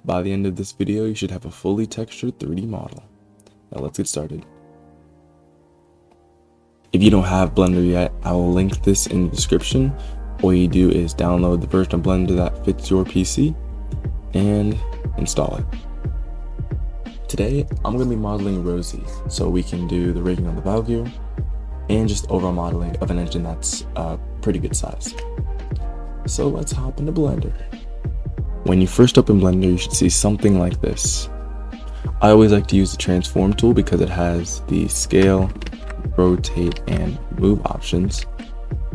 By the end of this video, you should have a fully textured 3D model. Now let's get started. If you don't have Blender yet, I will link this in the description. All you do is download the version of Blender that fits your PC and install it. Today, I'm going to be modeling Rosie, so we can do the rigging on the valve gear and just overall modeling of an engine that's a pretty good size. So let's hop into Blender. When you first open Blender, you should see something like this. I always like to use the transform tool because it has the scale, rotate, and move options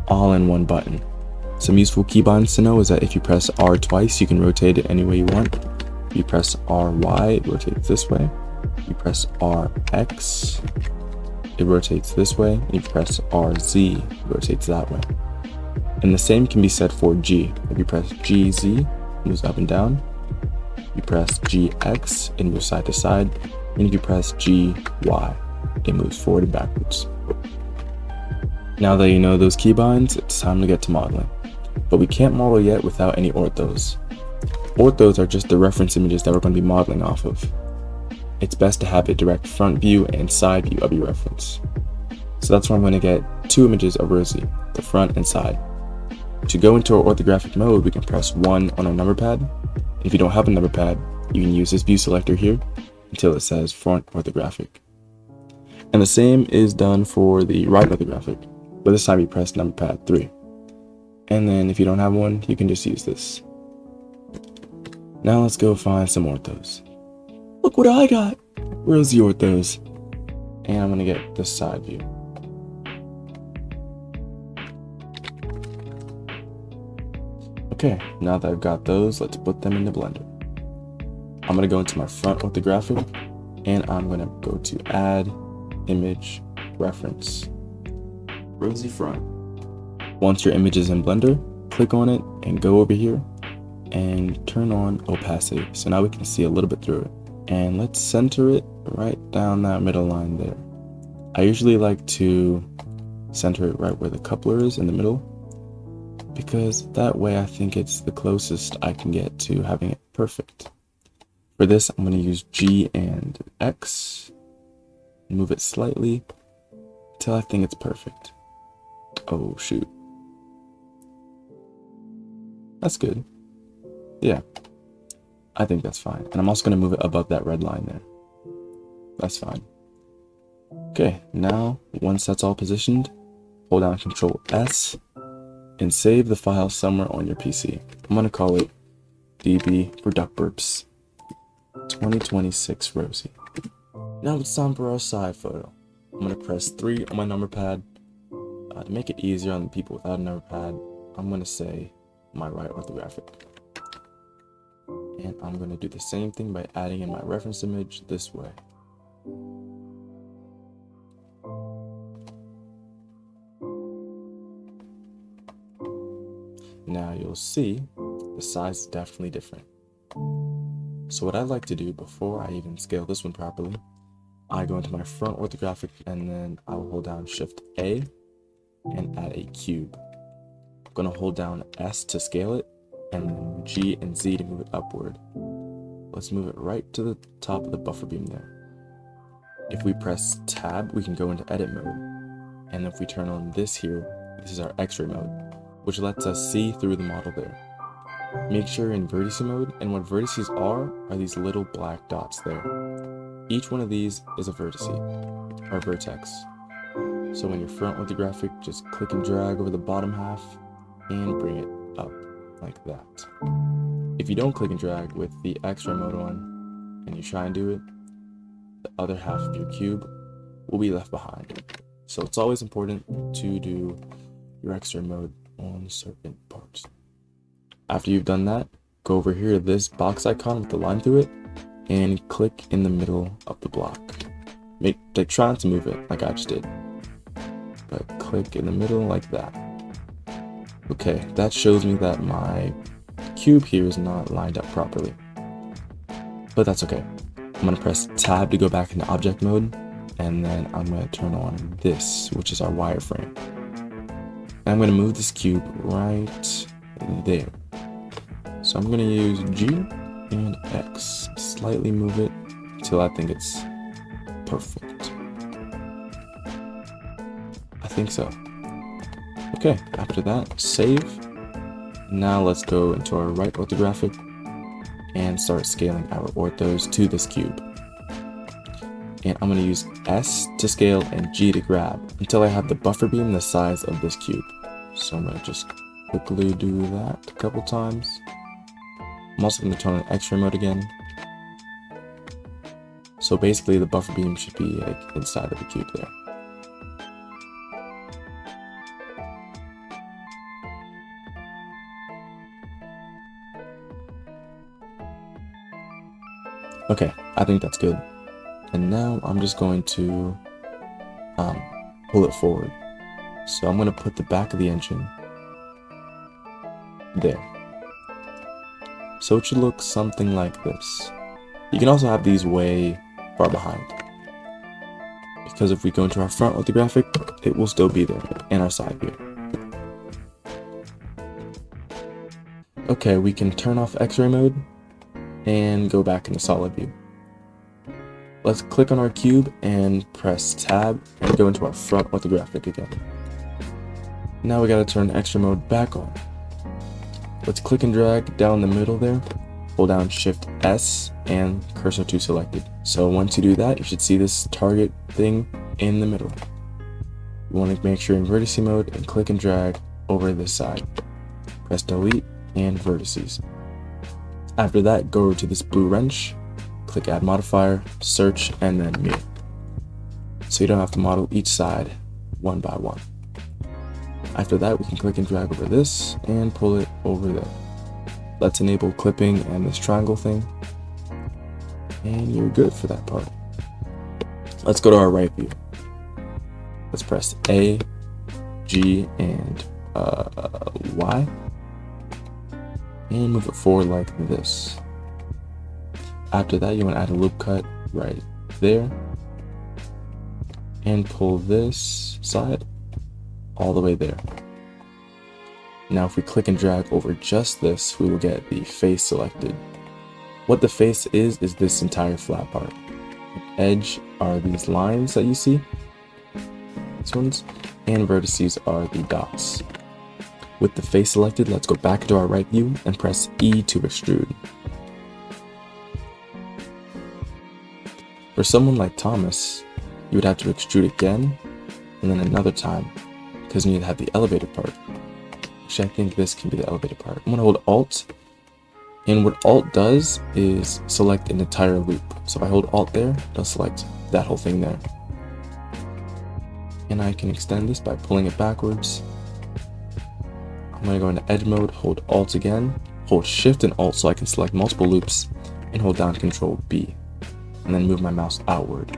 all in one button. Some useful keybinds to know is that if you press R twice, you can rotate it any way you want. If you press RY, it rotates this way. If you press RX, it rotates this way. And if you press RZ, it rotates that way. And the same can be said for G. If you press GZ, it moves up and down. If you press GX, it moves side to side. And if you press GY, it moves forward and backwards. Now that you know those keybinds, it's time to get to modeling. But we can't model yet without any orthos. Orthos are just the reference images that we're going to be modeling off of. It's best to have a direct front view and side view of your reference. So that's why I'm going to get two images of Rosie, the front and side. To go into our orthographic mode, we can press 1 on our number pad. If you don't have a number pad, you can use this view selector here until it says front orthographic. And the same is done for the right orthographic, but this time you press number pad 3. And then if you don't have one, you can just use this. Now let's go find some orthos. Look what I got! Rosie orthos. And I'm going to get the side view. Okay, now that I've got those, let's put them into Blender. I'm going to go into my front orthographic, and I'm going to go to Add, Image, Reference, Rosie Front. Once your image is in Blender, click on it and go over here and turn on opacity. So now we can see a little bit through it. And let's center it right down that middle line there. I usually like to center it right where the coupler is in the middle, because that way I think it's the closest I can get to having it perfect. For this, I'm going to use G and X, move it slightly until I think it's perfect. Oh shoot. That's good. Yeah, I think that's fine. And I'm also going to move it above that red line there. That's fine. Okay, now once that's all positioned, hold down Control S and save the file somewhere on your PC. I'm going to call it DB for Duckbirps 2026 Rosie. Now it's time for our side photo. I'm going to press 3 on my number pad. To make it easier on the people without a number pad, I'm going to say my right orthographic. And I'm going to do the same thing by adding in my reference image this way. Now you'll see the size is definitely different. So what I'd like to do before I even scale this one properly, I go into my front orthographic and then I will hold down Shift A and add a cube. I'm going to hold down S to scale it and then G and Z to move it upward. Let's move it right to the top of the buffer beam there. If we press Tab, we can go into edit mode. And if we turn on this here, this is our X-ray mode, which lets us see through the model there. Make sure you're in vertice mode, and what vertices are these little black dots there. Each one of these is a vertice, or vertex. So when you're front orthographic, just click and drag over the bottom half and bring it up like that. If you don't click and drag with the X-ray mode on, and you try and do it, the other half of your cube will be left behind. So it's always important to do your X-ray mode on certain parts. After you've done that, go over here to this box icon with the line through it and click in the middle of the block. Try not to move it like I just did, but click in the middle like that. Okay, that shows me that my cube here is not lined up properly, but that's okay. I'm going to press Tab to go back into object mode, and then I'm going to turn on this, which is our wireframe. And I'm going to move this cube right there. So I'm going to use G and X. slightly move it until I think it's perfect. I think so. Okay, after that, save. Now let's go into our right orthographic and start scaling our orthos to this cube. And I'm going to use S to scale and G to grab until I have the buffer beam the size of this cube. So I'm going to just quickly do that a couple times. I'm also going to turn on X-ray mode again. So basically the buffer beam should be like inside of the cube there. Okay, I think that's good. And now I'm just going to pull it forward. So I'm going to put the back of the engine there. So it should look something like this. You can also have these way far behind, because if we go into our front orthographic, it will still be there, and our side view. Okay, we can turn off X-ray mode and go back into solid view. Let's click on our cube and press tab and go into our front orthographic again. Now we gotta turn X-ray mode back on. Let's click and drag down the middle there, hold down Shift S and cursor to selected. So once you do that, you should see this target thing in the middle. You want to make sure you're in vertice mode and click and drag over this side. Press delete and vertices. After that, go to this blue wrench, click add modifier, search, and then mirror. So you don't have to model each side one by one. After that, we can click and drag over this and pull it over there. Let's enable clipping and this triangle thing, and you're good for that part. Let's go to our right view. Let's press A, G, and Y, and move it forward like this. After that, you want to add a loop cut right there, and pull this side all the way there. Now if we click and drag over just this, we will get the face selected. What the face is this entire flat part. Edge are these lines that you see, these ones, and vertices are the dots. With the face selected, let's go back to our right view and press E to extrude. For someone like Thomas, you would have to extrude again and then another time, because you need to have the elevated part. Actually, I think this can be the elevated part. I'm gonna hold Alt, and what Alt does is select an entire loop. So if I hold Alt there, it'll select that whole thing there. And I can extend this by pulling it backwards. I'm gonna go into edge mode, hold Alt again, hold Shift and Alt so I can select multiple loops, and hold down Control B, and then move my mouse outward.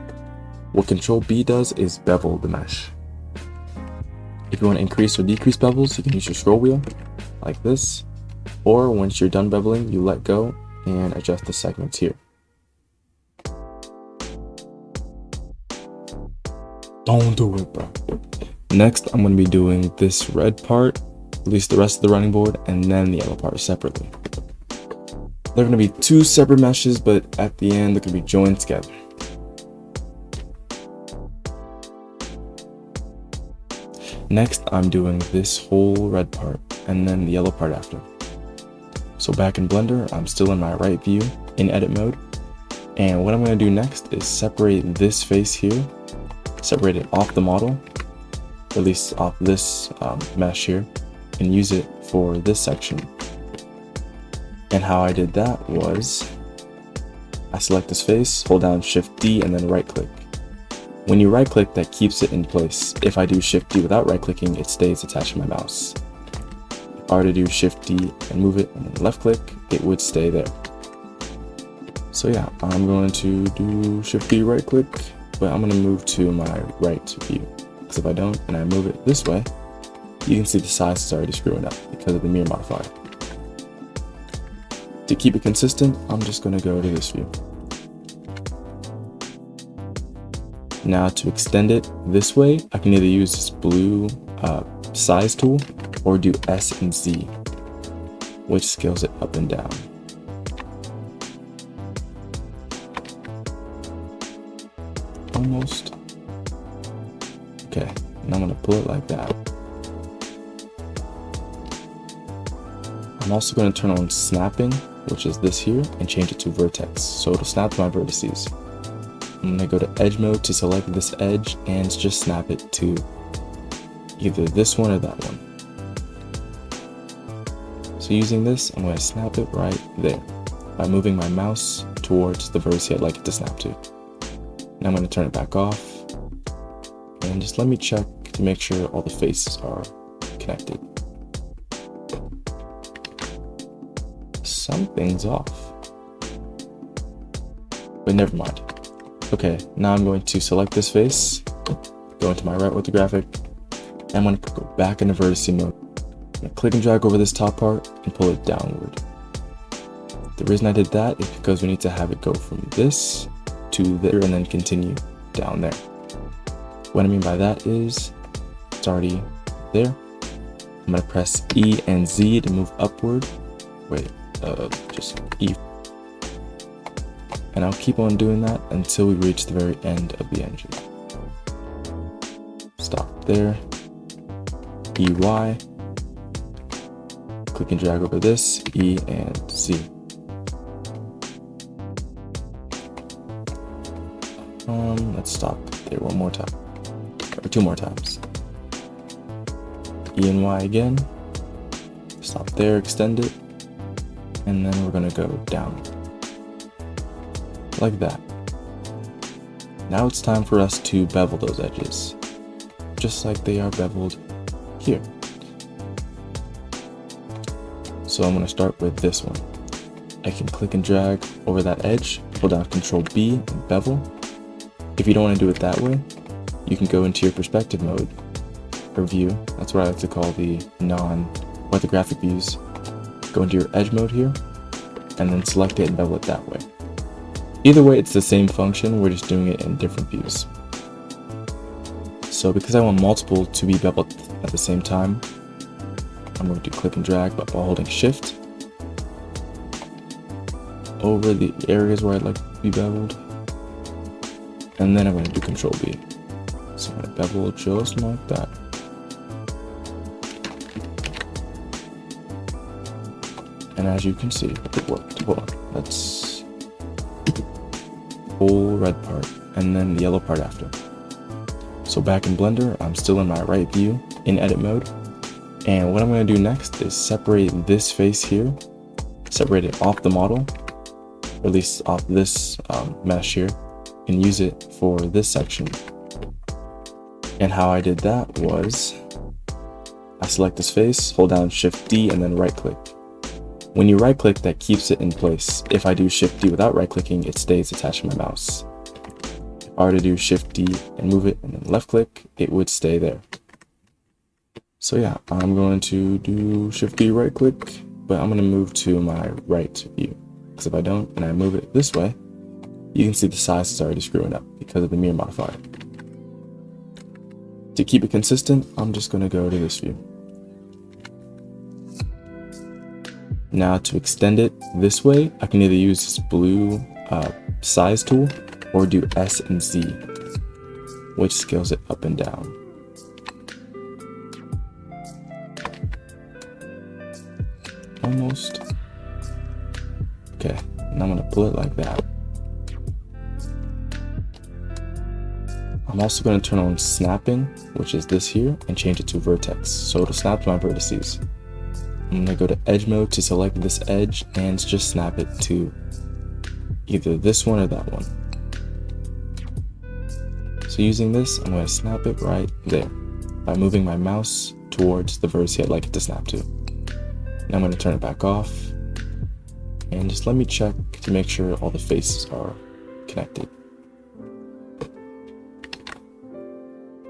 What Control B does is bevel the mesh. If you want to increase or decrease bevels, you can use your scroll wheel, like this, or once you're done beveling, you let go and adjust the segments here. Don't do it, bro. Next, I'm going to be doing this red part, release the rest of the running board, and then the yellow part separately. They're going to be two separate meshes, but at the end, they're going to be joined together. Next, I'm doing this whole red part and then the yellow part after. So back in Blender, I'm still in my right view in edit mode. And what I'm going to do next is separate this face here, separate it off the model, release off this mesh here, and use it for this section. And how I did that was, I select this face, hold down Shift D, and then right click. When you right click, that keeps it in place. If I do Shift D without right clicking, it stays attached to my mouse. If I were to do Shift D and move it and then left click, it would stay there. So yeah, I'm going to do Shift D right click, but I'm going to move to my right view. Because if I don't and I move it this way, you can see the size is already screwing up because of the mirror modifier. To keep it consistent, I'm just going to go to this view. Now to extend it this way, I can either use this blue size tool or do S and Z, which scales it up and down. Almost. Okay, and I'm gonna pull it like that. I'm also gonna turn on snapping, which is this here, and change it to vertex, so it'll snap my vertices. I'm gonna go to edge mode to select this edge and just snap it to either this one or that one. So using this, I'm going to snap it right there by moving my mouse towards the vertex I'd like it to snap to. Now I'm going to turn it back off and just let me check to make sure all the faces are connected. Something's off. But never mind. Okay, now I'm going to select this face, go into my right orthographic, and I'm going to go back into vertex mode. I'm going to click and drag over this top part and pull it downward. The reason I did that is because we need to have it go from this to there and then continue down there. What I mean by that is, it's already there. I'm going to press E and Z to move upward. Just E. And I'll keep on doing that until we reach the very end of the engine. Stop there. EY. Click and drag over this, E and Z. Let's stop there one more time, or two more times. E and Y again. Stop there, extend it, and then we're gonna go down. Like that. Now it's time for us to bevel those edges, just like they are beveled here. So I'm going to start with this one. I can click and drag over that edge, hold down Control B and bevel. If you don't want to do it that way, you can go into your perspective mode or view. That's what I like to call the non-orthographic views. Go into your edge mode here and then select it and bevel it that way. Either way, it's the same function, we're just doing it in different views. So because I want multiple to be beveled at the same time, I'm going to click and drag, but while holding shift over the areas where I'd like to be beveled. And then I'm going to do Control B. So I'm going to bevel just like that. And as you can see, it worked. Hold on, let's whole red part and then the yellow part after. So back in Blender, I'm still in my right view in edit mode. And what I'm going to do next is separate this face here, separate it off the model, or at least off this mesh here, and use it for this section. And how I did that was, I select this face, hold down Shift D, and then right click. When you right click, that keeps it in place. If I do Shift D without right clicking, it stays attached to my mouse. If I were to do Shift D and move it and then left click, it would stay there. So yeah, I'm going to do Shift D right click, but I'm going to move to my right view. Because if I don't and I move it this way, you can see the size is already screwing up because of the mirror modifier. To keep it consistent, I'm just going to go to this view. Now to extend it this way, I can either use this blue size tool or do S and Z, which scales it up and down. Almost. Okay, and I'm going to pull it like that. I'm also going to turn on snapping, which is this here, and change it to vertex, so it'll snap to my vertices. I'm going to go to edge mode to select this edge and just snap it to either this one or that one. So using this, I'm going to snap it right there by moving my mouse towards the vertex I'd like it to snap to. Now I'm going to turn it back off and just let me check to make sure all the faces are connected.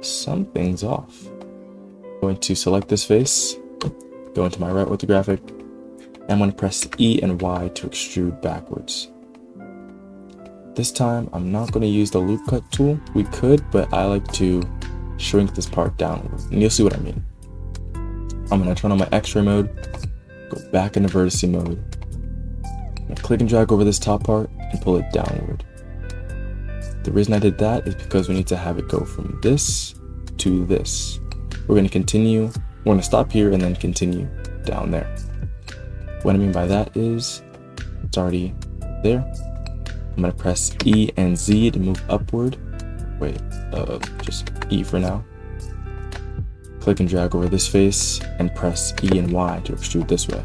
Something's off. I'm going to select this face, go into my right orthographic, and I'm going to press E and Y to extrude backwards. This time, I'm not going to use the loop cut tool. We could, but I like to shrink this part downward, and you'll see what I mean. I'm going to turn on my X-ray mode, go back into vertex mode, and click and drag over this top part and pull it downward. The reason I did that is because we need to have it go from this to this. We're going to continue, we're going to stop here and then continue down there. What I mean by that is, it's already there. I'm going to press E and Z to move upward. Wait, just E for now. Click and drag over this face and press E and Y to extrude this way.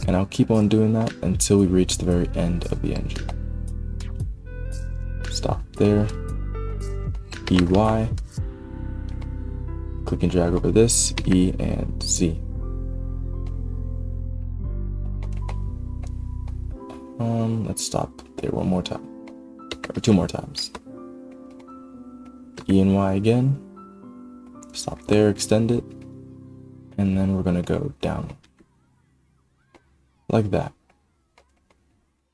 And I'll keep on doing that until we reach the very end of the engine. Stop there. EY. Click and drag over this, E and Z. Let's stop there one more time, or two more times. E and Y again. Stop there, extend it, and then we're gonna go down. Like that.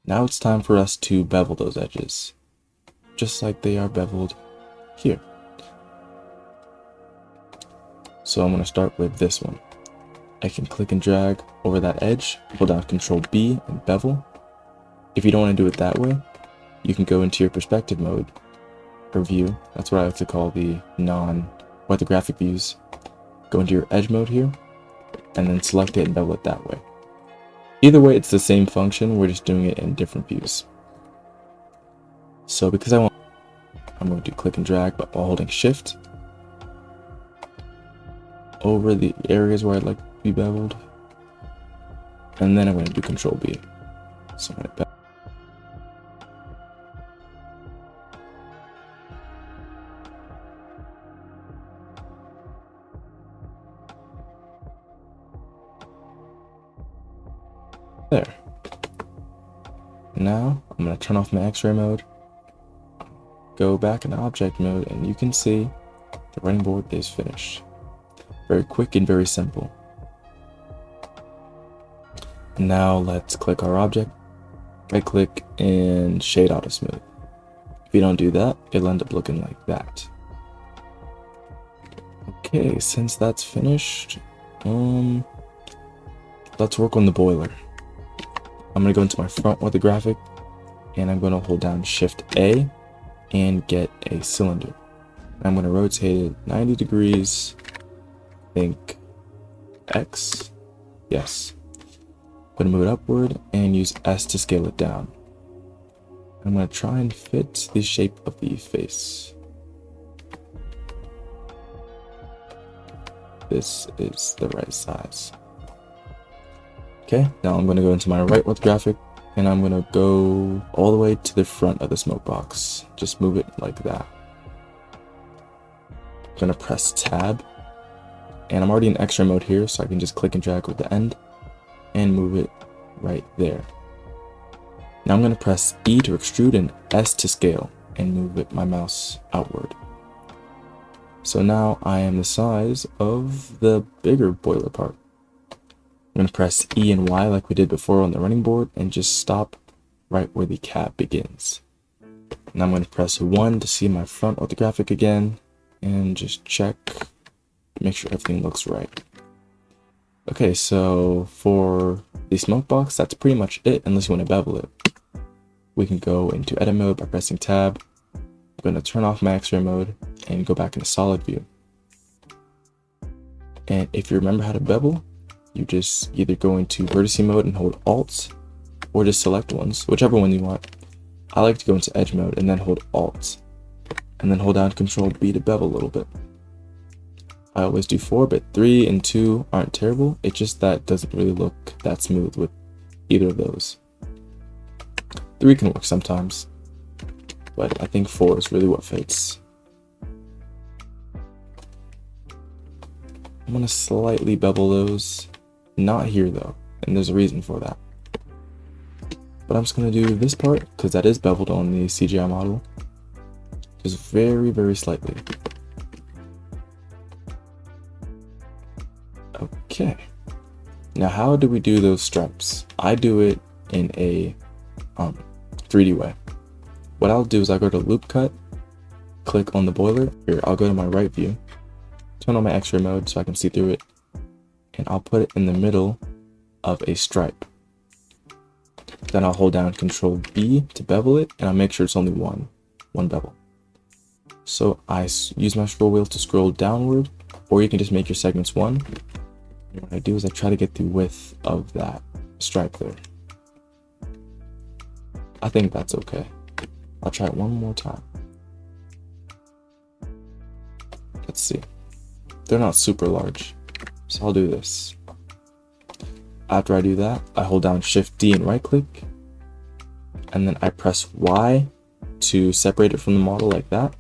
Now it's time for us to bevel those edges, just like they are beveled here. So I'm going to start with this one. I can click and drag over that edge, hold down Control B and bevel. If you don't want to do it that way, you can go into your perspective mode or view. That's what I like to call the non-orthographic views. Go into your edge mode here and then select it and bevel it that way. Either way, it's the same function, we're just doing it in different views. So because I'm going to do click and drag, but while holding shift over the areas where I'd like to be beveled. And then I'm going to do Control B. So I'm going to there. Now I'm going to turn off my X-ray mode, go back into object mode, and you can see the running board is finished. Very quick and very simple. Now let's click our object, right click and shade auto smooth. If you don't do that, it'll end up looking like that. Okay, since that's finished, let's work on the boiler. I'm going to go into my front orthographic and I'm going to hold down Shift A and get a cylinder. I'm going to rotate it 90 degrees, I think X, yes. I'm going to move it upward and use S to scale it down. I'm going to try and fit the shape of the face. This is the right size. Okay, now I'm going to go into my right orthographic and I'm going to go all the way to the front of the smoke box. Just move it like that. I'm going to press tab and I'm already in X-ray mode here, so I can just click and drag with the end and move it right there. Now I'm going to press E to extrude and S to scale and move my mouse outward. So now I am the size of the bigger boiler part. I'm going to press E and Y like we did before on the running board and just stop right where the cab begins. Now I'm going to press 1 to see my front orthographic again and just check, make sure everything looks right. Okay, so for the smoke box, that's pretty much it unless you want to bevel it. We can go into edit mode by pressing tab. I'm going to turn off my X-ray mode and go back into solid view. And if you remember how to bevel, you just either go into vertice mode and hold Alt, or just select ones, whichever one you want. I like to go into edge mode and then hold Alt, and then hold down Control B to bevel a little bit. I always do 4, but 3 and 2 aren't terrible. It's just that it doesn't really look that smooth with either of those. 3 can work sometimes, but I think 4 is really what fits. I'm gonna slightly bevel those. Not here though, and there's a reason for that. But I'm just gonna do this part, because that is beveled on the CGI model. Just very, very slightly. Okay. Now how do we do those stripes? I do it in a 3D way. What I'll do is I'll go to loop cut, click on the boiler. Here, I'll go to my right view, turn on my X-ray mode so I can see through it, and I'll put it in the middle of a stripe. Then Then I'll hold down Control B to bevel it, and I'll make sure it's only one bevel. So I use my scroll wheel to scroll downward, or you can just make your segments one. And what I do is I try to get the width of that stripe there. I think that's okay. I'll try it one more time. Let's see. They're not super large, so I'll do this. After I do that, I hold down Shift D and right click, and then I press Y to separate it from the model like that,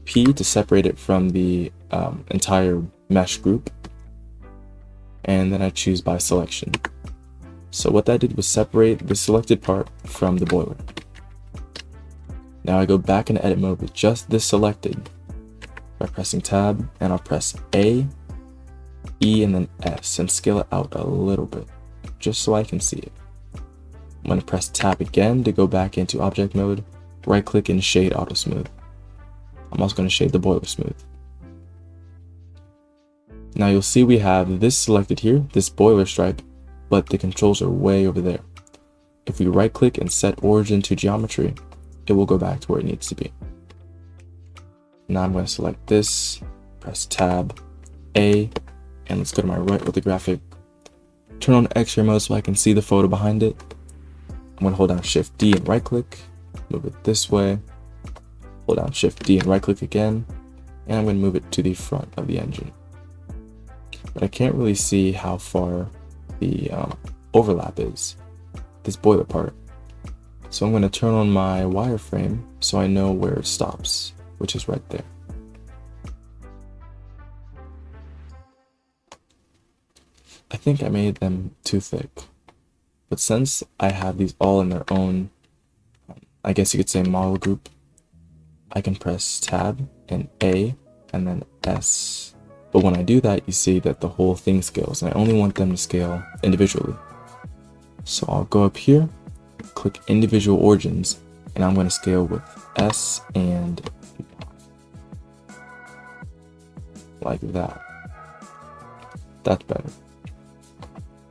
P to separate it from the entire mesh group, and then I choose by selection. So what that did was separate the selected part from the boiler. Now I go back into edit mode with just this selected by pressing tab, and I'll press A, E, and then S, and scale it out a little bit, just so I can see it. I'm going to press tab again to go back into object mode, right click and shade auto smooth. I'm also going to shade the boiler smooth. Now you'll see we have this selected here, this boiler stripe, but the controls are way over there. If we right click and set origin to geometry, it will go back to where it needs to be. Now I'm going to select this, press tab, A, and let's go to my right orthographic. Turn on X-ray mode so I can see the photo behind it. I'm going to hold down Shift D and right click, move it this way, hold down Shift D and right click again, and I'm going to move it to the front of the engine. But I can't really see how far the overlap is, this boiler part. So I'm going to turn on my wireframe so I know where it stops, which is right there. I think I made them too thick, but since I have these all in their own, I guess you could say model group, I can press tab and A and then S. But when I do that, you see that the whole thing scales, and I only want them to scale individually. So I'll go up here, click individual origins, and I'm going to scale with S and like that. That's better.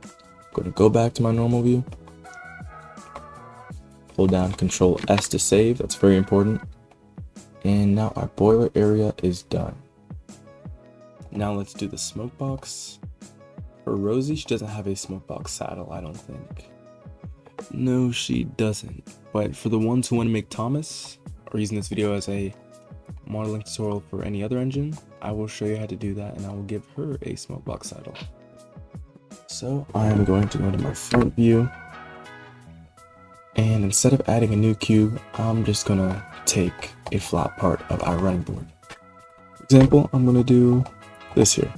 I'm going to go back to my normal view, hold down Control S to save, that's very important. And now our boiler area is done. Now let's do the smoke box. For Rosie, she doesn't have a smoke box saddle, I don't think. No, she doesn't. But for the ones who want to make Thomas, or using this video as a modeling tutorial for any other engine, I will show you how to do that, and I will give her a smoke box saddle. So I am going to go to my front view, and instead of adding a new cube, I'm just gonna take a flat part of our running board. For example, I'm gonna do this here.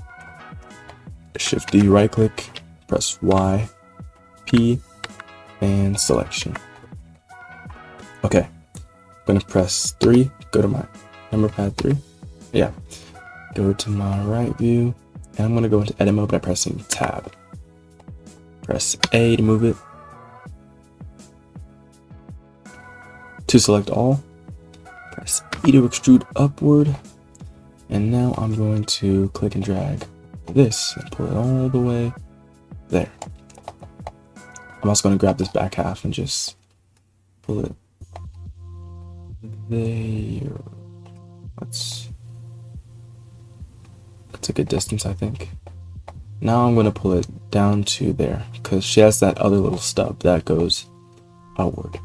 Shift D, right click, press Y, P, and selection. Okay, I'm gonna press 3, go to my number pad 3. Yeah, go to my right view, and I'm gonna go into edit mode by pressing tab. Press A to move it. To select all, press E to extrude upward, and now I'm going to click and drag this and pull it all the way there. I'm also going to grab this back half and just pull it there. That's a good distance, I think. Now I'm going to pull it down to there because she has that other little stub that goes outward.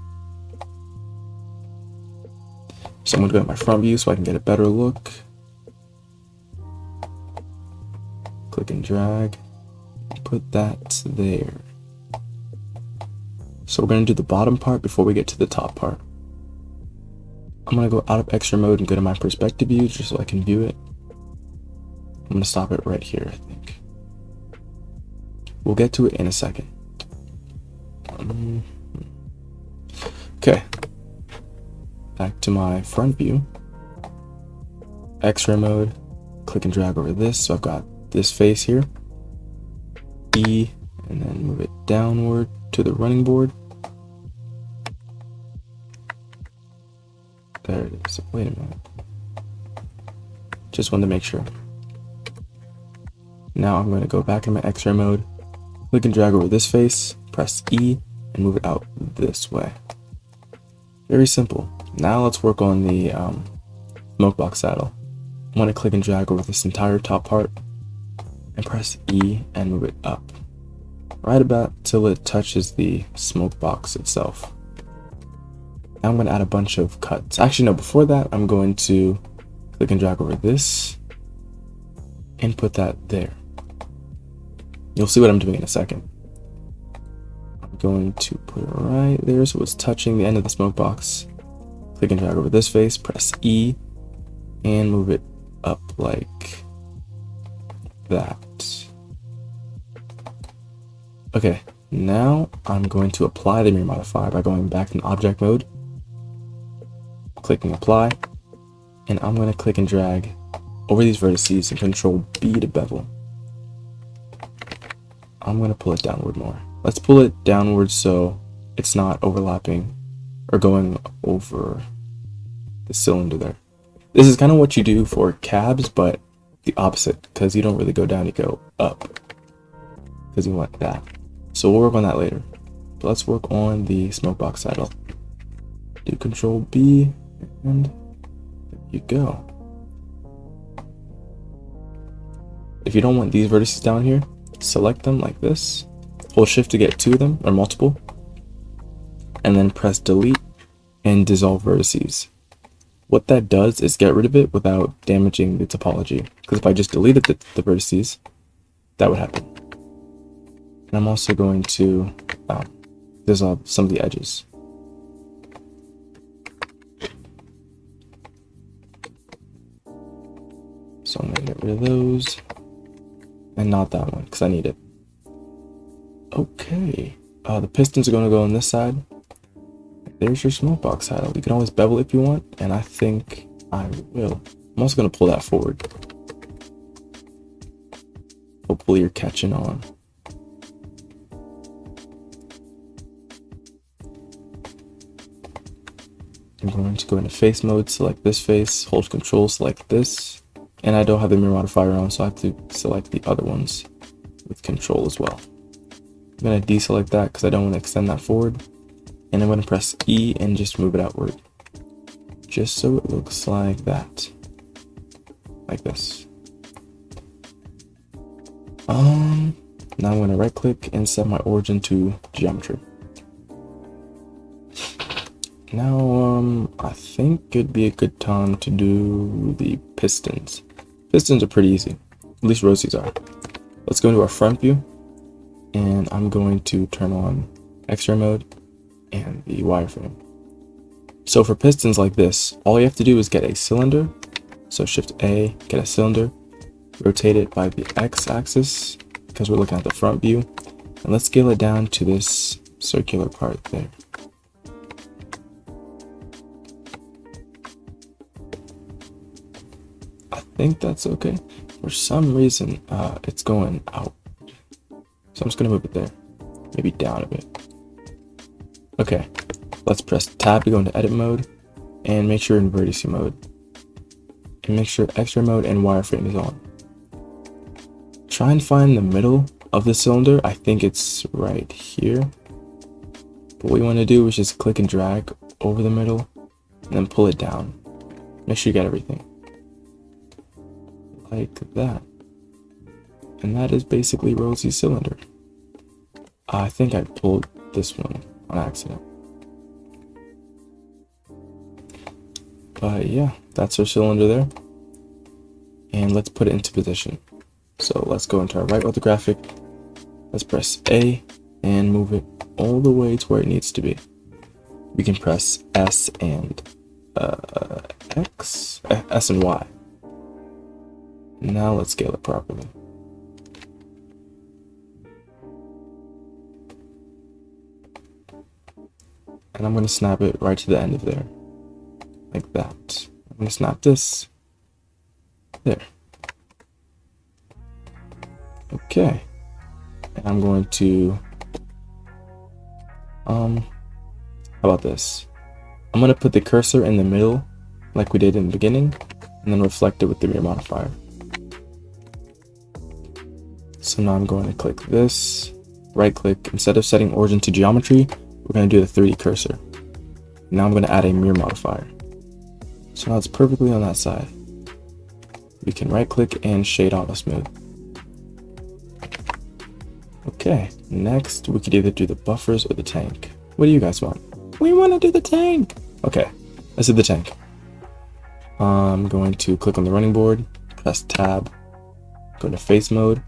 So I'm going to go to my front view so I can get a better look. Click and drag, put that there. So we're going to do the bottom part before we get to the top part. I'm going to go out of extra mode and go to my perspective view just so I can view it. I'm going to stop it right here, I think. We'll get to it in a second. Okay. Back to my front view. X-ray mode. Click and drag over this. So I've got this face here. E, and then move it downward to the running board. There it is. Wait a minute. Just wanted to make sure. Now I'm going to go back in my X-ray mode. Click and drag over this face. Press E, and move it out this way. Very simple. Now let's work on the smoke box saddle. I'm going to click and drag over this entire top part and press E and move it up, right about till it touches the smoke box itself. Now I'm going to add a bunch of cuts. Actually, no, before that, I'm going to click and drag over this and put that there. You'll see what I'm doing in a second. I'm going to put it right there so it's touching the end of the smoke box. Click and drag over this face, press E, and move it up like that. Okay, now I'm going to apply the mirror modifier by going back in object mode, clicking apply, and I'm going to click and drag over these vertices and control B to bevel. I'm going to pull it downward more. Let's pull it downward so it's not overlapping or going over the cylinder there. This is kind of what you do for cabs, but the opposite, because you don't really go down, you go up, because you want that. So we'll work on that later. But let's work on the smoke box saddle. Do control B, and there you go. If you don't want these vertices down here, select them like this, hold shift to get two of them, or multiple, and then press delete and dissolve vertices. What that does is get rid of it without damaging the topology, because if I just deleted the vertices, that would happen. And I'm also going to dissolve some of the edges. So I'm going to get rid of those, and not that one, because I need it. Okay, the pistons are going to go on this side. There's your smoke box saddle. You can always bevel it if you want, and I think I will. I'm also going to pull that forward. Hopefully you're catching on. I'm going to go into face mode, select this face, hold control, select this, and I don't have the mirror modifier on, so I have to select the other ones with control as well. I'm going to deselect that because I don't want to extend that forward, and I'm going to press E and just move it outward, just so it looks like that, like this. Now I'm going to right click and set my origin to geometry. Now, I think it'd be a good time to do the pistons. Pistons are pretty easy, at least Rosie's are. Let's go into our front view, and I'm going to turn on X-ray mode and the wireframe. So for pistons like this, all you have to do is get a cylinder. So Shift A, get a cylinder, rotate it by the X axis, because we're looking at the front view, and let's scale it down to this circular part there. I think that's okay. For some reason, it's going out. So I'm just gonna move it there, maybe down a bit. Okay, let's press tab to go into edit mode, and make sure in vertice mode, and make sure X-ray mode and wireframe is on. Try and find the middle of the cylinder. I think it's right here. But what you want to do is just click and drag over the middle, and then pull it down. Make sure you get everything. Like that. And that is basically Rosie's cylinder. I think I pulled this one on accident. But yeah, that's our cylinder there. And let's put it into position. So let's go into our right orthographic. Let's press A and move it all the way to where it needs to be. We can press S and S and Y. Now let's scale it properly. And I'm going to snap it right to the end of there, like that. I'm going to snap this there. Okay, and I'm going to how about this? I'm going to put the cursor in the middle like we did in the beginning, and then reflect it with the mirror modifier. So now I'm going to click this, right click, instead of setting origin to geometry, we're going to do the 3D cursor. Now I'm going to add a mirror modifier. So now it's perfectly on that side. We can right click and shade auto smooth. Okay, next we could either do the buffers or the tank. What do you guys want? We want to do the tank! Okay, let's do the tank. I'm going to click on the running board, press tab, go to face mode,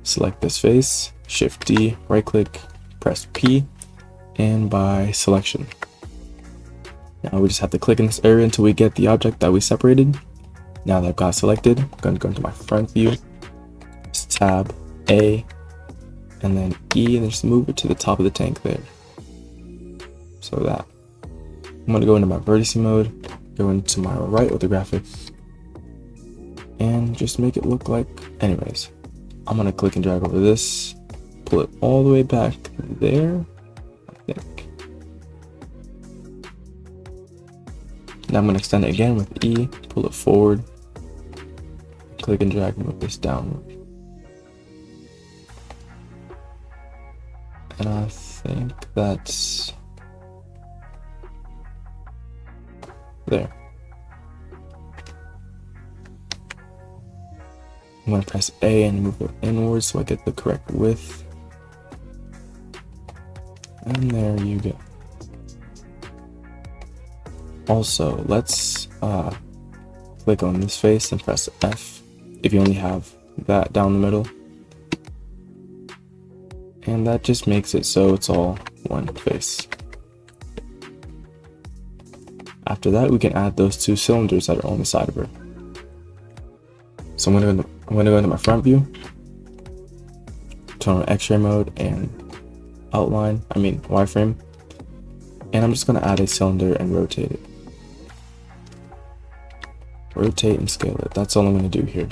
select this face, shift D, right click, press P, and by selection. Now we just have to click in this area until we get the object that we separated. Now that I've got selected, I'm going to go into my front view, press tab, A, and then E, and then just move it to the top of the tank there. So that. I'm going to go into my vertex mode, go into my right orthographic, and just make it look like, anyways. I'm going to click and drag over this, pull it all the way back there, I think. Now I'm going to extend it again with E, pull it forward, click and drag and move this downward. And I think that's there. I'm going to press A and move it inwards so I get the correct width. And there you go. Also, let's click on this face and press F if you only have that down the middle. And that just makes it so it's all one face. After that, we can add those 2 cylinders that are on the side of her. So I'm gonna go into my front view, turn on X-ray mode and wireframe, and I'm just gonna add a cylinder and rotate it. Rotate and scale it. That's all I'm gonna do here.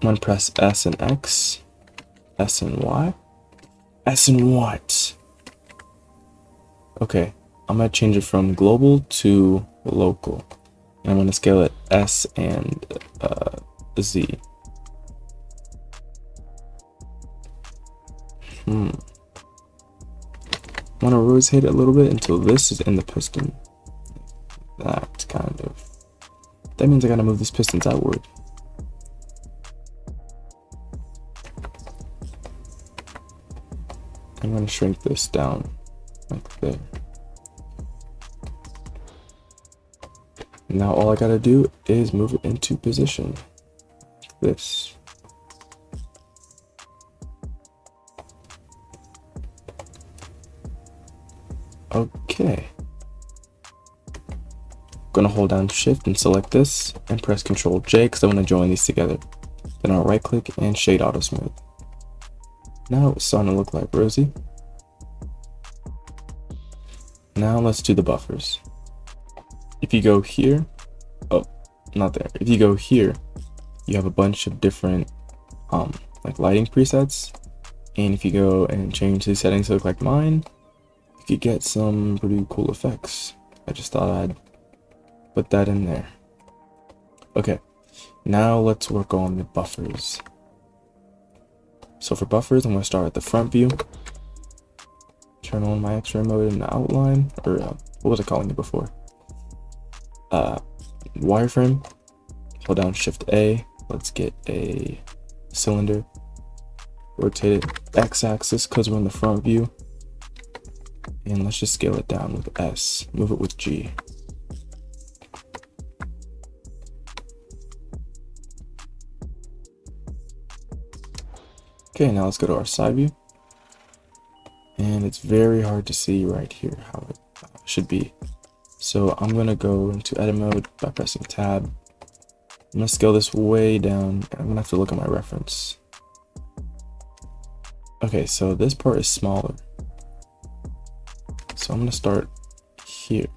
I'm gonna press S and X, S and Y, S and what? Okay, I'm gonna change it from global to local, and I'm gonna scale it S and Z. I'm gonna rotate it a little bit until this is in the piston. That means I gotta move these pistons outward. I'm going to shrink this down like there. Now all I got to do is move it into position like this. Okay. I'm going to hold down shift and select this and press Ctrl J because I want to join these together. Then I'll right click and shade auto smooth. Now it's starting to look like Rosie. Now let's do the buffers. If you go here, not there. If you go here, you have a bunch of different like lighting presets. And if you go and change these settings to look like mine, you could get some pretty cool effects. I just thought I'd put that in there. Okay, now let's work on the buffers. So for buffers, I'm going to start at the front view, turn on my X-ray mode in the outline, or what was I calling it before? Wireframe, hold down Shift A, let's get a cylinder, rotate it X-axis because we're in the front view, and let's just scale it down with S, move it with G. Okay, now let's go to our side view. And it's very hard to see right here how it should be. So I'm going to go into edit mode by pressing tab. I'm going to scale this way down. I'm going to have to look at my reference. Okay, so this part is smaller. So I'm going to start here.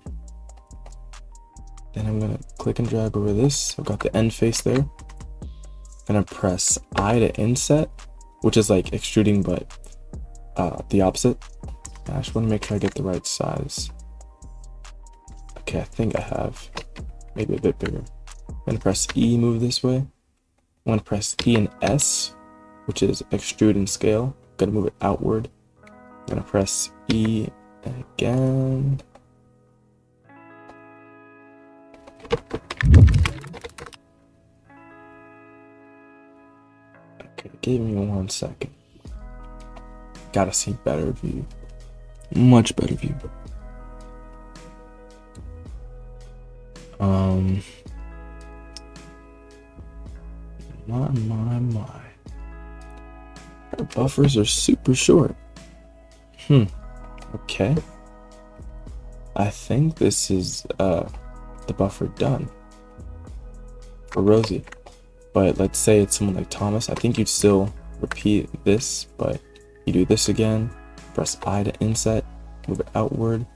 Then I'm going to click and drag over this. I've got the end face there. I'm going to press I to inset, which is like extruding, but the opposite. I just want to make sure I get the right size. Okay, I think I have. Maybe a bit bigger. I'm gonna press E, move this way. I'm gonna press E and S, which is extrude and scale. I'm gonna move it outward. I'm gonna press E again. Okay, give me 1 second. Gotta see better view. Much better view. My. Our buffers are super short. Okay. I think this is the buffer done for Rosie. But let's say it's someone like Thomas. I think you'd still repeat this, but you do this again. Press I to inset, move it outward.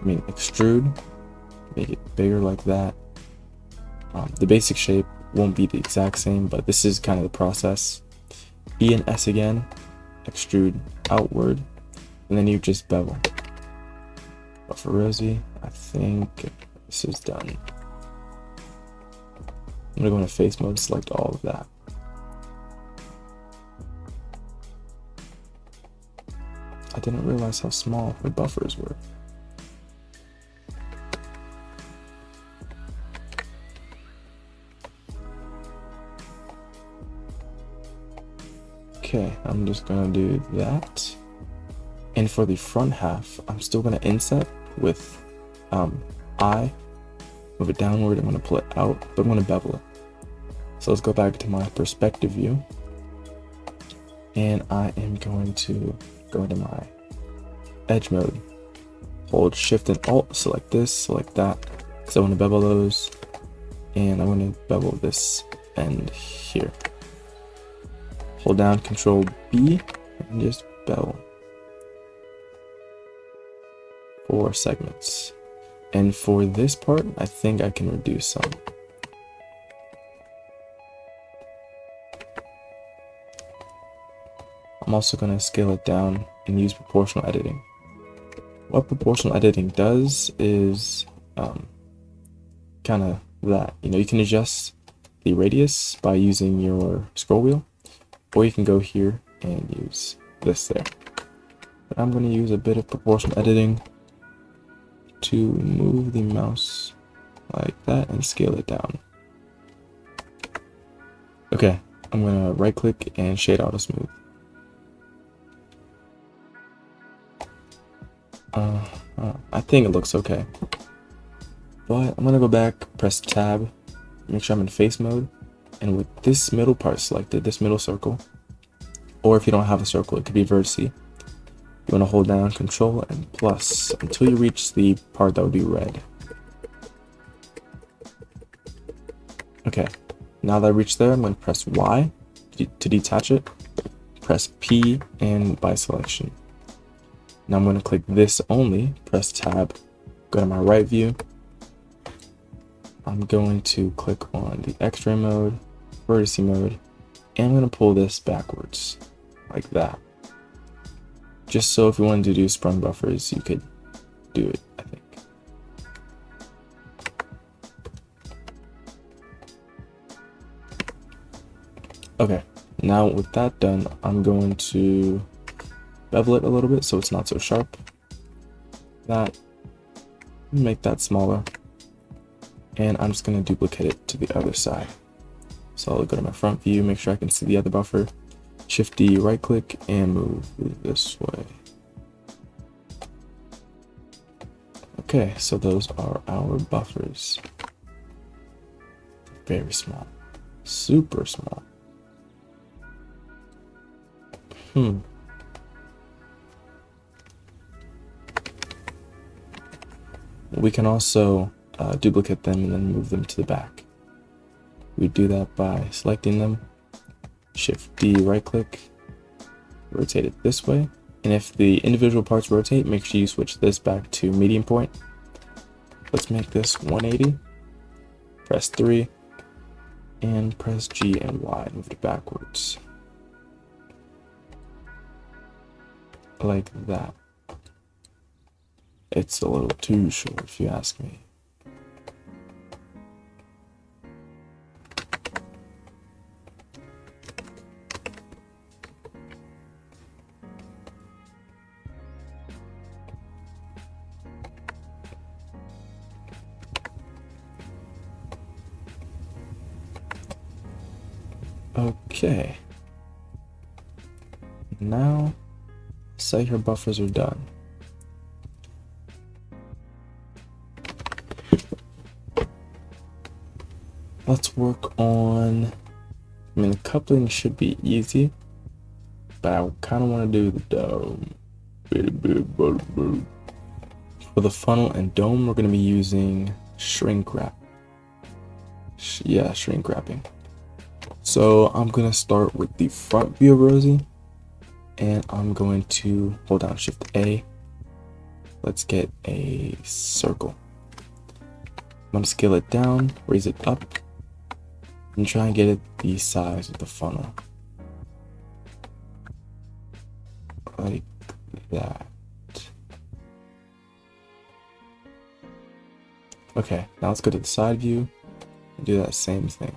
Extrude. Make it bigger like that. The basic shape won't be the exact same, but this is kind of the process. E and S again, extrude outward, and then you just bevel. But for Rosie, I think this is done. I'm gonna go into face mode, select all of that. I didn't realize how small the buffers were. Okay, I'm just gonna do that. And for the front half, I'm still gonna inset with I, move it downward, I'm gonna pull it out, but I'm gonna bevel it. So let's go back to my perspective view. And I am going to go into my edge mode. Hold Shift and Alt, select this, select that, because I want to bevel those. And I want to bevel this end here. Hold down Control B and just bevel 4 segments. And for this part, I think I can reduce some. I'm also going to scale it down and use proportional editing. What proportional editing does is kind of that. You can adjust the radius by using your scroll wheel, or you can go here and use this there. But I'm going to use a bit of proportional editing to move the mouse like that and scale it down. Okay, I'm going to right click and shade auto smooth. I think it looks okay. But I'm going to go back, press tab, make sure I'm in face mode. And with this middle part selected, this middle circle, or if you don't have a circle, it could be vertice. You want to hold down Control and plus until you reach the part that would be red. Okay, now that I reach there, I'm going to press Y to detach it. Press P and by selection. Now I'm going to click this only, press tab, go to my right view. I'm going to click on the X-ray mode, vertice mode, and I'm going to pull this backwards like that. Just so if you wanted to do sprung buffers, you could do it, I think. Okay, now with that done, I'm going to bevel it a little bit so it's not so sharp. Make that smaller. And I'm just going to duplicate it to the other side. So I'll go to my front view, make sure I can see the other buffer. Shift D, right click, and move this way. Okay, so those are our buffers. Very small. Super small. We can also duplicate them and then move them to the back. We do that by selecting them, Shift D, right click, rotate it this way, and if the individual parts rotate, make sure you switch this back to medium point. Let's make this 180, press 3, and press G and Y, move it backwards. like that. It's a little too short if you ask me. Okay. Now, say your buffers are done. Let's work on, the coupling should be easy, but I kind of want to do the dome. For the funnel and dome, we're going to be using shrink wrap. Shrink wrapping. So I'm going to start with the front view of Rosie, and I'm going to hold down Shift A. Let's get a circle. I'm going to scale it down, raise it up, and try and get it the size of the funnel. Like that. Okay, now let's go to the side view and do that same thing.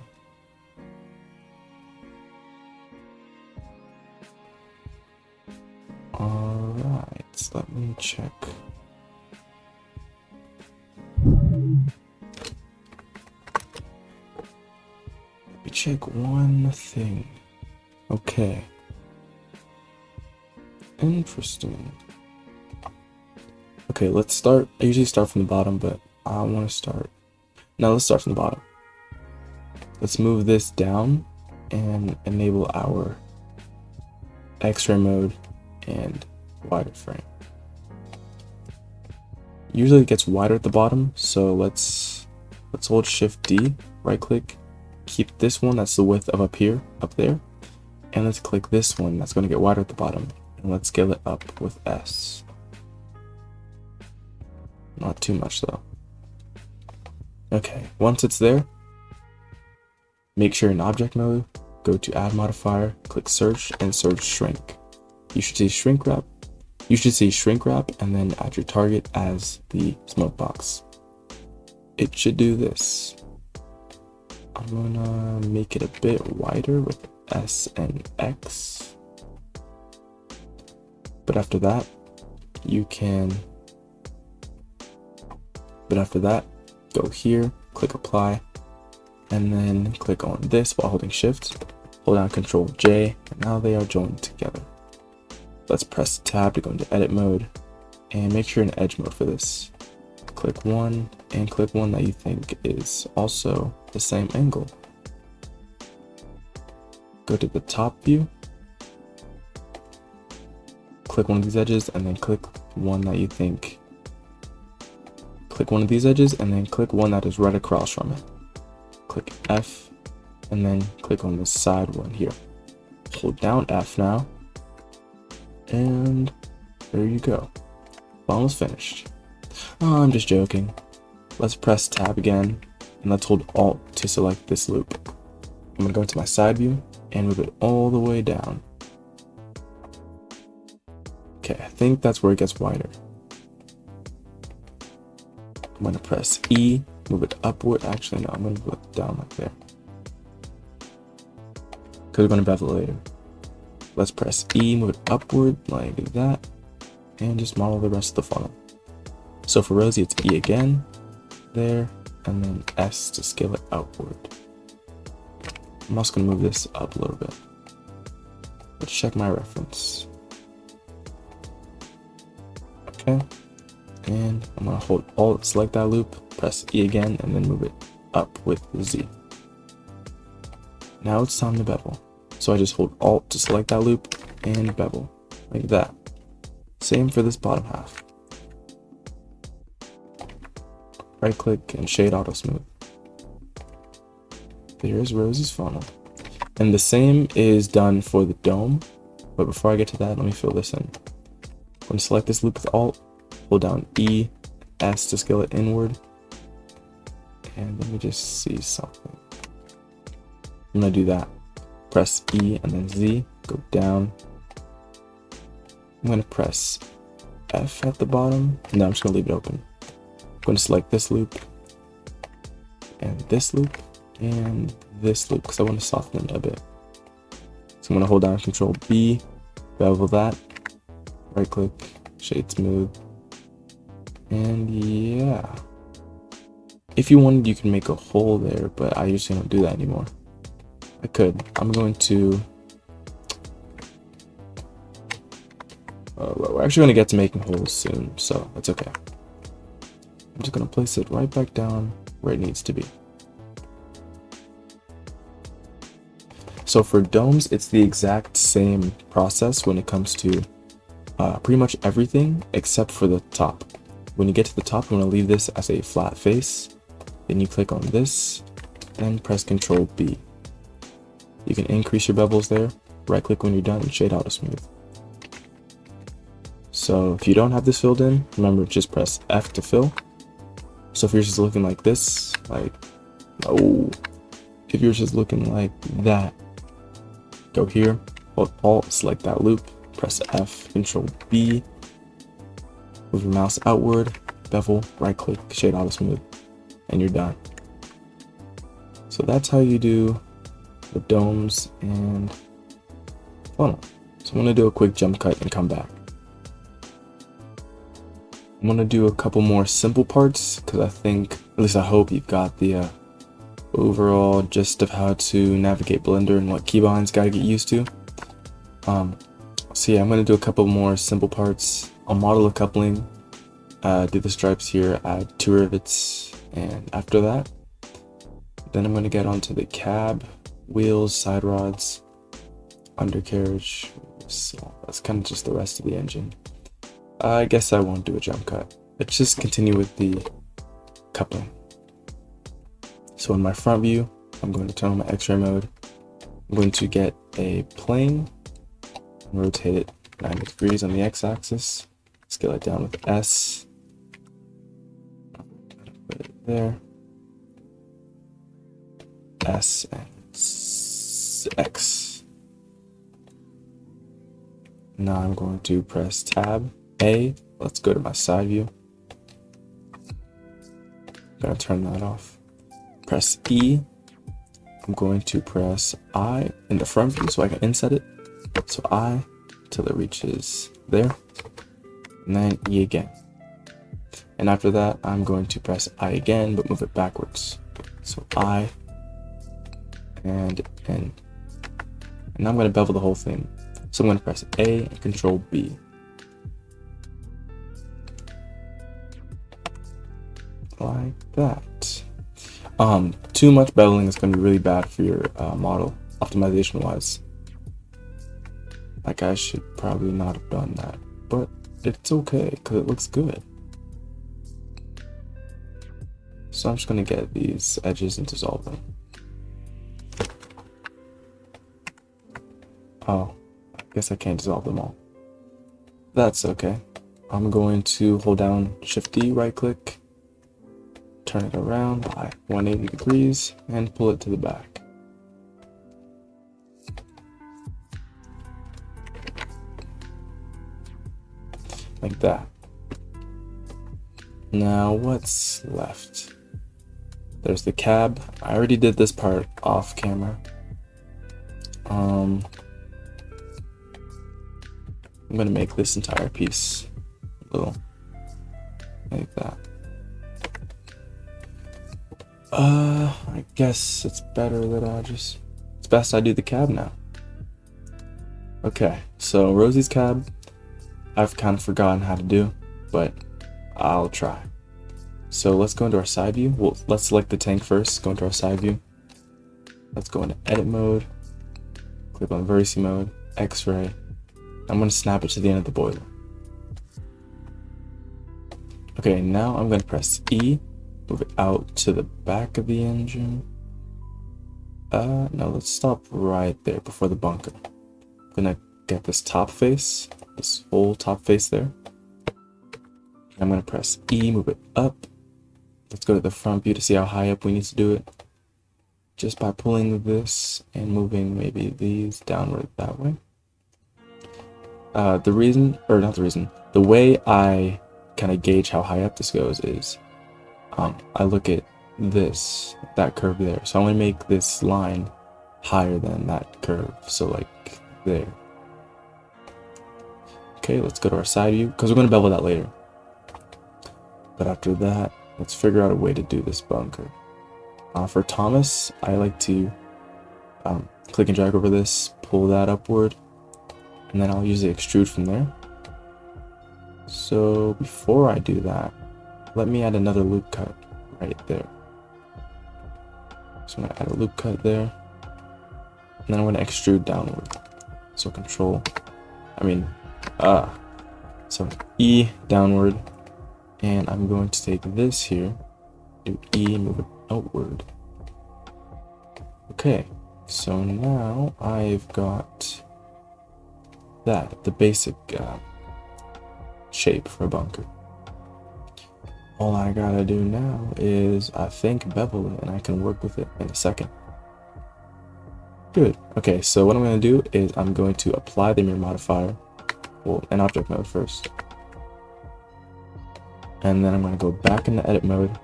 Alright, let me check. Check one thing. Okay. Interesting. Okay, let's start. I usually start from the bottom, but I want to start. Now let's start from the bottom. Let's move this down and enable our X-ray mode and wider frame. Usually it gets wider at the bottom, so let's hold Shift D, right click, keep this one that's the width of up there, and let's click this one that's going to get wider at the bottom, and let's scale it up with S. Not too much though. Okay, once it's there, make sure in object mode, go to add modifier, click search, and search shrink. You should see shrink wrap. You should see shrink wrap and then add your target as the smoke box. It should do this. I'm gonna make it a bit wider with S and X. But after that, go here, click apply, and then click on this while holding shift, hold down Control J, and now they are joined together. Let's press tab to go into edit mode, and make sure you're in edge mode for this. Click one, and click one that you think is also the same angle. Go to the top view, click one of these edges, and then click one that you think. Click one of these edges, and then click one that is right across from it. Click F, and then click on the side one here. Hold down F now, and there you go. Almost finished. Oh, I'm just joking. Let's press tab again, and let's hold Alt to select this loop. I'm gonna go into my side view and move it all the way down. Okay, I think that's where it gets wider. I'm gonna press E, move it upward. Actually, no, I'm gonna move it down like there, because we're gonna bevel later. Let's press E, move it upward like that, and just model the rest of the funnel. So for Rosie, it's E again, there, and then S to scale it outward. I'm also gonna move this up a little bit. Let's check my reference. Okay, and I'm gonna hold Alt, select that loop, press E again, and then move it up with the Z. Now it's time to bevel. So I just hold Alt to select that loop and bevel, like that. Same for this bottom half. Right click and shade auto smooth. There's Rosie's funnel. And the same is done for the dome, but before I get to that, let me fill this in. I'm gonna select this loop with Alt, hold down E, S to scale it inward, and let me just see something. I'm gonna do that. Press E and then Z, go down, I'm going to press F at the bottom. No, I'm just going to leave it open. I'm going to select this loop, and this loop, and this loop, because I want to soften it a bit. So I'm going to hold down Control B, bevel that, right click, shade smooth, and yeah. If you wanted, you can make a hole there, but I usually don't do that anymore. I could. I'm going to... we're actually going to get to making holes soon, so that's okay. I'm just going to place it right back down where it needs to be. So for domes, it's the exact same process when it comes to pretty much everything except for the top. When you get to the top, you want to leave this as a flat face. Then you click on this, then press Control B. You can increase your bevels there, right click when you're done, and shade auto smooth. So if you don't have this filled in, remember just press F to fill. So if yours is looking like this, like, no. If yours is looking like that, go here, hold Alt, select that loop, press F, Control B, move your mouse outward, bevel, right click, shade auto smooth, and you're done. So that's how you do the domes and funnel. So I'm gonna do a quick jump cut and come back. I'm gonna do a couple more simple parts because I think, at least I hope, you've got the overall gist of how to navigate Blender and what keybinds gotta get used to. So yeah, I'm gonna do a couple more simple parts. I'll model a coupling, do the stripes here, add 2 rivets, and after that, then I'm gonna get onto the cab, wheels, side rods, undercarriage. So that's kind of just the rest of the engine. I guess I won't do a jump cut. Let's just continue with the coupling. So in my front view, I'm going to turn on my X-ray mode. I'm going to get a plane and rotate it 90 degrees on the X-axis. Scale it down with S. Put it there. S and X. Now I'm going to press Tab A. Let's go to my side view. I'm gonna turn that off. Press E. I'm going to press I in the front view so I can inset it. So I till it reaches there, and then E again. And after that, I'm going to press I again, but move it backwards. So I and N. And I'm going to bevel the whole thing. So I'm going to press A and Control B. Like that. Too much beveling is going to be really bad for your model, optimization wise. Like, I should probably not have done that, but it's okay because it looks good. So I'm just going to get these edges and dissolve them. Oh, I guess I can't dissolve them all. That's okay. I'm going to hold down Shift D, right click, turn it around by 180 degrees, and pull it to the back. Like that. Now what's left? There's the cab. I already did this part off camera. I'm gonna make this entire piece a little like that. I guess it's better that it's best I do the cab now. Okay, so Rosie's cab, I've kind of forgotten how to do, but I'll try. So let's go into our side view. Well, let's select the tank first, go into our side view. Let's go into edit mode, click on vertice mode, X-ray. I'm going to snap it to the end of the boiler. Okay, now I'm going to press E, move it out to the back of the engine. No, let's stop right there before the bunker. I'm going to get this top face, this whole top face there. I'm going to press E, move it up. Let's go to the front view to see how high up we need to do it. Just by pulling this and moving maybe these downward that way. The way I kind of gauge how high up this goes is I look at that curve there. So I want to make this line higher than that curve. So like there. Okay, let's go to our side view because we're going to bevel that later. But after that, let's figure out a way to do this bunker. For Thomas, I like to click and drag over this, pull that upward, and then I'll use the extrude from there. So before I do that, let me add another loop cut right there. So I'm going to add a loop cut there, and then I'm going to extrude downward. So so E downward, and I'm going to take this here, do E, move it outward. Okay, so now I've got the basic shape for a bunker. All I gotta do now is, I think, bevel it, and I can work with it in a second. Good. Okay, so what I'm going to do is I'm going to apply the mirror modifier, well, in object mode first. And then I'm going to go back into edit mode,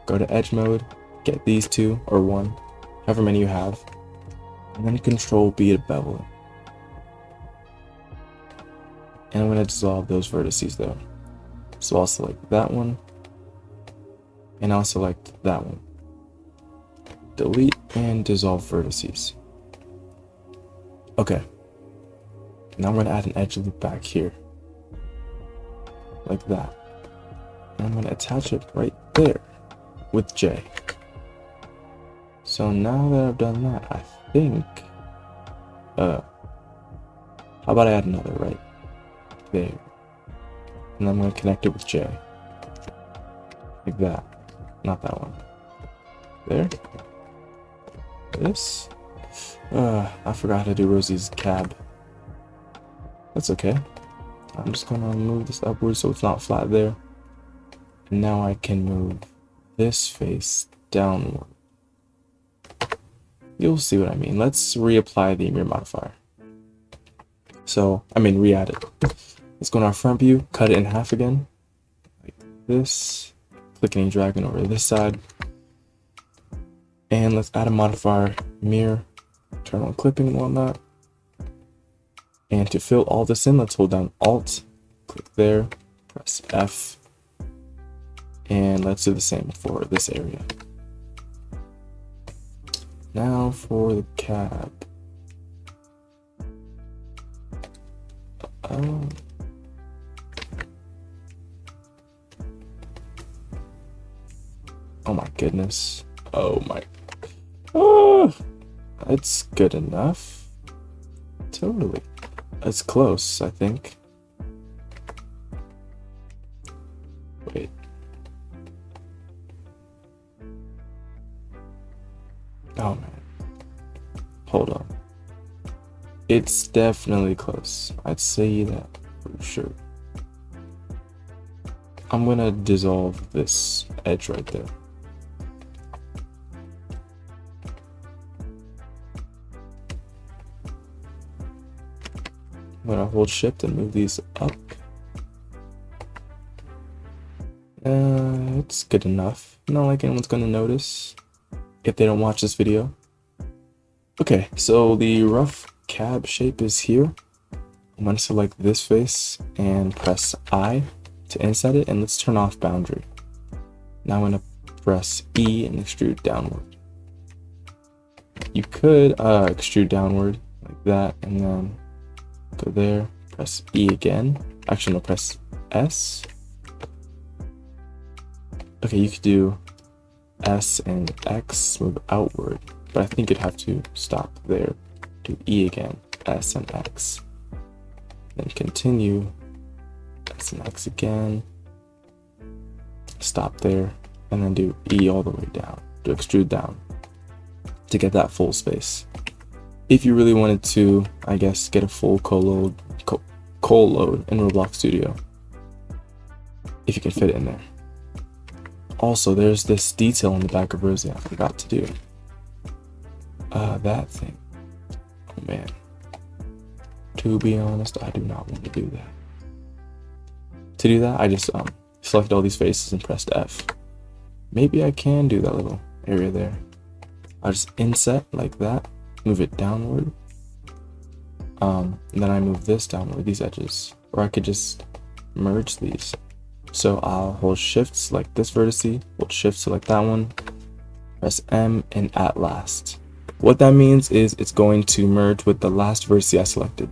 go to edge mode, get these two, or one, however many you have, and then Control B to bevel it. And I'm going to dissolve those vertices there. So I'll select that one, and I'll select that one. Delete and dissolve vertices. Okay. Now I'm going to add an edge loop back here. Like that. And I'm going to attach it right there with J. So now that I've done that, I think, how about I add another right there. And I'm going to connect it with J. Like that. Not that one. There. This. I forgot how to do Rosie's cab. That's okay. I'm just going to move this upwards so it's not flat there. And now I can move this face downward. You'll see what I mean. Let's reapply the mirror modifier. Re-add it. Let's go to our front view, cut it in half again. Like this. Clicking and dragging over to this side. And let's add a modifier, mirror, turn on clipping and whatnot. And to fill all this in, let's hold down Alt, click there, press F, and let's do the same for this area. Now for the cab. Oh my goodness. It's good enough. Totally. It's close, I think. Wait. Oh man. Hold on. It's definitely close. I'd say that for sure. I'm gonna dissolve this edge right there. I'm gonna hold shift and move these up. It's good enough. Not like anyone's gonna notice if they don't watch this video. Okay, so the rough cab shape is here. I'm gonna select this face and press I to inset it, and let's turn off boundary. Now I'm gonna press E and extrude downward. You could extrude downward like that, and then go there, press E again. Actually, no, press S. Okay, you could do S and X, move outward, but I think you'd have to stop there. Do E again, S and X. Then continue, S and X again. Stop there, and then do E all the way down. Do extrude down to get that full space. If you really wanted to, I guess, get a full coal load in Roblox Studio, if you can fit it in there. Also, there's this detail on the back of Rosie I forgot to do. That thing. Oh man. To be honest, I do not want to do that. To do that, I just select all these faces and pressed F. Maybe I can do that little area there. I'll just inset like that, move it downward. And then I move this downward, these edges. Or I could just merge these. So I'll hold shift, select this vertice, hold shift, select that one, press M, and at last. What that means is it's going to merge with the last vertice I selected.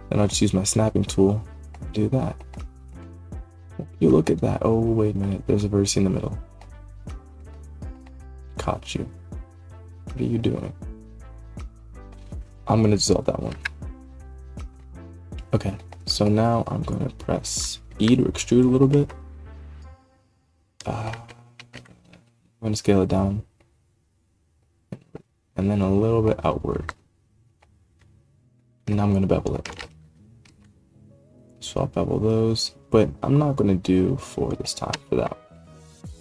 Then I'll just use my snapping tool and do that. You look at that. Oh, wait a minute. There's a vertice in the middle. Caught you. What are you doing? I'm going to dissolve that one. Okay, so now I'm going to press E to extrude a little bit. I'm going to scale it down. And then a little bit outward. And now I'm going to bevel it. So I'll bevel those, but I'm not going to do 4 this time for that.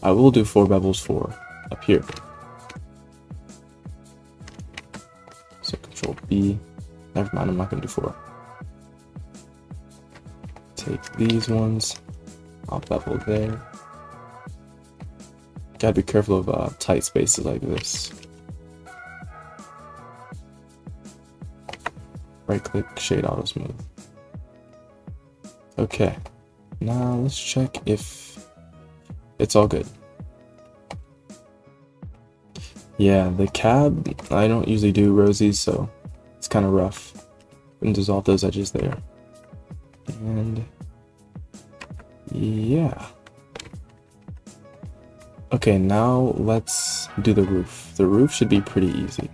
I will do 4 bevels for up here. So Control B. Never mind, I'm not going to do 4. Take these ones. I'll bevel there. Gotta be careful of tight spaces like this. Right click, shade auto smooth. Okay, now let's check if it's all good. Yeah, the cab, I don't usually do rosies, so it's kind of rough. And dissolve those edges there. And yeah. Okay, now let's do the roof. The roof should be pretty easy.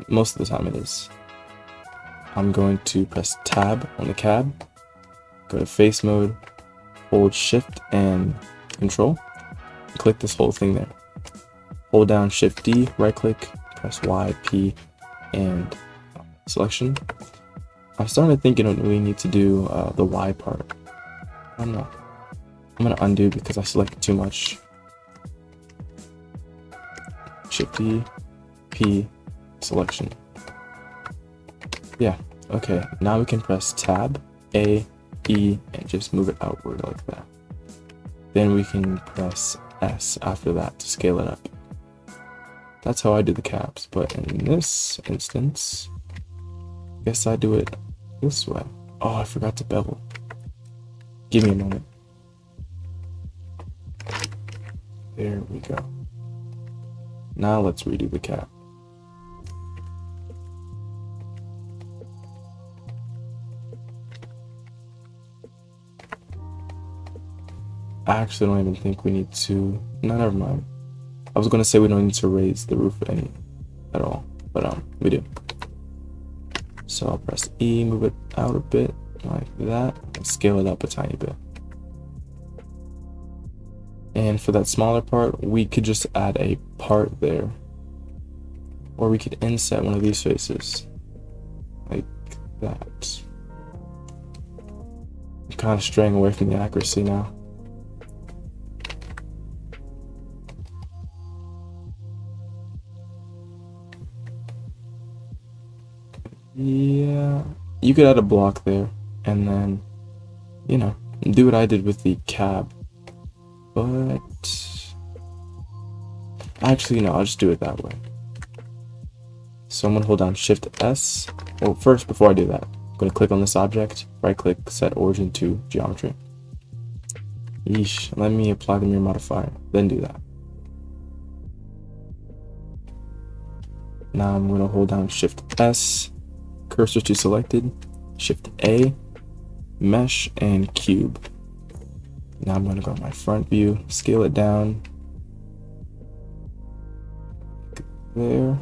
Most of the time it is. I'm going to press tab on the cab. Go to face mode, hold shift and control, click this whole thing there. Hold down shift D, right click, press Y, P, and selection. I'm starting to think you don't really need to do the Y part. I don't know. I'm gonna undo because I selected too much. Shift D, P, selection. Yeah, okay, now we can press tab, A, E, and just move it outward like that. Then we can press S after that to scale it up. That's how I do the cabs, but in this instance, I guess I do it this way. Oh, I forgot to bevel. Give me a moment. There we go. Now let's redo the cab. I actually don't even think we need to. No, never mind. I was gonna say we don't need to raise the roof any at all, but we do. So I'll press E, move it out a bit like that, and scale it up a tiny bit. And for that smaller part, we could just add a part there, or we could inset one of these faces like that. I'm kind of straying away from the accuracy now. Yeah, you could add a block there and then, you know, do what I did with the cab. But actually, no, I'll just do it that way. So I'm gonna hold down Shift S. Well, first, before I do that, I'm gonna click on this object, right click, set origin to geometry. Yeesh, let me apply the mirror modifier, then do that. Now I'm gonna hold down Shift S, cursor to selected, Shift A, mesh, and cube. Now I'm going to go to my front view, scale it down. There.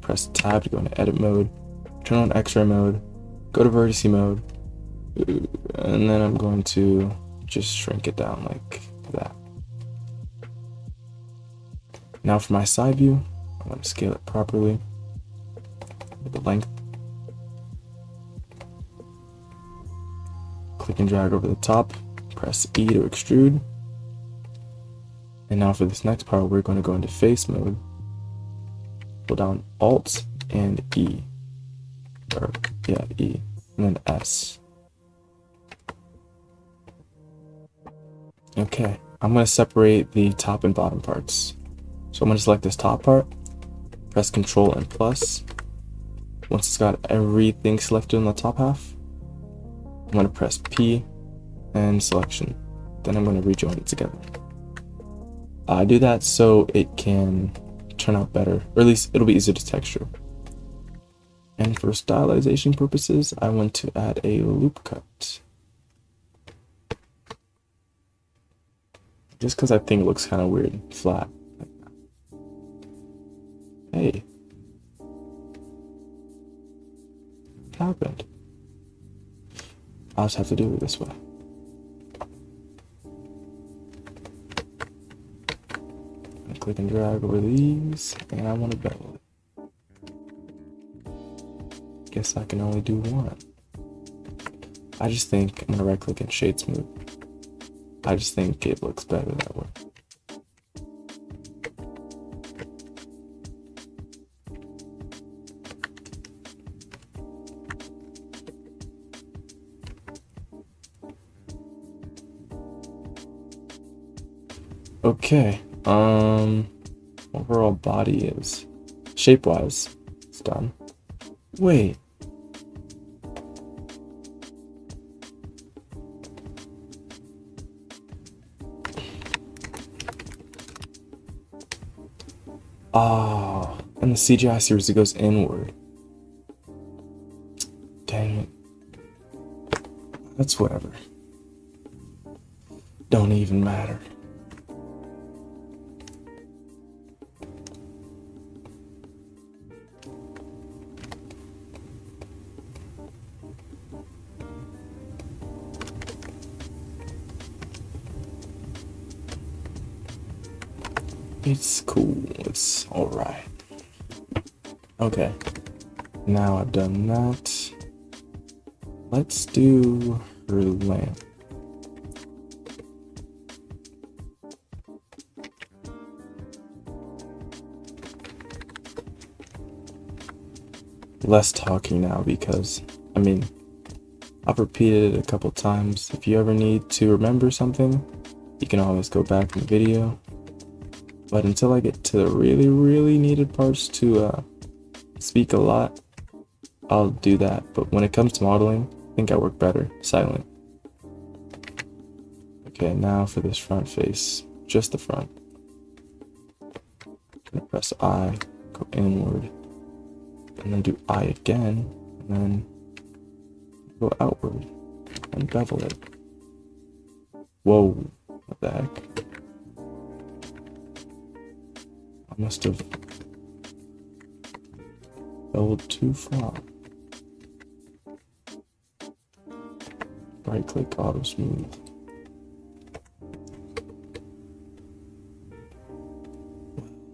Press tab to go into edit mode. Turn on X-ray mode. Go to vertice mode. And then I'm going to just shrink it down like that. Now for my side view, I'm going to scale it properly with the length. Click and drag over the top. Press E to extrude. And now for this next part, we're going to go into face mode. Hold down Alt and E. Or Yeah, E. And then S. Okay, I'm going to separate the top and bottom parts. So I'm going to select this top part, press Control and plus. Once it's got everything selected in the top half, I'm going to press P and selection. Then I'm going to rejoin it together. I do that so it can turn out better, or at least it'll be easier to texture. And for stylization purposes, I want to add a loop cut. Just because I think it looks kind of weird, flat. Hey. What happened? I'll just have to do it this way. I click and drag over these, and I want to bevel it. Guess I can only do one. I just think I'm going to right click and shade smooth. I just think it looks better that way. Okay, overall body is, shape-wise, it's done. Wait. Oh, and the CGI series, it goes inward. Dang it. That's whatever. Don't even matter. It's cool, it's alright. Okay, now I've done that. Let's do her lamp. Less talking now because, I mean, I've repeated it a couple times. If you ever need to remember something, you can always go back in the video. But until I get to the really needed parts to speak a lot, I'll do that. But when it comes to modeling, I think I work better silent. Okay, now for this front face, just the front. Gonna press I, go inward, and then do I again, and then go outward and bevel it. Whoa, what the heck? I must have beveled too far. Right click auto smooth.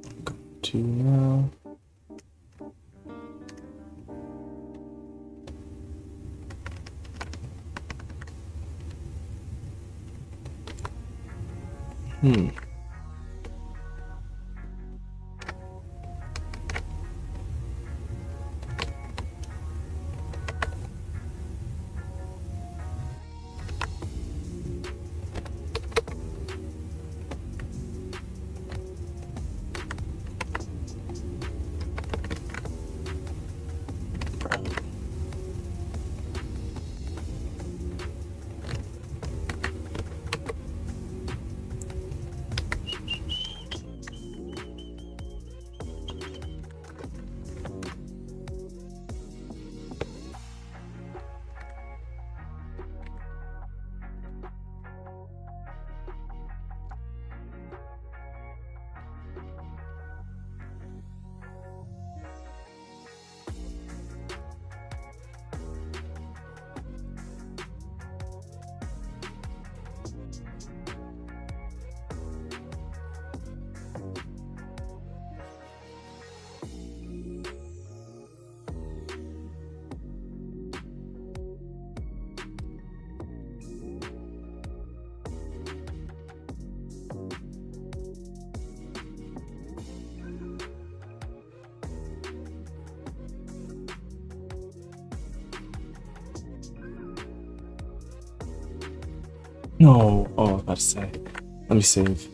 I'm going to now. No! Oh, I was about to say. Let me save.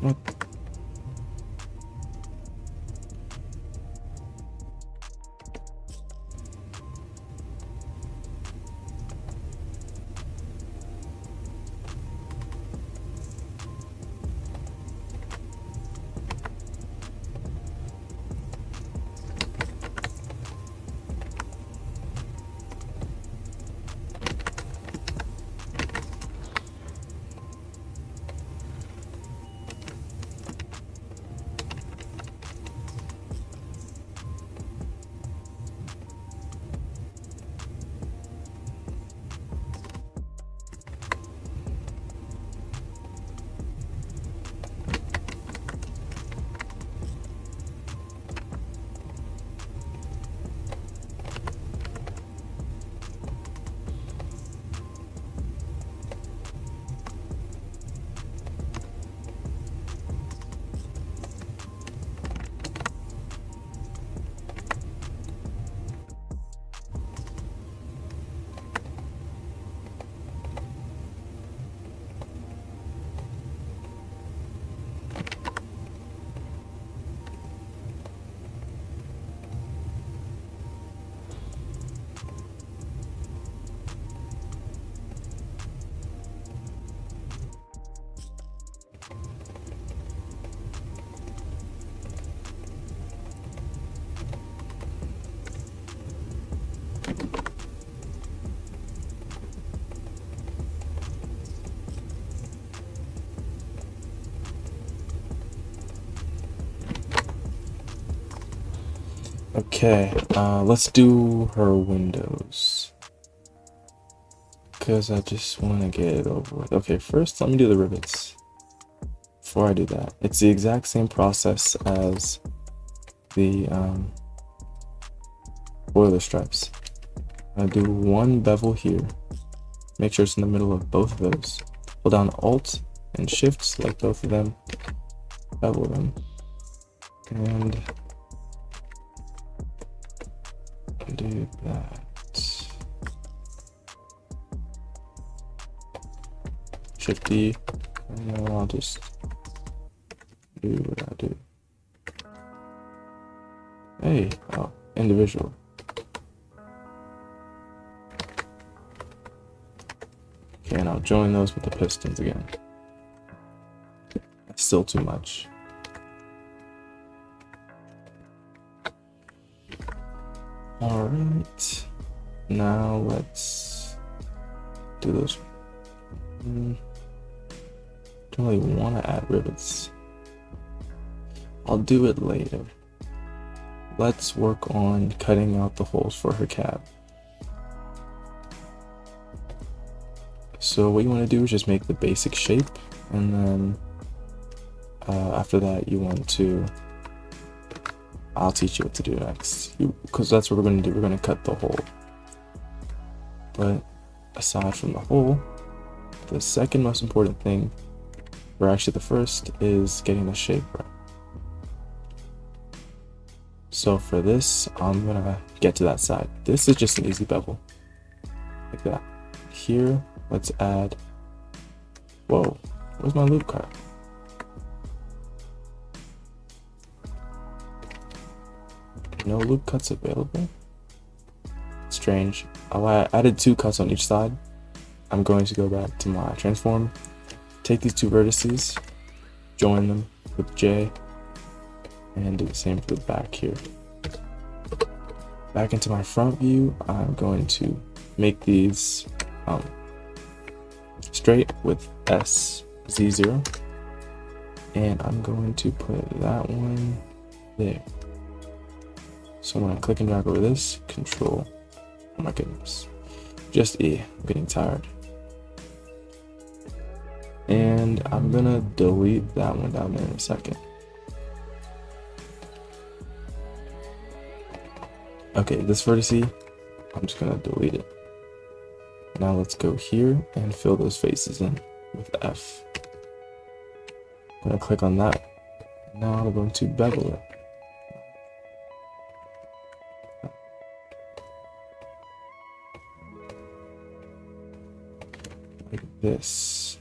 What? Okay, let's do her windows. Because I just want to get it over with. Okay, first let me do the rivets. Before I do that, it's the exact same process as the boiler stripes. I do one bevel here. Make sure it's in the middle of both of those. Hold down Alt and Shift, select both of them, bevel them, and do that. Shift D, and then I'll just do what I do. Hey, oh, individual. Okay, and I'll join those with the pistons again. That's still too much. Alright, now let's do those. Don't really want to add rivets. I'll do it later. Let's work on cutting out the holes for her cab. So what you want to do is just make the basic shape, and then after that you want to, I'll teach you what to do next, because that's what we're going to do. We're going to cut the hole. But aside from the hole, the second most important thing or actually the first is getting the shape right. So for this, I'm gonna get to that side. This is just an easy bevel, like that. Here, let's add, whoa, where's my loop cut? No loop cuts available? Strange. Oh, I added 2 cuts on each side. I'm going to go back to my transform, take these 2 vertices, join them with J, and do the same for the back here. Back into my front view, I'm going to make these straight with S, Z0, and I'm going to put that one there. So I'm going to click and drag over this, Control, oh my goodness, just E, I'm getting tired. And I'm going to delete that one down there in a second. Okay, this vertice, I'm just going to delete it. Now let's go here and fill those faces in with F. I'm going to click on that. Now I'm going to bevel it. Like this.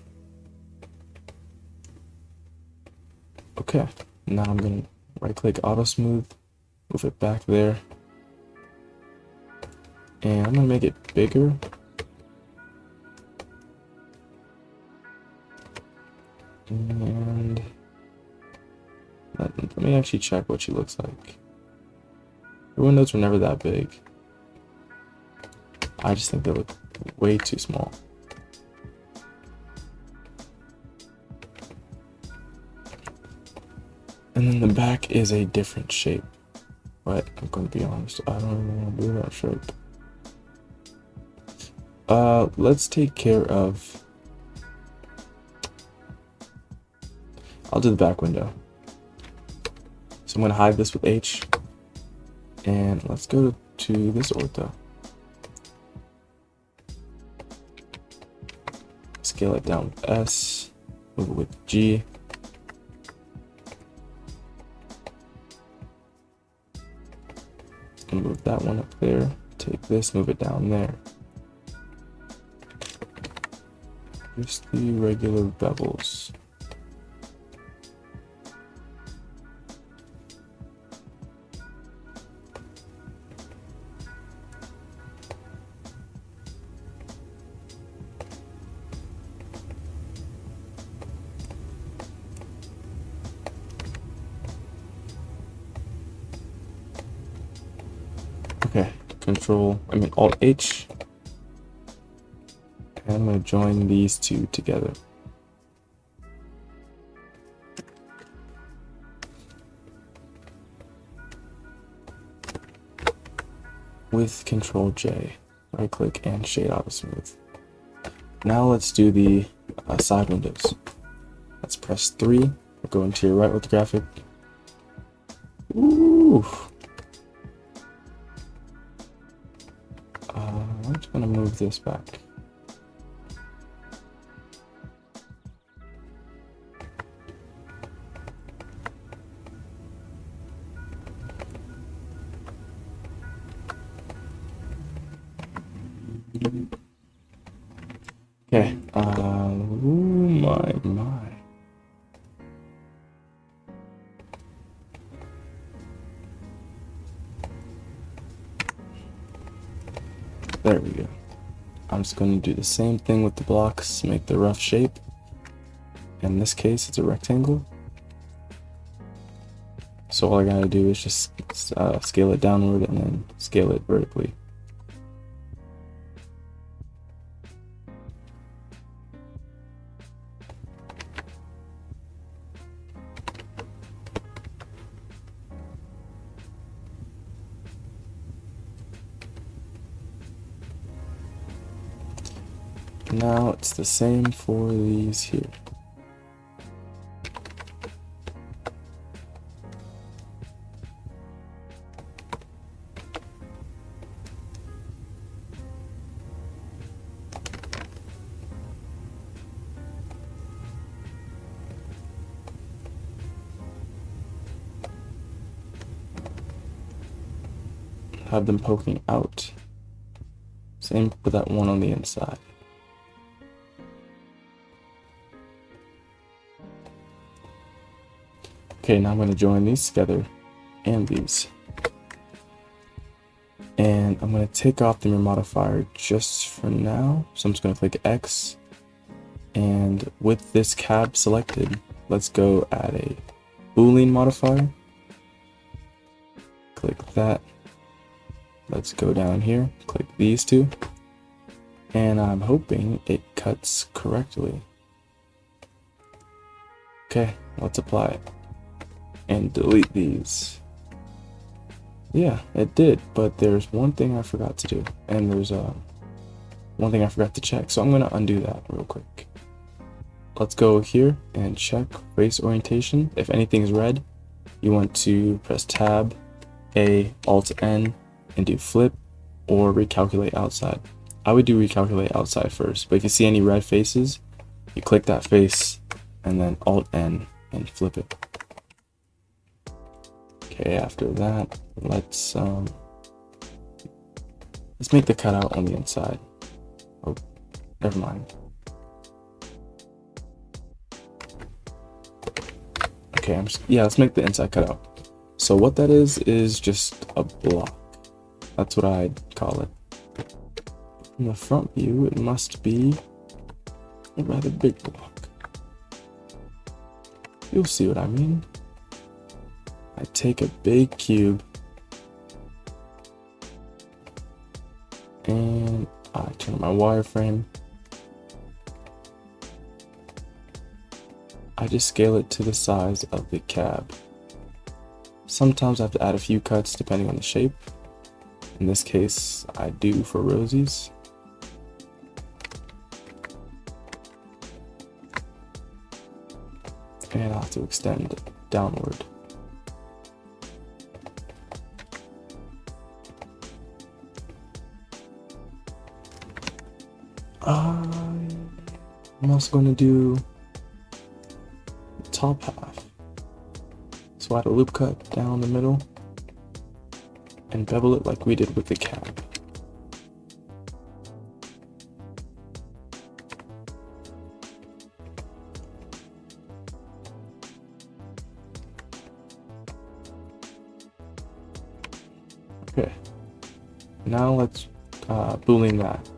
Okay, now I'm going to right click auto smooth, move it back there. And I'm going to make it bigger. And let me actually check what she looks like. The windows were never that big. I just think they look way too small. And then the back is a different shape. But I'm going to be honest, I don't really want to do that shape. Let's take care of, I'll do the back window. So I'm going to hide this with H, and let's go to this ortho. Scale it down with S, move it with G. And move that one up there, take this, move it down there. Just the regular bevels. Okay, Alt H. And I'm going to join these 2 together. With Control J, right click and shade auto smooth. Now let's do the side windows. Let's press 3, go into your right with the graphic. Ooh. I'm just going to move this back. Okay, ooh my. There we go. I'm just going to do the same thing with the blocks, make the rough shape. In this case, it's a rectangle. So all I gotta do is just scale it downward and then scale it vertically. Now it's the same for these here. have them poking out. Same with that one on the inside. Okay, now I'm going to join these together and these. And I'm going to take off the mirror modifier just for now. So I'm just going to click X. And with this cab selected, let's go add a Boolean modifier. Click that. Let's go down here, click these two. And I'm hoping it cuts correctly. Okay, let's apply it. And delete these. Yeah, it did, but there's one thing I forgot to do. And there's one thing I forgot to check. So I'm gonna undo that real quick. Let's go here and check face orientation. If anything is red, you want to press Tab, A, Alt N, and do flip or recalculate outside. I would do recalculate outside first, but if you see any red faces, you click that face and then Alt N and flip it. Okay, after that, let's make the cutout on the inside. Oh, never mind. Okay, let's make the inside cutout. So what that is just a block. That's what I'd call it. From the front view, it must be a rather big block. You'll see what I mean. I take a big cube and I turn on my wireframe. I just scale it to the size of the cab. Sometimes I have to add a few cuts depending on the shape. In this case, I do for Rosie's. And I'll have to extend it downward. I'm also going to do the top half. So add a loop cut down the middle and bevel it like we did with the cab. Okay, now let's Boolean that.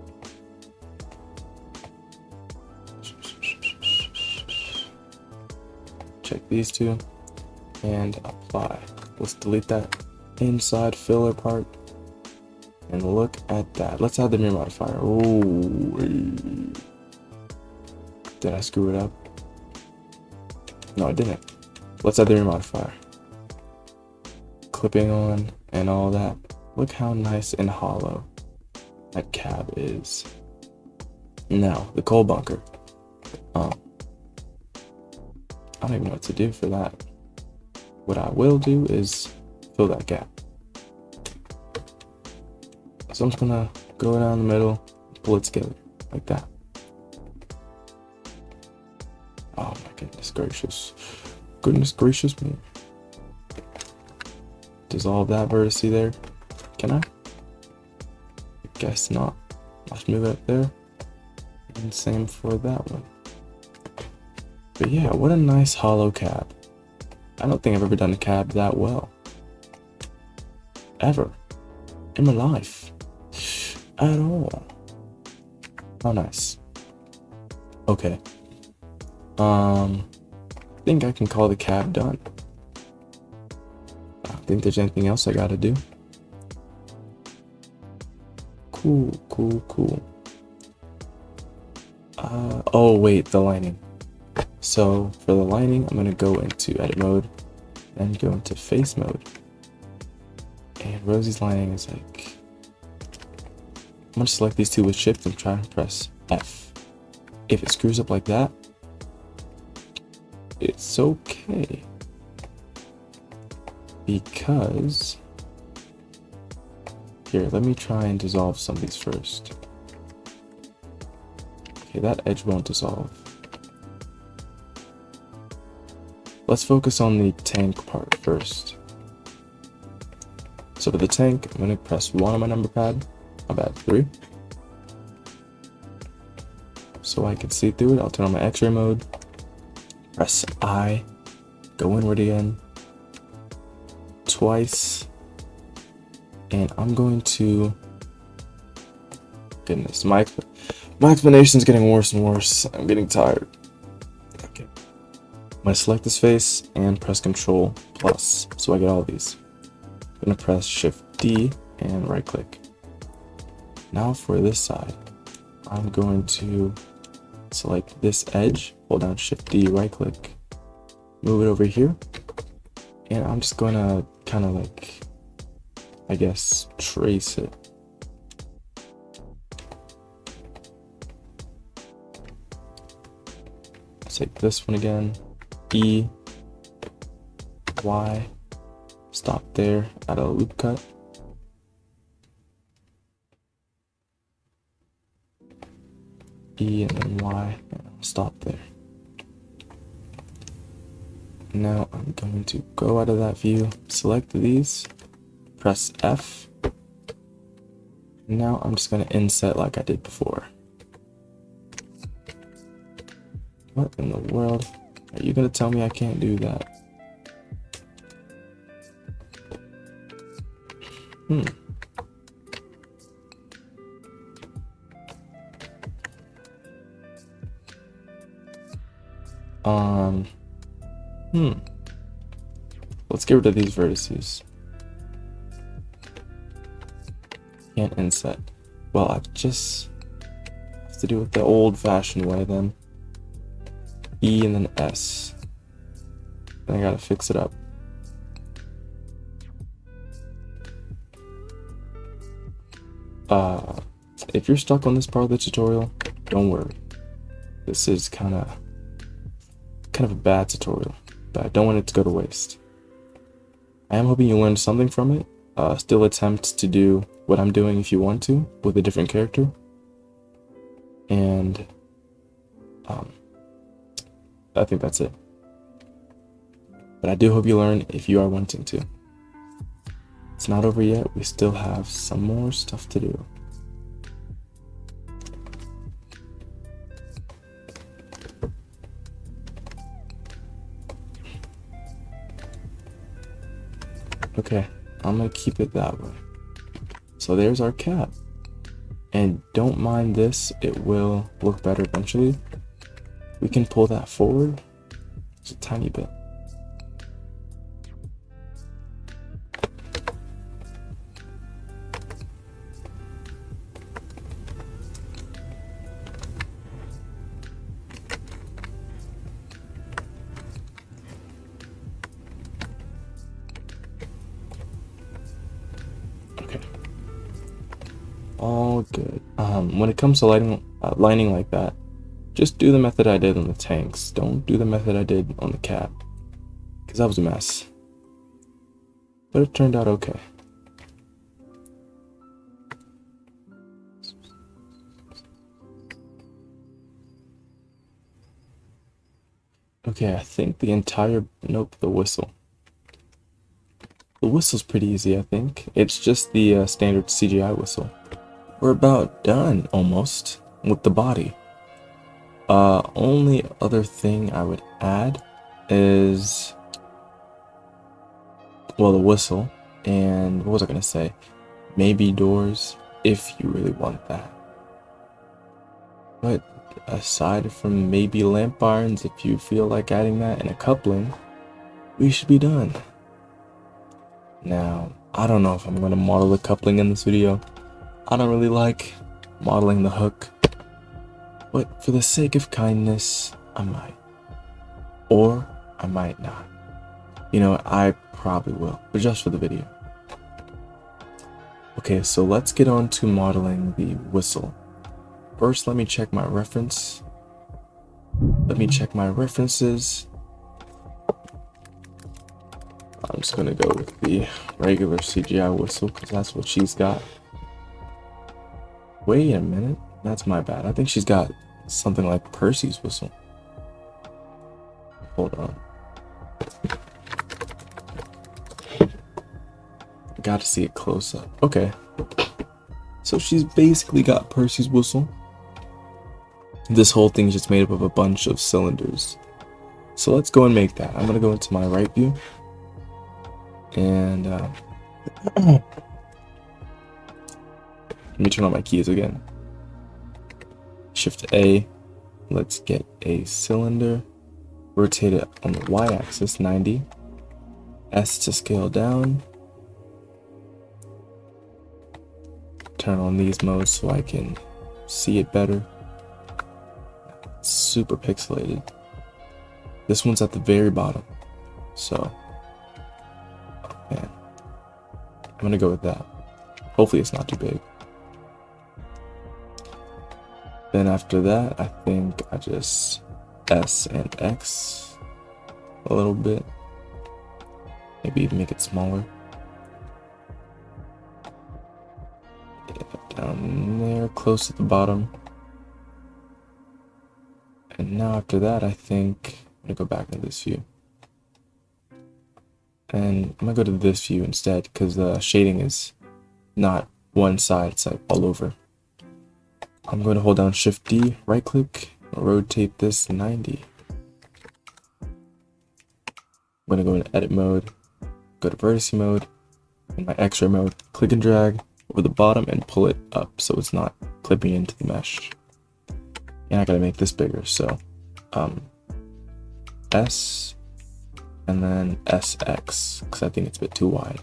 Check these two and apply. Let's delete that inside filler part and look at that. Let's add the mirror modifier. Oh, did I screw it up? No, I didn't. Let's add the mirror modifier. Clipping on and all that. Look how nice and hollow that cab is. Now, the coal bunker. I don't even know what to do for that. What I will do is fill that gap. So I'm just gonna go down the middle, pull it together, like that. Oh my goodness gracious. Goodness gracious me. Dissolve that vertex there. Can I? Guess not. Let's move it up there. And same for that one. But yeah, what a nice hollow cab. I don't think I've ever done a cab that well. Ever. In my life. At all. How nice. Okay. I think I can call the cab done. I don't think there's anything else I gotta do. Cool. Oh wait, the lining. So for the lining, I'm gonna go into edit mode, then go into face mode. And Rosie's lining is like, I'm gonna select these two with shift and try and press F. If it screws up like that, it's okay. Because, here, let me try and dissolve some of these first. Okay, that edge won't dissolve. Let's focus on the tank part first. So for the tank, I'm going to press 1 on my number pad. I'm at 3. So I can see through it, I'll turn on my X-ray mode. Press I. Go inward again. Twice. And I'm going to... Goodness, my explanation is getting worse and worse. I'm getting tired. Okay. I'm going to select this face and press Control plus, so I get all of these. I'm going to press Shift D and right click. Now for this side, I'm going to select this edge, hold down Shift D, right click, move it over here, and I'm just going to kind of like, I guess, trace it. Take this one again, E, Y, stop there, add a loop cut. E and then Y, and I'll stop there. Now I'm going to go out of that view, select these, press F. Now I'm just going to inset like I did before. What in the world? Are you going to tell me I can't do that? Let's get rid of these vertices. Can't inset. Well, I just have to do it the old-fashioned way then. E and then S. Then I gotta fix it up. If you're stuck on this part of the tutorial, don't worry. This is kind of a bad tutorial, but I don't want it to go to waste. I am hoping you learned something from it. Still attempt to do what I'm doing if you want to, with a different character. And I think that's it. But I do hope you learn if you are wanting to. It's not over yet. We still have some more stuff to do. Okay, I'm gonna keep it that way. So there's our cab. And don't mind this, it will look better eventually. We can pull that forward just a tiny bit. Okay. All good. When it comes to lining like that, just do the method I did on the tanks. Don't do the method I did on the cab, because that was a mess. But it turned out okay. Okay, I think the entire... Nope, the whistle. The whistle's pretty easy, I think. It's just the standard CGI whistle. We're about done, almost, with the body. Only other thing I would add is, well, the whistle, and what was I gonna say? Maybe doors, if you really want that. But aside from maybe lamp irons, if you feel like adding that, and a coupling, we should be done. Now, I don't know if I'm gonna model the coupling in this video. I don't really like modeling the hook. But for the sake of kindness, I might. Or I might not. You know, I probably will, but just for the video. Okay, so let's get on to modeling the whistle. First, let me check my reference. Let me check my references. I'm just gonna go with the regular CGI whistle, because that's what she's got. Wait a minute. That's my bad. I think she's got something like Percy's whistle. Hold on. gotta see it close up. Okay. So she's basically got Percy's whistle. This whole thing is just made up of a bunch of cylinders. So let's go and make that. I'm gonna go into my right view. And let me turn on my keys again. Shift A. Let's get a cylinder. Rotate it on the y-axis, 90. S to scale down. Turn on these modes so I can see it better. It's super pixelated. This one's at the very bottom. So, man, I'm gonna go with that. Hopefully it's not too big. Then after that, I think I just S and X a little bit. Maybe even make it smaller. Yeah, down there, close to the bottom. And now after that, I think I'm gonna go back into this view. And I'm gonna go to this view instead because the shading is not one side, it's like all over. I'm going to hold down Shift D, right click, rotate this 90. I'm going to go into edit mode, go to vertice mode, in my X-ray mode, click and drag over the bottom and pull it up so it's not clipping into the mesh. And I gotta make this bigger, so S and then SX because I think it's a bit too wide.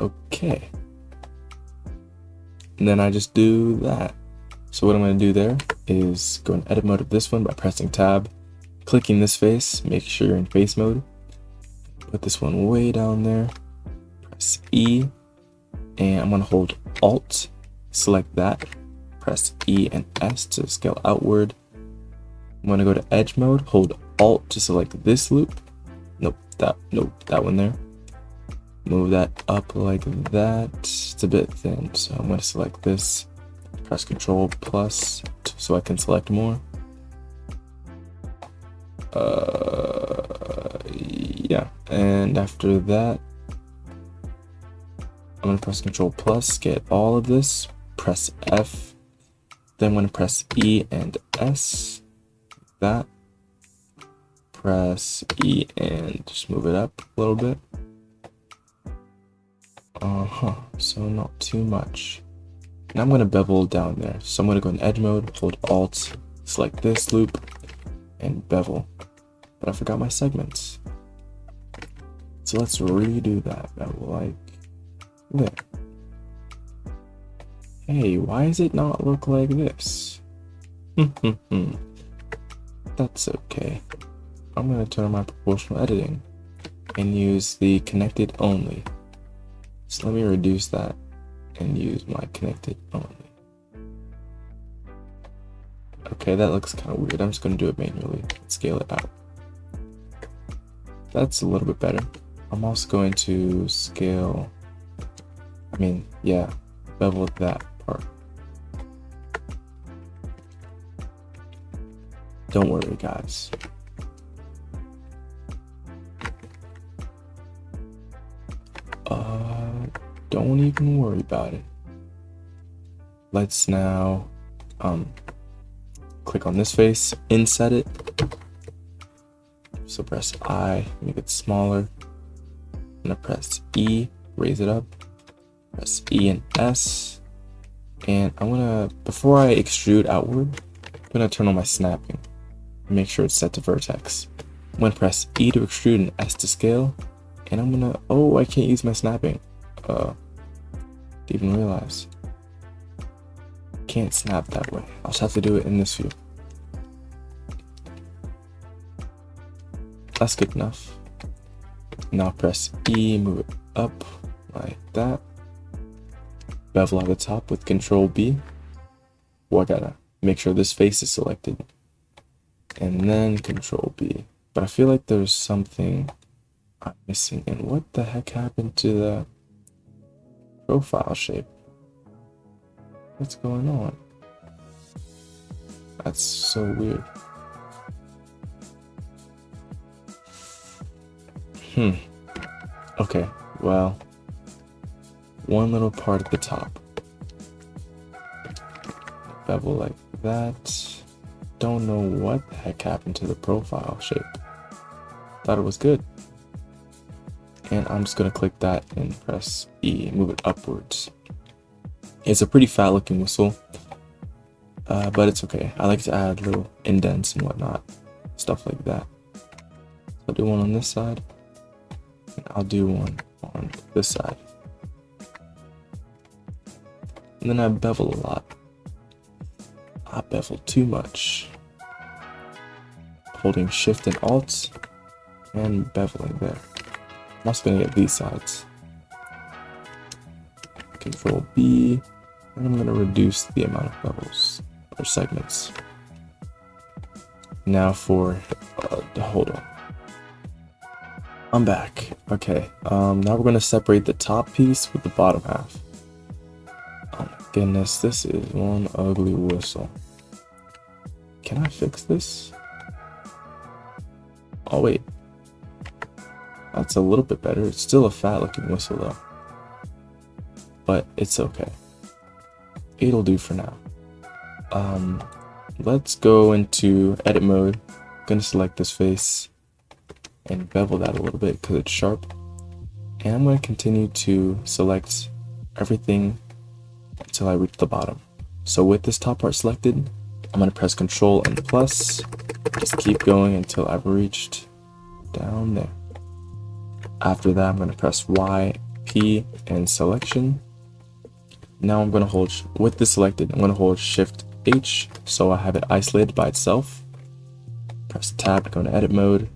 Okay. And then I just do that. So what I'm going to do there is go in edit mode of this one by pressing tab, clicking this face, make sure you're in face mode. Put this one way down there, press E, and I'm going to hold Alt, select that, press E and S to scale outward. I'm going to go to edge mode, hold Alt to select this loop. Nope, that one there. Move that up like that. It's a bit thin, so I'm going to select this. Press Control plus so I can select more. Yeah, and after that, I'm going to press Control plus, get all of this, press F, then I'm going to press E and S, that, press E and just move it up a little bit. So not too much. Now I'm going to bevel down there. So I'm going to go in edge mode, hold Alt, select this loop, and bevel. But I forgot my segments. So let's redo that. Bevel like there. Hey, why does it not look like this? That's okay. I'm going to turn on my proportional editing and use the connected only. So let me reduce that and use my connected only. Okay, that looks kind of weird. I'm just going to do it manually. Scale it out. That's a little bit better. I'm also going to scale, bevel that part. Don't worry, guys. Don't even worry about it. Let's now click on this face, inset it. So press I, make it smaller. I'm gonna press E, raise it up. Press E and S. And I'm gonna, before I extrude outward, I'm gonna turn on my snapping. Make sure it's set to vertex. I'm gonna press E to extrude and S to scale. And I'm gonna, I can't use my snapping. Didn't even realize. Can't snap that way. I'll just have to do it in this view. That's good enough. Now press E, move it up like that. Bevel at the top with Control B. Well, I gotta make sure this face is selected. And then Control B. But I feel like there's something I'm missing. And what the heck happened to the profile shape? What's going on? That's so weird. Okay, well, one little part at the top. Bevel like that. Don't know what the heck happened to the profile shape. Thought it was good. And I'm just gonna click that and press E and move it upwards. It's a pretty fat looking whistle, but it's okay. I like to add little indents and whatnot, stuff like that. So I'll do one on this side, and I'll do one on this side. And then I bevel a lot. I bevel too much. Holding Shift and Alt and beveling there. I'm also gonna get these sides. Control B, and I'm gonna reduce the amount of bevels or segments. Now for hold on. I'm back. Okay. Now we're gonna separate the top piece with the bottom half. Oh my goodness, this is one ugly whistle. Can I fix this? Oh wait. That's a little bit better. It's still a fat looking whistle though. But it's okay. It'll do for now. Let's go into edit mode. I'm gonna select this face and bevel that a little bit because it's sharp. And I'm gonna continue to select everything until I reach the bottom. So with this top part selected, I'm gonna press Control and plus. Just keep going until I've reached down there. After that, I'm gonna press Y, P, and selection. Now I'm gonna hold, with this selected, I'm gonna hold Shift H so I have it isolated by itself. Press Tab, go into edit mode,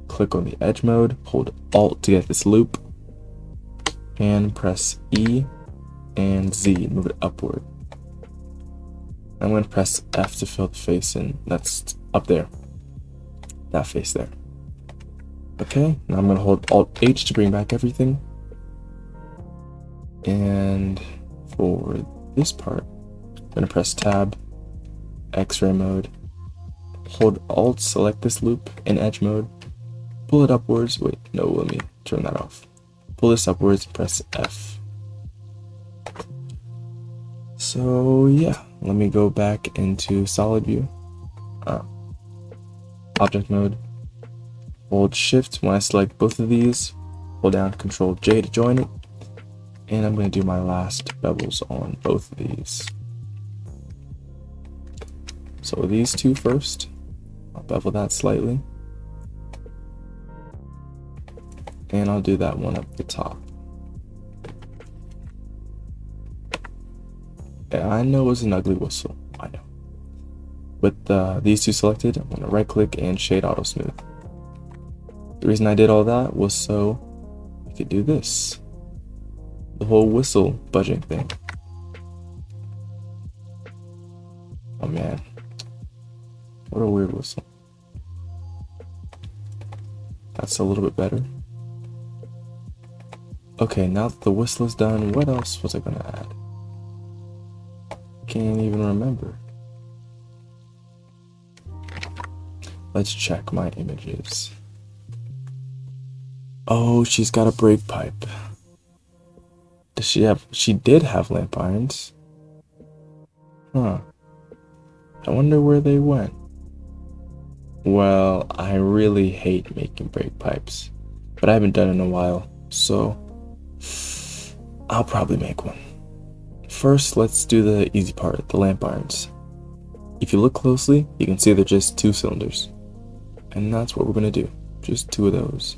click on the edge mode, hold Alt to get this loop, and press E and Z, move it upward. I'm going to press F to fill the face in. That's up there. That face there. Okay, now I'm going to hold Alt H to bring back everything. And for this part, I'm going to press Tab, X-ray mode, hold Alt, select this loop in edge mode, pull it upwards. Wait, no, let me turn that off. Pull this upwards, press F. So yeah, let me go back into solid view, object mode, hold Shift when I select both of these, hold down Control J to join it, and I'm going to do my last bevels on both of these. So these two first, I'll bevel that slightly, and I'll do that one up the top. I know it was an ugly whistle, I know. With these two selected, I'm going to right click and shade auto smooth. The reason I did all that was so I could do this. The whole whistle budging thing. Oh man, what a weird whistle. That's a little bit better. Okay, now that the whistle is done, what else was I going to add? Can't even remember. Let's check my images. Oh, she's got a brake pipe. Does she have? She did have lamp irons. Huh. I wonder where they went. Well, I really hate making brake pipes, but I haven't done it in a while, so I'll probably make one. First, let's do the easy part, the lamp irons. If you look closely, you can see they're just 2 cylinders. And that's what we're going to do, just 2 of those.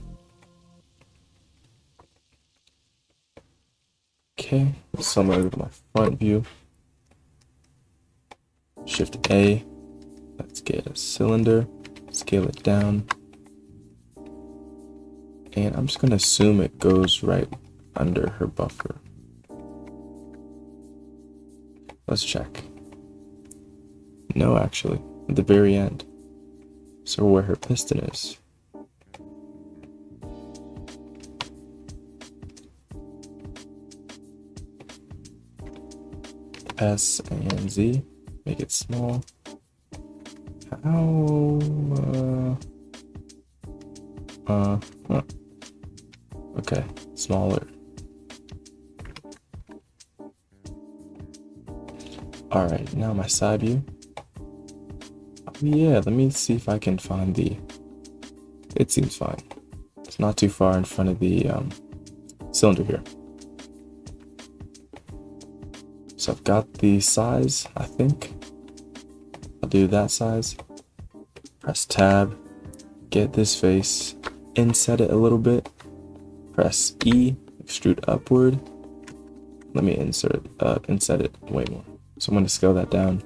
Okay, so I'm going to go to my front view. Shift A, let's get a cylinder, scale it down. And I'm just going to assume it goes right under her buffer. Let's check. No, actually, at the very end. So where her piston is. S and Z, make it small. How? Okay, smaller. Alright, now my side view. Oh, yeah, let me see if I can find the... It seems fine. It's not too far in front of the cylinder here. So I've got the size, I think. I'll do that size. Press tab, get this face, inset it a little bit. Press E, extrude upward. Let me inset it way more. So I'm going to scale that down.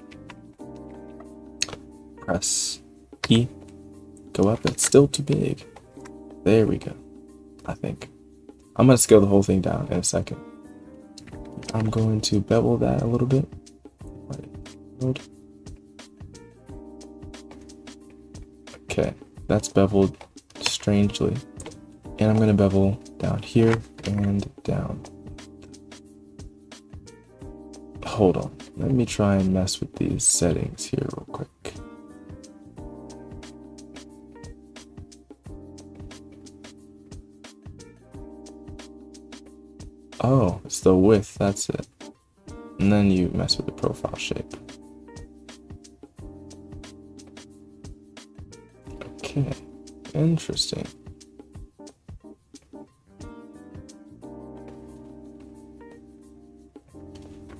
Press E, go up. It's still too big. There we go, I think. I'm going to scale the whole thing down in a second. I'm going to bevel that a little bit. Okay, that's beveled strangely. And I'm going to bevel down here and down. Hold on, let me try and mess with these settings here real quick. Oh, it's the width, that's it. And then you mess with the profile shape. Okay, interesting.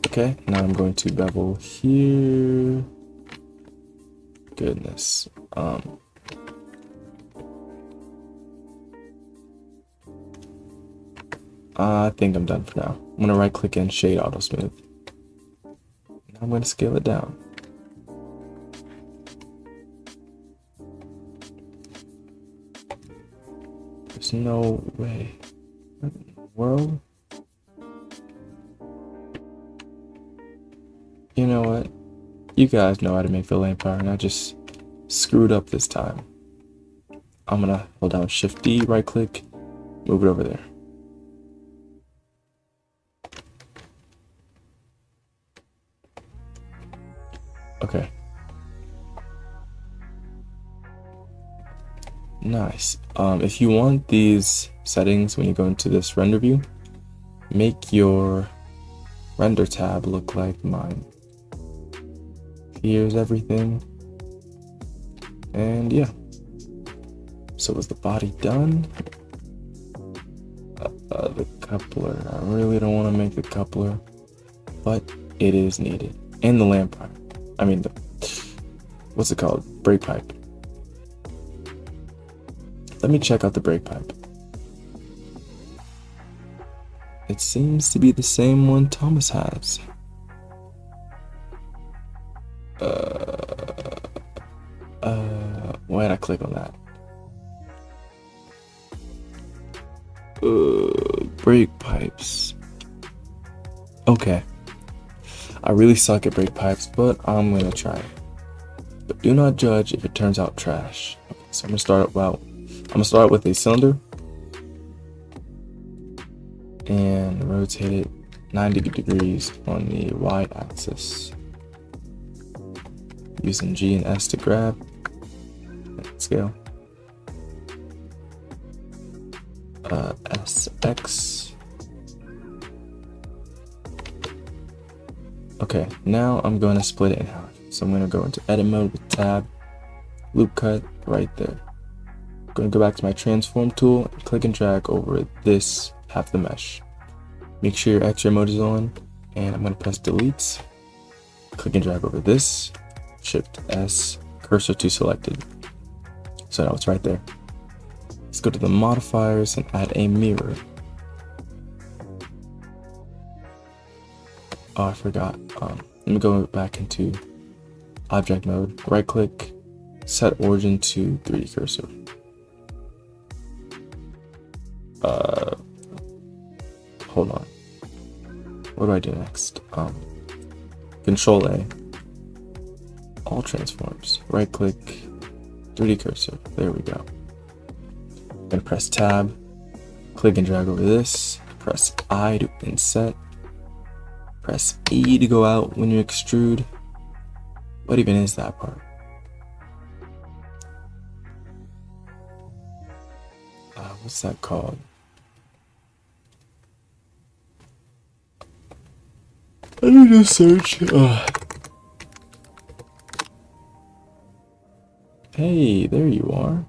Okay, now I'm going to bevel here. Goodness. I think I'm done for now. I'm gonna right click and shade auto smooth. Now I'm gonna scale it down. There's no way. What in the world? You know what? You guys know how to make the lamp power, and I just screwed up this time. I'm gonna hold down Shift D, right click, move it over there. Okay. Nice. If you want these settings when you go into this render view, make your render tab look like mine. Here's everything. And yeah. So is the body done? The coupler. I really don't want to make the coupler, but it is needed. And the lamp pipe. I mean, what's it called? Brake pipe. Let me check out the brake pipe. It seems to be the same one Thomas has. Why did I click on that? Brake pipes. Okay. I really suck at brake pipes, but I'm gonna try. But do not judge if it turns out trash. Okay, so I'm gonna start with a cylinder and rotate it 90 degrees on the y-axis. Using G and S to grab and scale. SX. Okay, now I'm going to split it in half. So I'm going to go into edit mode with tab, loop cut right there. I'm going to go back to my transform tool and click and drag over this half the mesh. Make sure your X-ray mode is on, and I'm going to press delete. Click and drag over this, Shift S, cursor to selected. So now it's right there. Let's go to the modifiers and add a mirror. Oh, I forgot. Let me go back into object mode. Right click, set origin to 3D cursor. Hold on. What do I do next? Control A. All transforms. Right click, 3D cursor. There we go. I'm gonna press tab, click and drag over this, press I to inset, press E to go out when you extrude. What even is that part? What's that called? me just search. Hey, there you are.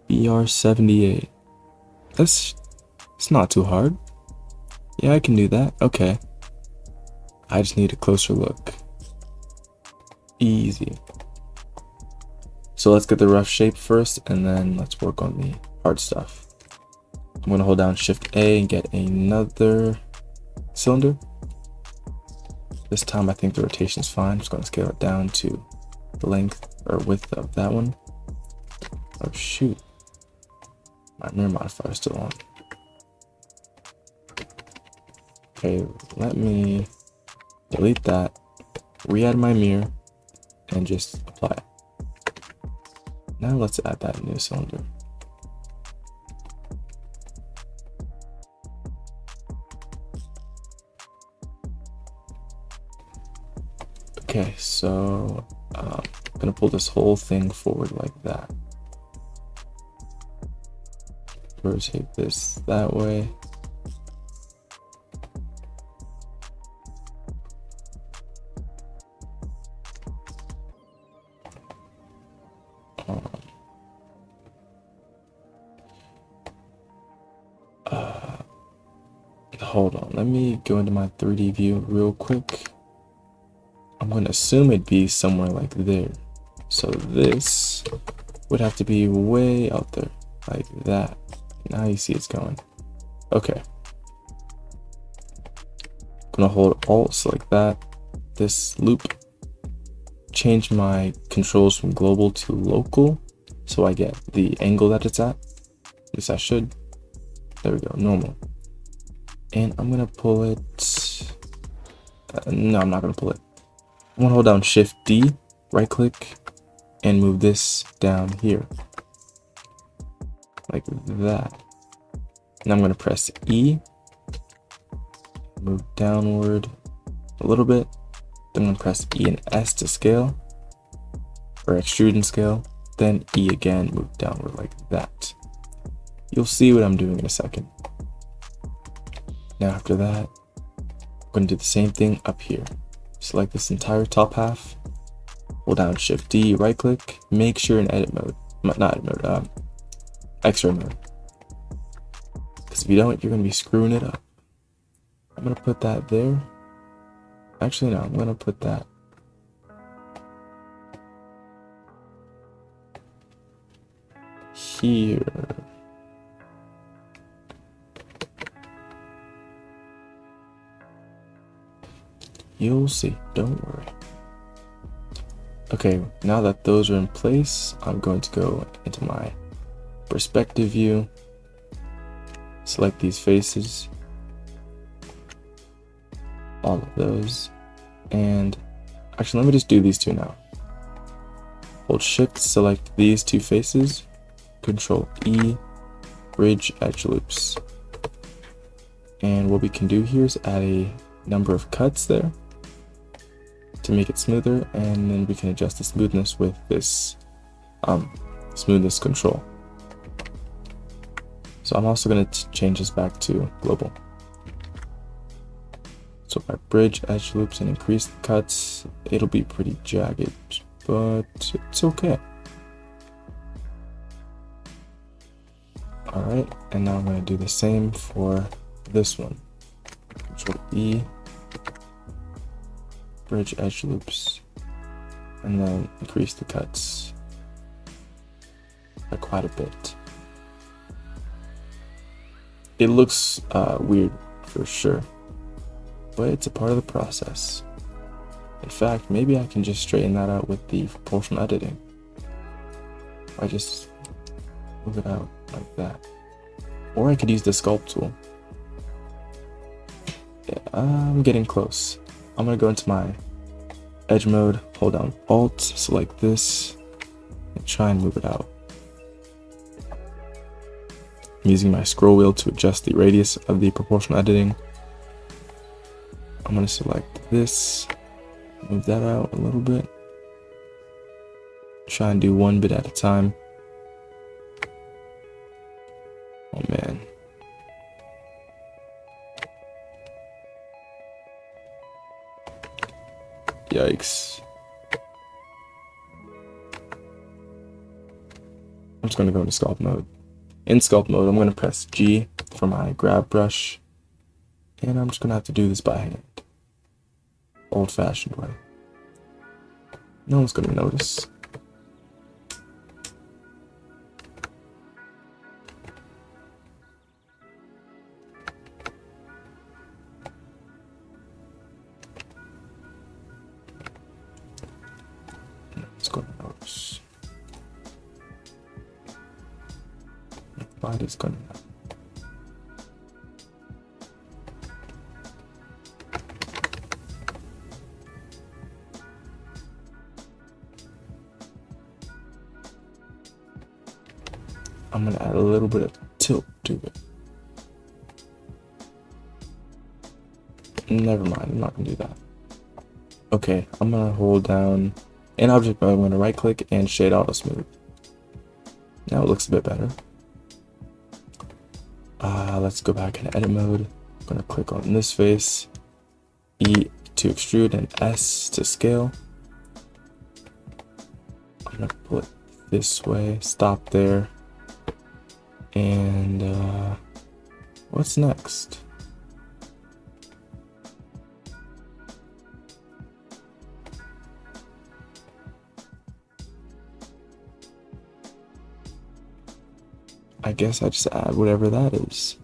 BR78. It's not too hard. Yeah, I can do that. Okay. I just need a closer look. Easy. So let's get the rough shape first, and then let's work on the hard stuff. I'm gonna hold down Shift A and get another cylinder. This time I think the rotation's fine. I'm just gonna scale it down to the length or width of that one. Oh shoot. My mirror modifier is still on. Okay, let me delete that, re-add my mirror, and just apply it. Now let's add that new cylinder. Okay, so I'm gonna pull this whole thing forward like that. Rotate this that way. Hold on, let me go into my 3D view real quick. I'm going to assume it'd be somewhere like there. So this would have to be way out there, like that. Now you see it's going. Okay. I'm gonna hold Alt, select that. This loop. Change my controls from global to local, so I get the angle that it's at. At least I should. There we go, normal. And I'm gonna pull it. No, I'm not gonna pull it. I'm gonna hold down Shift D, right click, and move this down here. Like that. And I'm gonna press E, move downward a little bit. Then I'm gonna press E and S to scale, or extrude and scale. Then E again, move downward like that. You'll see what I'm doing in a second. Now after that, I'm gonna do the same thing up here. Select this entire top half, hold down Shift D, right click, make sure in edit mode, not edit mode, X-ray mode. Because if you don't, you're gonna be screwing it up. I'm gonna put that there. Actually, no, I'm gonna put that here. You'll see, don't worry. Okay, now that those are in place, I'm going to go into my perspective view, select these faces, all of those, and actually let me just do these two now. Hold Shift, select these two faces, Control E, bridge edge loops. And what we can do here is add a number of cuts there to make it smoother, and then we can adjust the smoothness with this smoothness control. So I'm also going to change this back to global. So if I bridge edge loops and increase the cuts, it'll be pretty jagged, but it's okay. Alright, and now I'm going to do the same for this one. Control E, bridge edge loops, and then increase the cuts by quite a bit. It looks weird for sure, but it's a part of the process. In fact, maybe I can just straighten that out with the proportional editing. I just move it out like that. Or I could use the sculpt tool. Yeah, I'm getting close. I'm gonna go into my edge mode, hold down Alt, select this, and try and move it out. I'm using my scroll wheel to adjust the radius of the proportional editing. I'm gonna select this, move that out a little bit. Try and do one bit at a time. Oh man, Yikes. I'm just gonna go into sculpt mode. In sculpt mode, I'm gonna press G for my grab brush, and I'm just gonna have to do this by hand. Old-fashioned way. No one's gonna notice. It's gonna notice. Nobody's gonna know. I'm gonna add a little bit of tilt to it. Never mind, I'm not gonna do that. Okay, I'm gonna hold down in object mode, I'm gonna right click and shade auto smooth. Now it looks a bit better. Let's go back into edit mode. I'm gonna click on this face, E to extrude and S to scale. I'm gonna pull it this way, stop there. And what's next? I guess I just add whatever that is.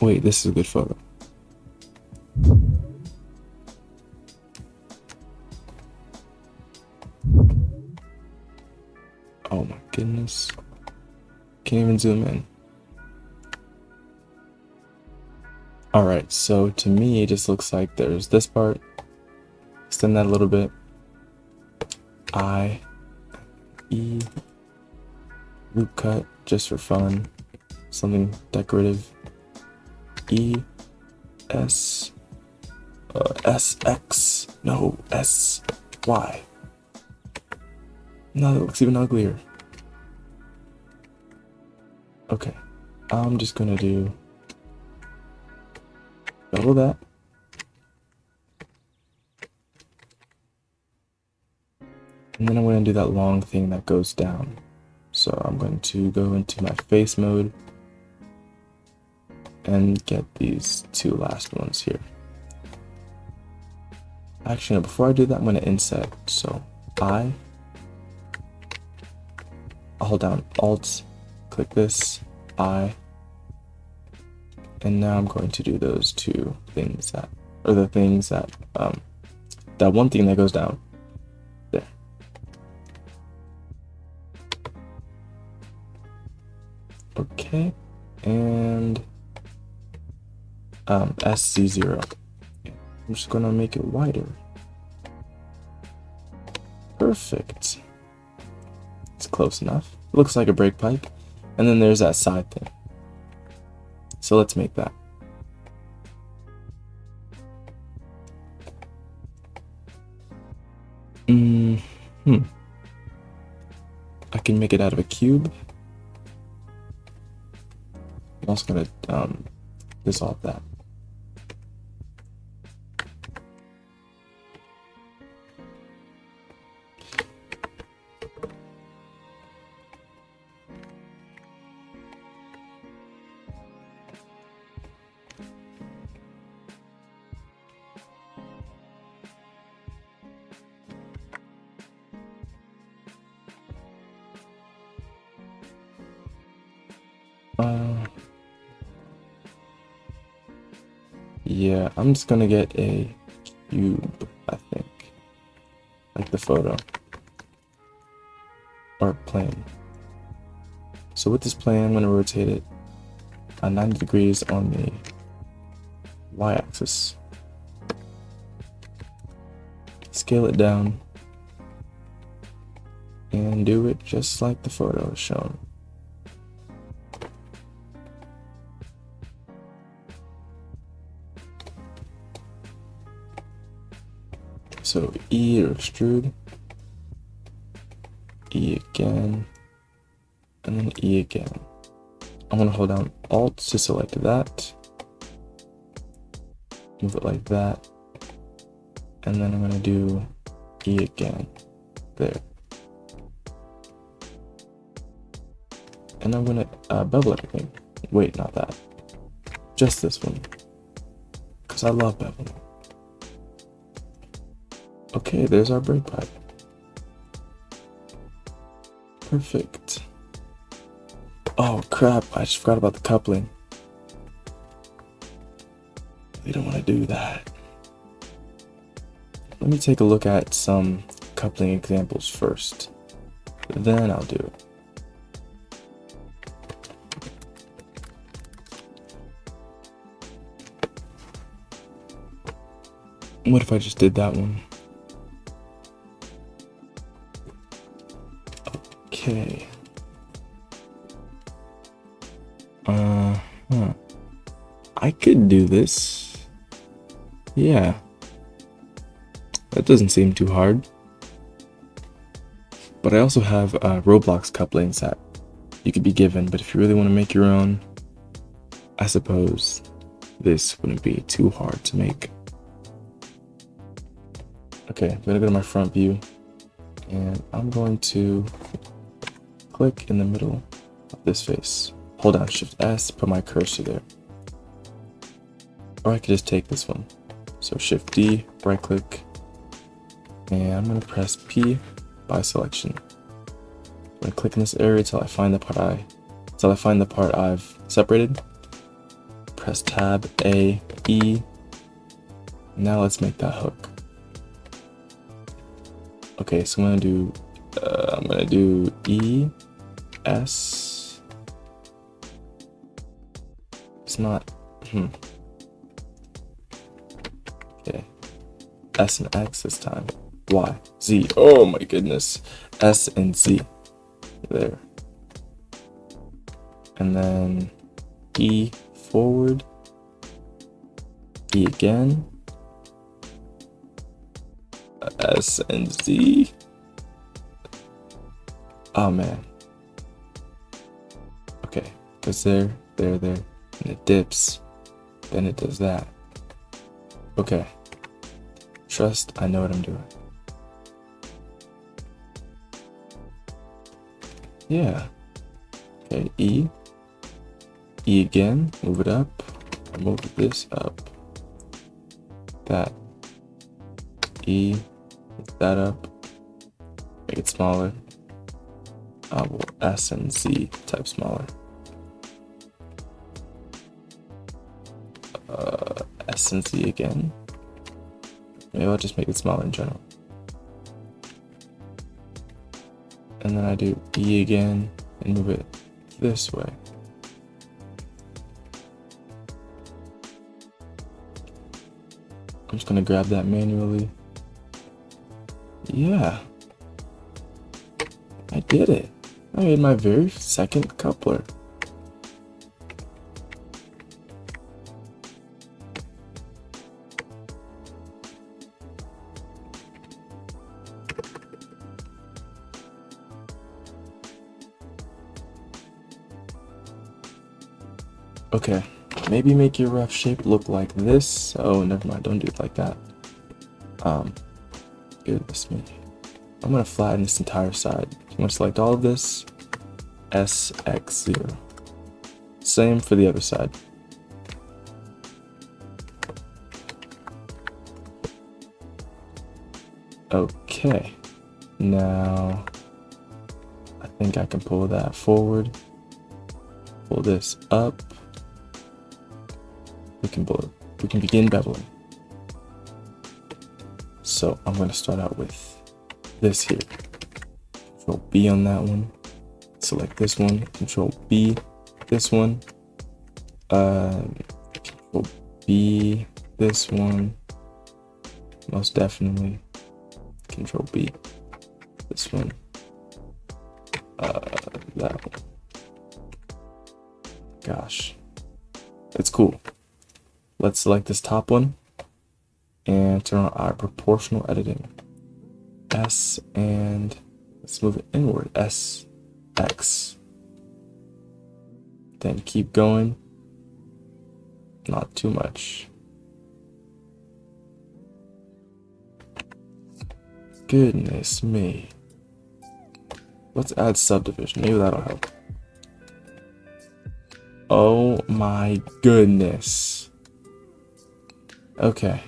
Wait, this is a good photo. Oh my goodness. Can't even zoom in. Alright, so to me it just looks like there's this part. Extend that a little bit. I, E, loop cut just for fun. Something decorative. E, S, S, X, no, S, Y. No, that looks even uglier. Okay, I'm just gonna do double that. And then I'm gonna do that long thing that goes down. So I'm going to go into my face mode and get these two last ones here. Actually, no, before I do that, I'm gonna inset. So I'll hold down Alt, click this, and now I'm going to do those two things that, or the things that, that one thing that goes down there. Okay, and SC0. I'm just gonna make it wider. Perfect. It's close enough. Looks like a brake pipe. And then there's that side thing. So let's make that. I can make it out of a cube. I'm also gonna dissolve that. Yeah, I'm just gonna get a cube, I think. Like the photo. Or plane. So with this plane, I'm gonna rotate it 90 degrees on the y-axis. Scale it down. And do it just like the photo is shown. So E or extrude, E again, and then E again. I'm gonna hold down Alt to select that, move it like that, and then I'm gonna do E again, there. And I'm gonna bevel everything. Wait, not that. Just this one. Because I love beveling. Okay, there's our brake pipe. Perfect. Oh crap, I just forgot about the coupling. We don't want to do that. Let me take a look at some coupling examples first. Then I'll do it. What if I just did that one? Okay. I could do this. Yeah. That doesn't seem too hard. But I also have Roblox couplings that you could be given, but if you really want to make your own, I suppose this wouldn't be too hard to make. Okay, I'm gonna go to my front view, and I'm going to click in the middle of this face. Hold down Shift S, put my cursor there. Or I could just take this one. So Shift D, right click, and I'm gonna press P by selection. I'm gonna click in this area till I find the part I've separated. Press Tab A, E. Now let's make that hook. Okay, so I'm gonna do E, S. It's not. Okay, S and X this time. Y, Z. Oh my goodness, S and Z. There. And then E forward. E again. S and Z. Oh man. Okay, because there, and it dips, then it does that. Okay. Trust I know what I'm doing. Yeah. Okay, E. E again, move it up. Move this up. That. E. That up. Make it smaller. Well, S and Z type smaller. S and Z again. Maybe I'll just make it smaller in general. And then I do E again and move it this way. I'm just gonna grab that manually. Yeah. I did it. I made my very second coupler. Okay, maybe make your rough shape look like this. Oh, never mind, don't do it like that. Goodness me. I'm gonna flatten this entire side. I'm gonna select all of this, SX0. Same for the other side. Okay, now I think I can pull that forward, pull this up. We can begin beveling. So I'm going to start out with this here. Control B on that one. Select this one. Control B. This one. Control B. This one. Most definitely. Control B. This one. That one. Gosh. It's cool. Let's select this top one and turn on our proportional editing. S and let's move it inward. S, X. Then keep going. Not too much. goodness me. Let's add subdivision. Maybe that'll help. Oh my goodness. Okay.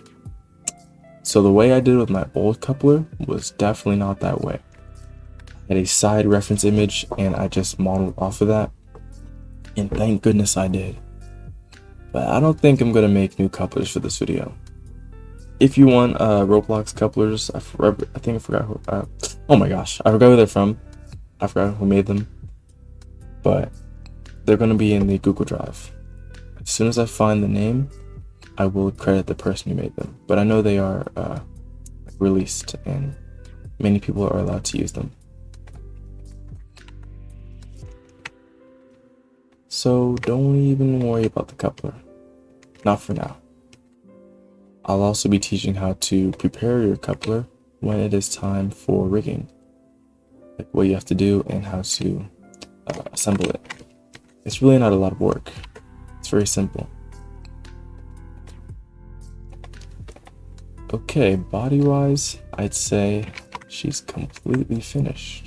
So the way I did it with my old coupler was definitely not that way. I had a side reference image and I just modeled off of that. And thank goodness I did. But I don't think I'm going to make new couplers for this video. If you want Roblox couplers, I think I forgot who, oh my gosh, I forgot who they're from. I forgot who made them. But they're going to be in the Google Drive. As soon as I find the name, I will credit the person who made them. But I know they are released and many people are allowed to use them. So don't even worry about the coupler. Not for now. I'll also be teaching how to prepare your coupler when it is time for rigging. Like what you have to do and how to assemble it. It's really not a lot of work. It's very simple. Okay, body-wise, I'd say she's completely finished.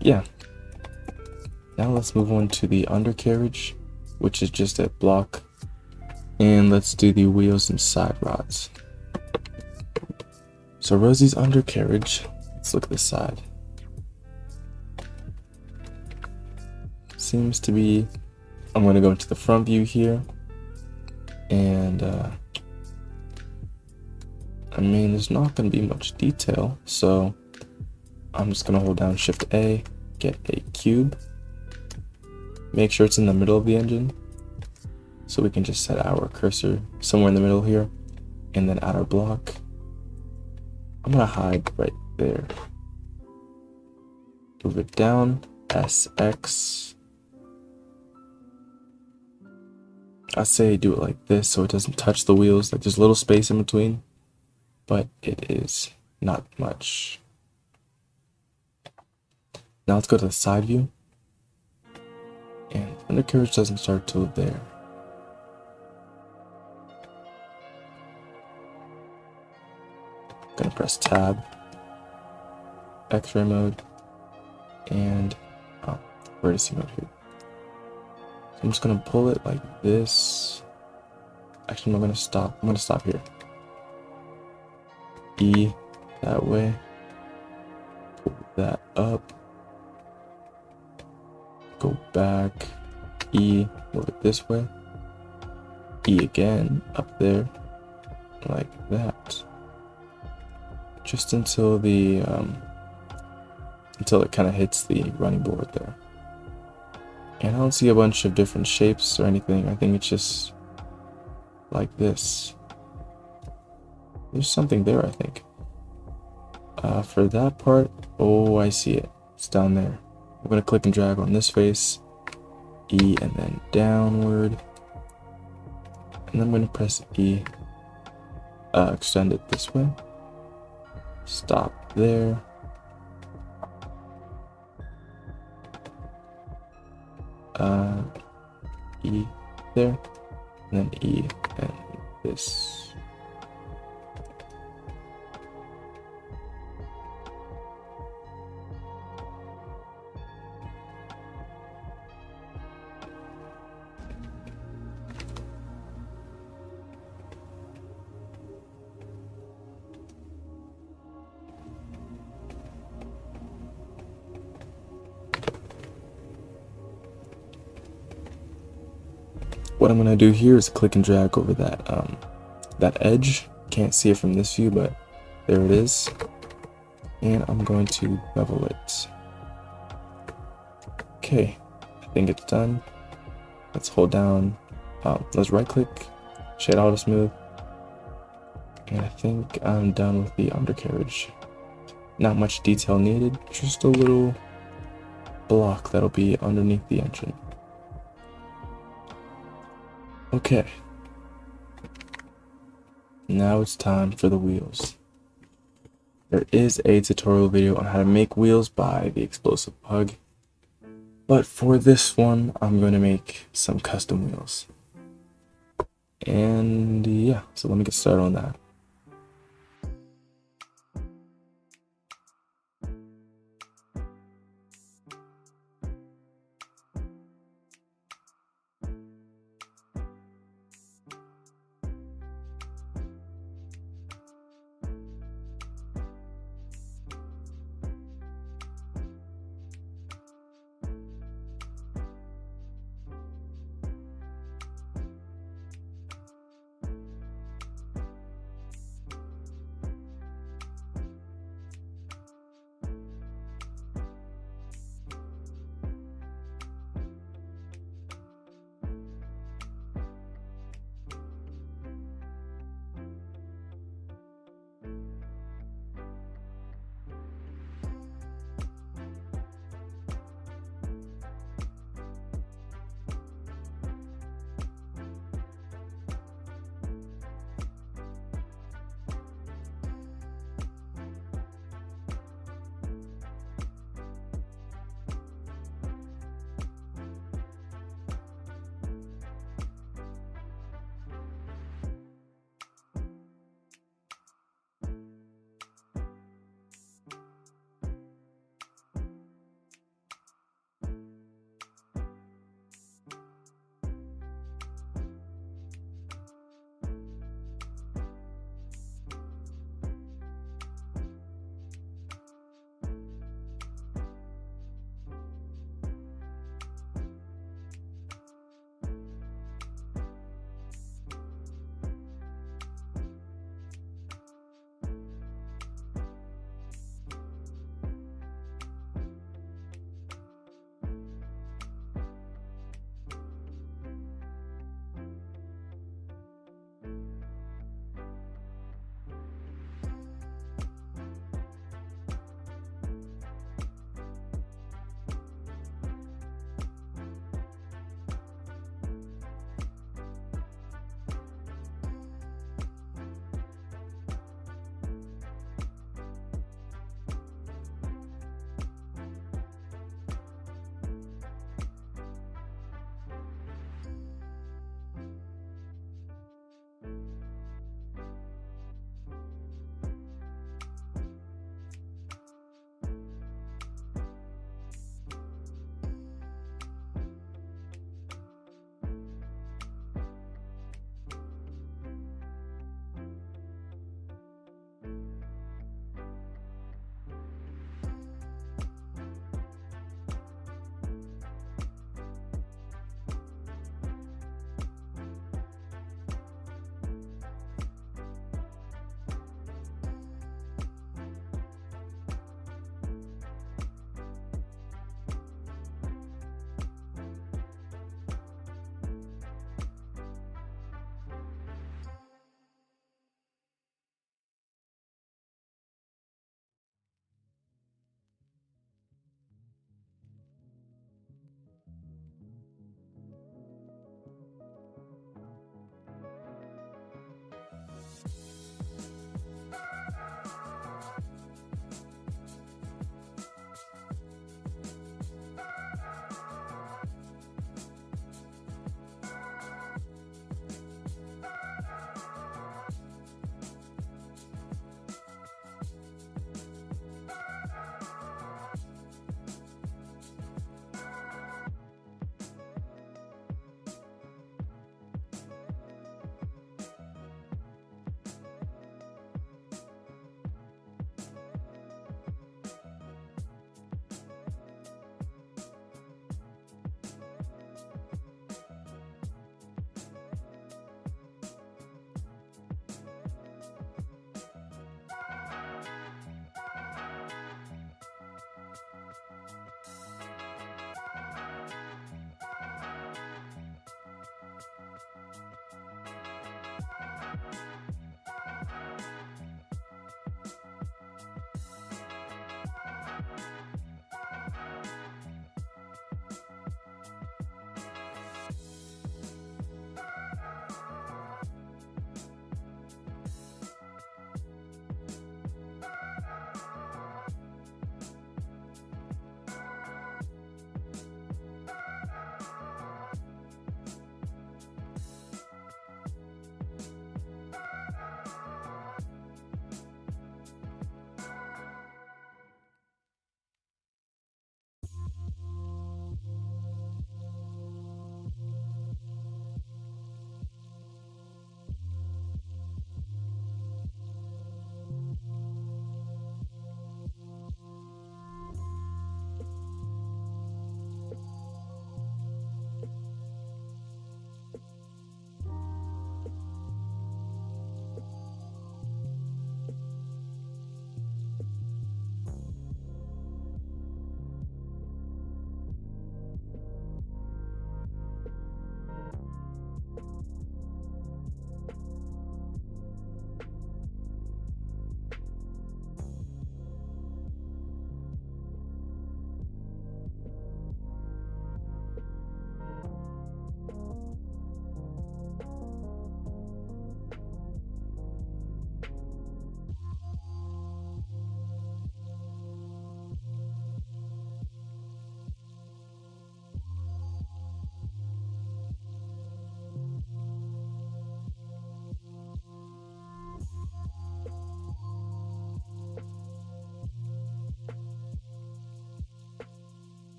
Yeah. Now let's move on to the undercarriage, which is just a block. And let's do the wheels and side rods. So Rosie's undercarriage, let's look at the side. Seems to be, I'm going to go into the front view here. And I mean, there's not going to be much detail. So I'm just going to hold down Shift A, get a cube. Make sure it's in the middle of the engine. So we can just set our cursor somewhere in the middle here. And then add our block. I'm going to hide right there. Move it down, SX. I say do it like this so it doesn't touch the wheels. Like there's a little space in between. But it is not much. Now let's go to the side view. And undercarriage doesn't start till there. Gonna press tab, X-ray mode, and vertice mode here. So I'm just gonna pull it like this. Actually, I'm gonna stop. I'm gonna stop here. E that way. Pull that up. Go back. E, move it this way. E again, up there, like that. Just until the until it kind of hits the running board there. And I don't see a bunch of different shapes or anything. I think it's just like this. There's something there, I think. For that part, oh, I see it. It's down there. I'm gonna click and drag on this face, E, and then downward. And I'm gonna press E, extend it this way. Stop there. E there, and then E and this. What I'm gonna do here is click and drag over that that edge. Can't see it from this view, but there it is. And I'm going to bevel it. Okay, I think it's done. Let's hold down. Let's right click, shade auto smooth, and I think I'm done with the undercarriage. Not much detail needed, just a little block that'll be underneath the engine. Okay, now it's time for the wheels. There is a tutorial video on how to make wheels by the Explosive Pug, but for this one, I'm going to make some custom wheels. And yeah, so let me get started on that.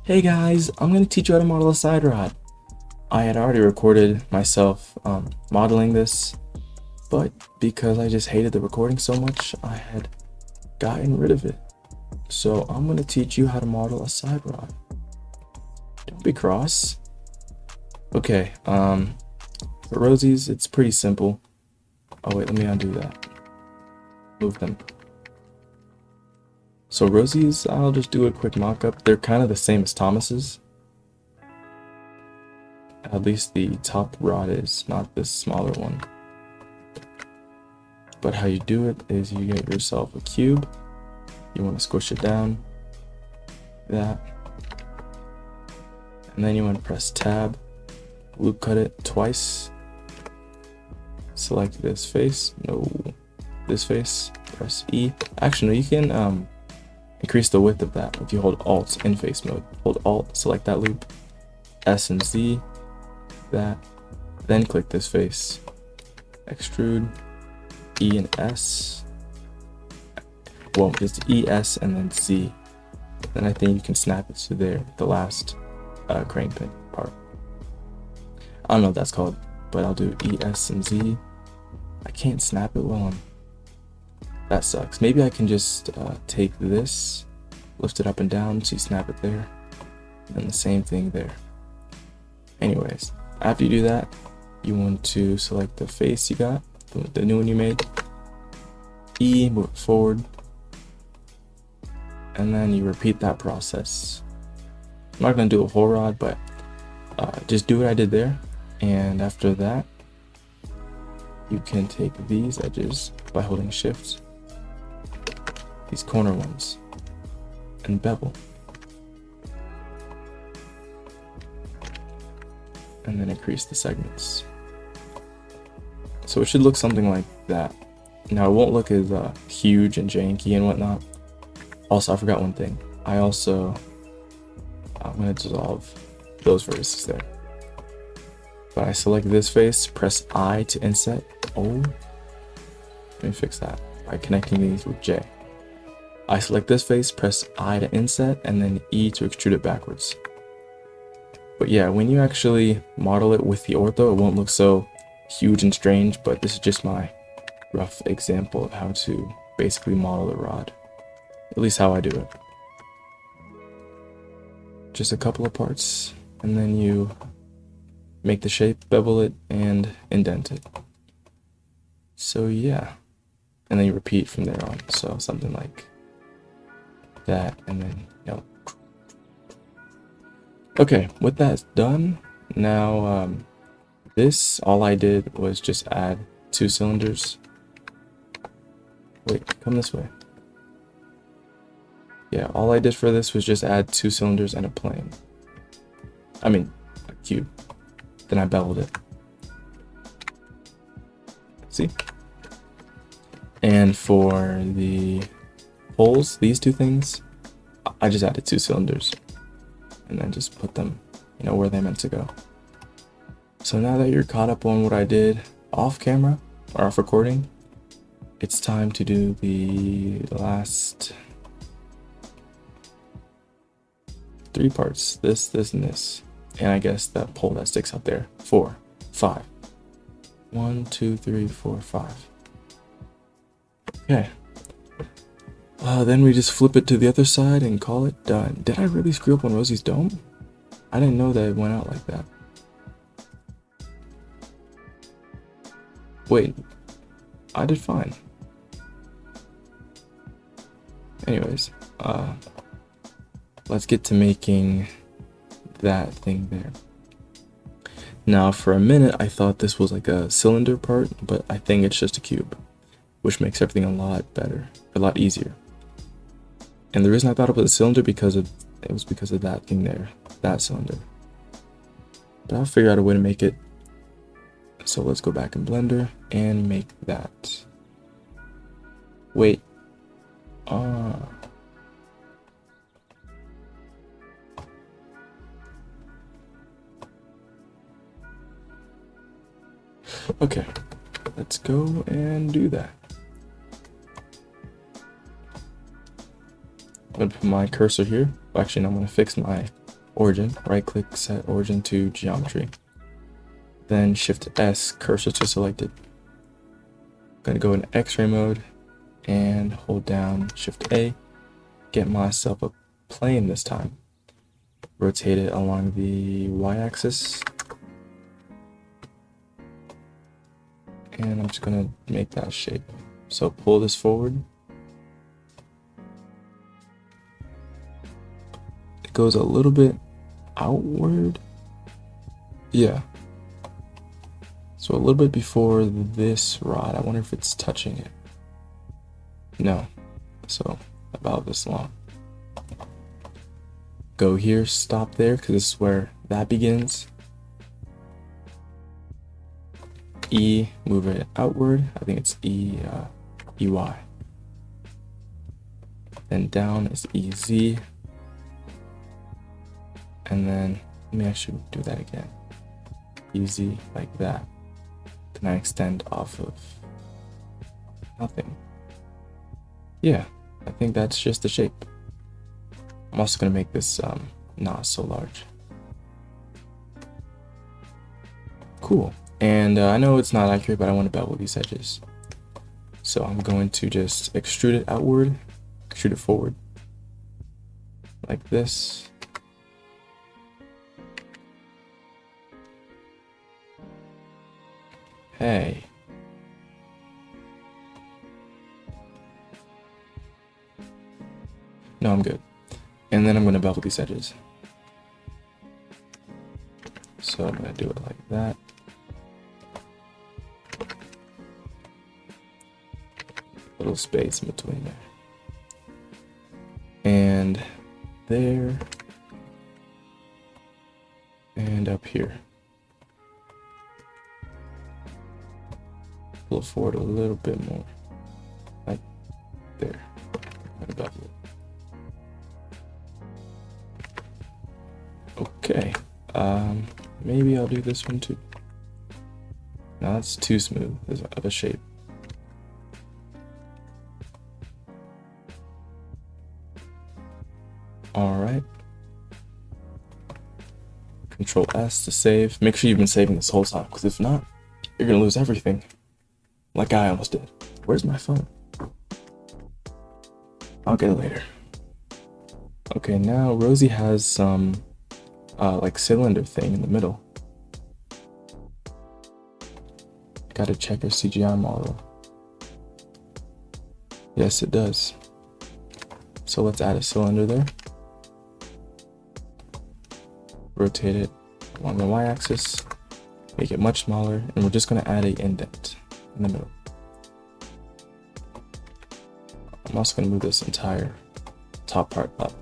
Hey guys, I'm going to teach you how to model a side rod. I had already recorded myself modeling this, but because I just hated the recording so much, I had gotten rid of it. So I'm going to teach you how to model a side rod. Don't be cross. Okay, for Rosies, it's pretty simple. Oh wait, let me undo that. Move them. So Rosies, I'll just do a quick mock-up. They're kind of the same as Thomas's. At least the top rod is, not this smaller one. But how you do it is you get yourself a cube. You want to squish it down. That. And then you want to press tab. Loop cut it twice. Select this face. No. This face. Press E. Actually, no, you can increase the width of that if you hold Alt in face mode. Hold Alt, select that loop. S and Z. That. Then click this face. Extrude. E and S. Well, just E, S, and then Z. Then I think you can snap it to there, the last crane pin part. I don't know what that's called, but I'll do E, S, and Z. I can't snap it while I'm... That sucks. Maybe I can just take this, lift it up and down, so you snap it there. And the same thing there. Anyways, after you do that, you want to select the face you got, the new one you made. E, move it forward. And then you repeat that process. I'm not going to do a whole rod, but just do what I did there. And after that, you can take these edges by holding shift, these corner ones, and bevel. And then increase the segments. So it should look something like that. Now it won't look as huge and janky and whatnot. Also, I forgot one thing. I'm going to dissolve those vertices there. But I select this face, press I to inset. Oh, let me fix that by connecting these with J. I select this face, press I to inset, and then E to extrude it backwards. But yeah, when you actually model it with the ortho, it won't look so huge and strange, but this is just my rough example of how to basically model a rod. At least how I do it. Just a couple of parts, and then you make the shape, bevel it, and indent it. So yeah, and then you repeat from there on. So something like that, and then, you know. Okay, with that done, now this, all I did was just add 2 cylinders. Wait, come this way. Yeah, all I did for this was just add 2 cylinders and a plane. I mean, a cube. Then I beveled it. See? And for the holes, these 2 things, I just added 2 cylinders. And then just put them, you know, where they're meant to go. So now that you're caught up on what I did off camera, or off recording, it's time to do the last 3 parts. This, and this. And I guess that pole that sticks out there. 4, 5. 1, 2, 3, 4, 5. Okay. Then we just flip it to the other side and call it done. Did I really screw up on Rosie's dome? I didn't know that it went out like that. Wait, I did fine. Anyways, let's get to making that thing there. Now for a minute I thought this was like a cylinder part, but I think it's just a cube, which makes everything a lot better, a lot easier. And the reason I thought it was a cylinder because of that thing there, that cylinder. But I'll figure out a way to make it. So let's go back in Blender and make that. Wait. Okay, let's go and do that. I'm gonna put my cursor here. Well, actually, no, I'm gonna fix my origin, right click, set origin to geometry. Then Shift S, cursor to selected. I'm gonna go in X-ray mode and hold down Shift A, get myself a plane this time. Rotate it along the y-axis. And I'm just gonna make that shape. So pull this forward. It goes a little bit outward. Yeah. So a little bit before this rod. I wonder if it's touching it. No. So about this long. Go here, stop there, because this is where that begins. E, move it outward. I think it's EY. Then down is EZ. And then, let me actually do that again. EZ, like that. Then I extend off of nothing. Yeah, I think that's just the shape. I'm also going to make this not so large. Cool. And I know it's not accurate, but I want to bevel these edges. So I'm going to just extrude it outward, extrude it forward. Like this. Hey. No, I'm good. And then I'm going to bevel these edges. So I'm going to do it like that. Little space in between there. And there. And up here. Pull it forward a little bit more. Like there. And bevel it. Okay, maybe I'll do this one too. No, that's too smooth of a shape. Alright. Control S to save. Make sure you've been saving this whole time, because if not, you're gonna lose everything. Like I almost did. Where's my phone? I'll get it later. Okay, now Rosie has some like cylinder thing in the middle. Gotta check her CGI model. Yes, it does. So let's add a cylinder there. Rotate it along the y-axis, make it much smaller, and we're just gonna add an indent in the middle. I'm also gonna move this entire top part up.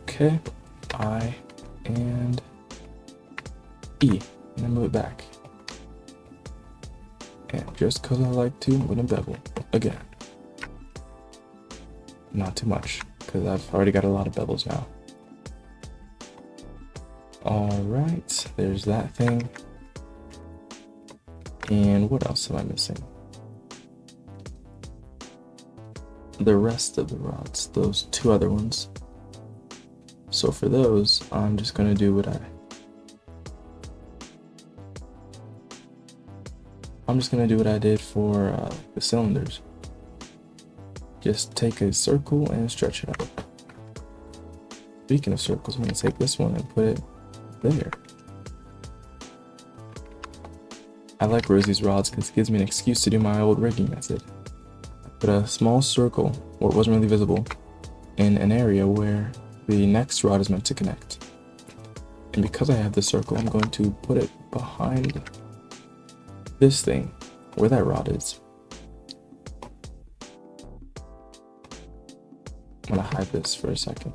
Okay, I and E, and then move it back. And just because I like to, I'm gonna bevel again. Not too much, because I've already got a lot of bevels now. Alright, there's that thing. And what else am I missing? The rest of the rods, those two other ones. So for those, I'm just gonna do what I did for the cylinders. Just take a circle and stretch it out. Speaking of circles, I'm gonna take this one and put it there. I like Rosie's rods because it gives me an excuse to do my old rigging method. I put a small circle, where it wasn't really visible, in an area where the next rod is meant to connect. And because I have this circle, I'm going to put it behind this thing, where that rod is. I'm gonna hide this for a second.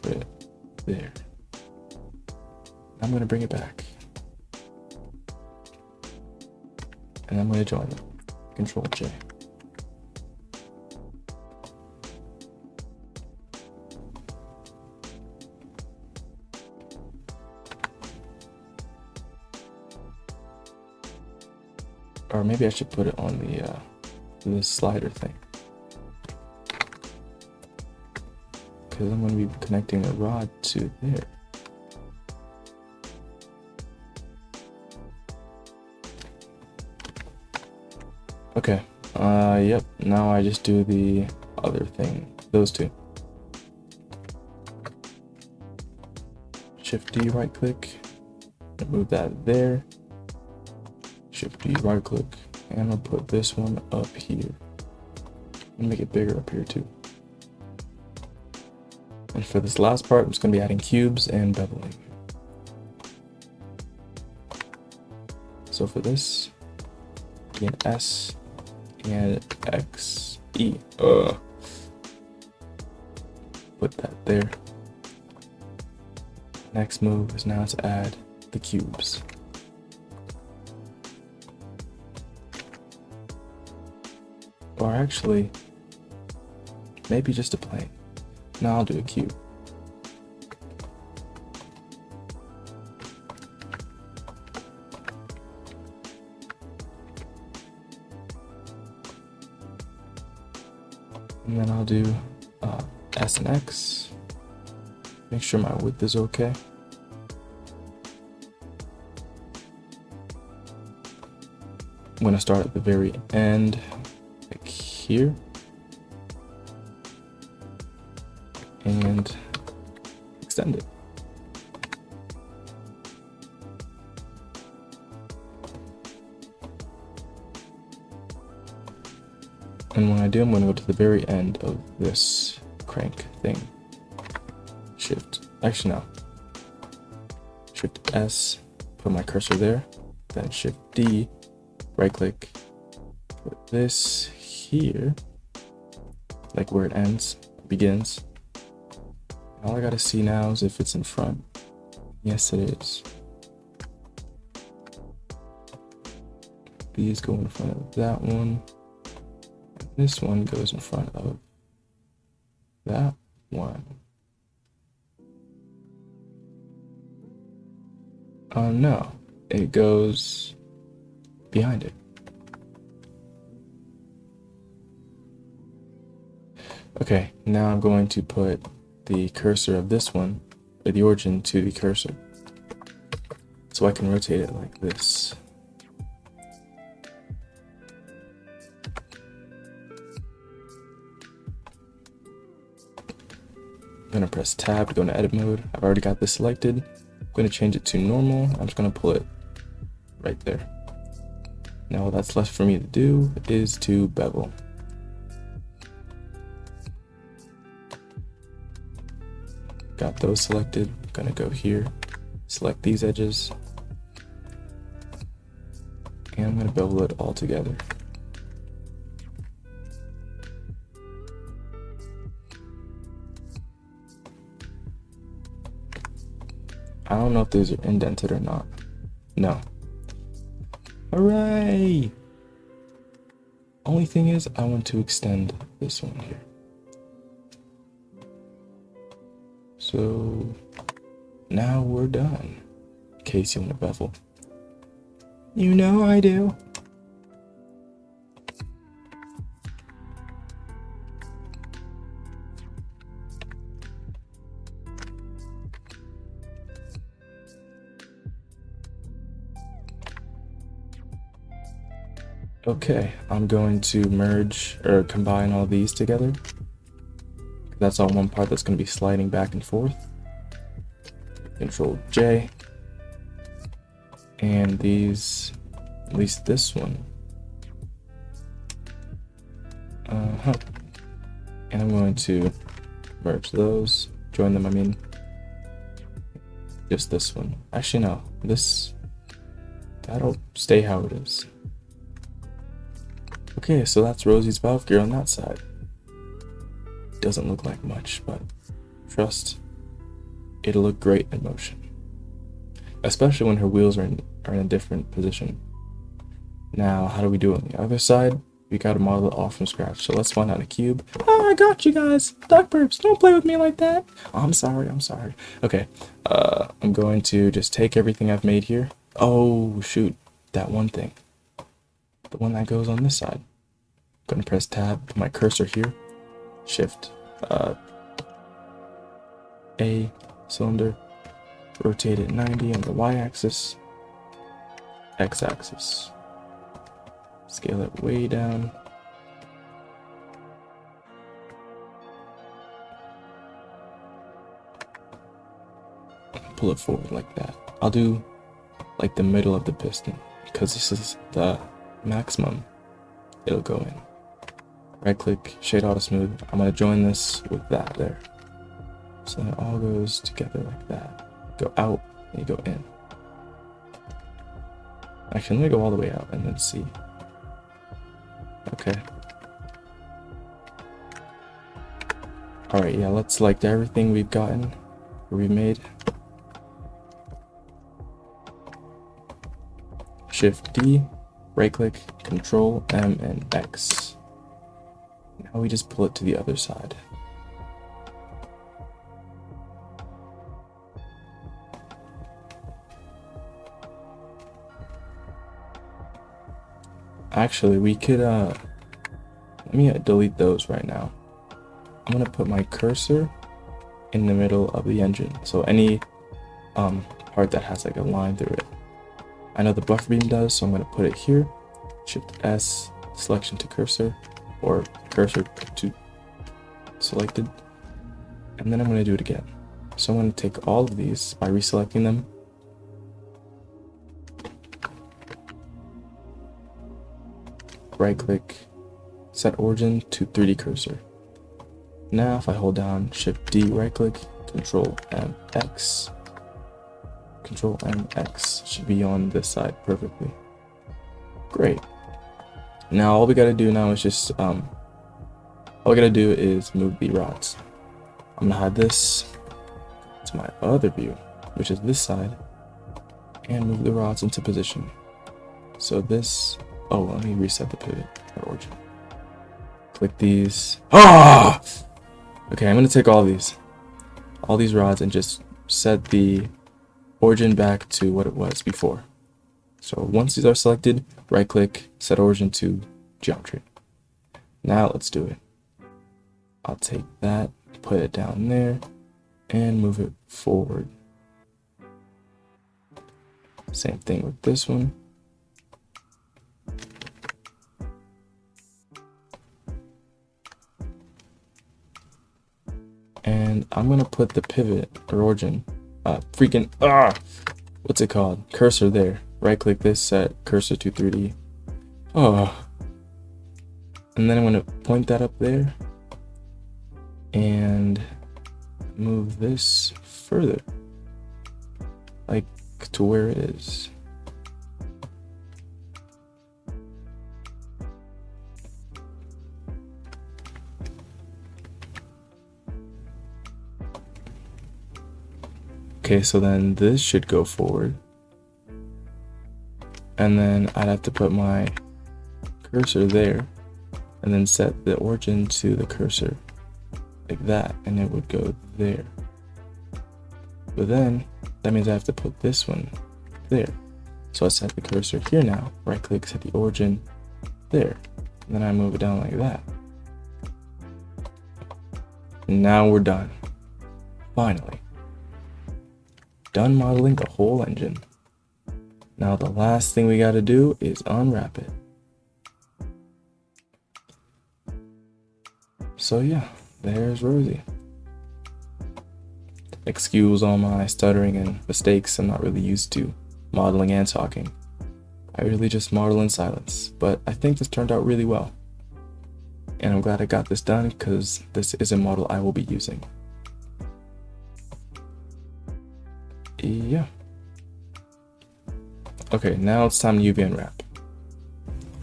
Put it there. I'm gonna bring it back. And I'm gonna join them. Control J. Or maybe I should put it on the slider thing. Because I'm going to be connecting the rod to there. Okay, yep, now I just do the other thing, those two. Shift D, right click, move that there. Shift D, right click, and I'll put this one up here. And make it bigger up here too. And for this last part, I'm just going to be adding cubes and beveling. So for this, an S and X, E. Put that there. Next move is now to add the cubes. Or actually, maybe just a plane. No, I'll do a cube. And then I'll do S and X. Make sure my width is okay. I'm going to start at the very end, like here. And extend it. And when I do, I'm going to go to the very end of this crank thing. Shift, actually no. Shift S, put my cursor there. Then Shift D, right click, put this here, like where it ends, begins. All I gotta see now is if it's in front. Yes, it is. These go in front of that one. This one goes in front of that one. Oh no, it goes behind it. Okay, now I'm going to put the cursor of this one, or the origin, to the cursor. So I can rotate it like this. I'm gonna press tab to go into edit mode. I've already got this selected. I'm gonna change it to normal. I'm just gonna pull it right there. Now all that's left for me to do is to bevel. Got those selected. I'm gonna go here, select these edges, and I'm gonna bevel it all together. I don't know if these are indented or not. No. Hooray! Only thing is, I want to extend this one here. So now we're done. In case you want to bevel. You know I do. Okay, I'm going to merge or combine all these together. That's all one part that's going to be sliding back and forth. Control J. And these, at least this one. And I'm going to merge those, join them, I mean. Just this one. Actually, no, that'll stay how it is. Okay, so that's Rosie's valve gear on that side. Doesn't look like much, but trust, it'll look great in motion. Especially when her wheels are in a different position. Now, how do we do it on the other side? We gotta model it all from scratch. So let's find out a cube. Oh, I got you guys! Duckbirps, don't play with me like that! Oh, I'm sorry. Okay, I'm going to just take everything I've made here. Oh, shoot, that one thing. the one that goes on this side. I'm gonna press tab, put my cursor here, shift A cylinder, rotate it 90 on the y-axis, x-axis, scale it way down. Pull it forward like that. I'll do like the middle of the piston because this is the maximum it'll go in. Right click, shade auto smooth. I'm gonna join this with that there. So it all goes together like that. Go out and you go in. Actually, let me go all the way out and then see. Okay. Alright, yeah, let's select everything we've gotten or we made. Shift D, right click, Control M and X. Now we just pull it to the other side. Actually, we could let me delete those right now. I'm gonna put my cursor in the middle of the engine, so any part that has like a line through it. I know the buffer beam does, so I'm gonna put it here. Shift S, selection to cursor, or cursor to selected, and then I'm gonna do it again. So I'm gonna take all of these by reselecting them. Right click, set origin to 3D cursor. Now if I hold down Shift D, right click, Control M X, Control M X should be on this side perfectly. Great. Now all we gotta do now is just all we gotta do is move the rods. I'm gonna hide this to my other view, which is this side, and move the rods into position. So this, oh, let me reset the pivot or origin. Click these. Ah! Okay, I'm gonna take all these rods and just set the origin back to what it was before. So once these are selected, right click, set origin to geometry. Now let's do it. I'll take that, put it down there, and move it forward. Same thing with this one. And I'm gonna put the pivot or origin, what's it called? Cursor there. Right click this, set cursor to 3D. And then I'm gonna point that up there and move this further, like to where it is. Okay, so then this should go forward. And then I'd have to put my cursor there and then set the origin to the cursor like that, and it would go there. But then that means I have to put this one there. So I set the cursor here now, right click, set the origin there, and then I move it down like that. And now we're done. Finally. Done modeling the whole engine. Now the last thing we gotta do is unwrap it. So yeah, there's Rosie. Excuse all my stuttering and mistakes. I'm not really used to modeling and talking. I really just model in silence, but I think this turned out really well. And I'm glad I got this done because this is a model I will be using. Yeah. Okay, now it's time to UV unwrap.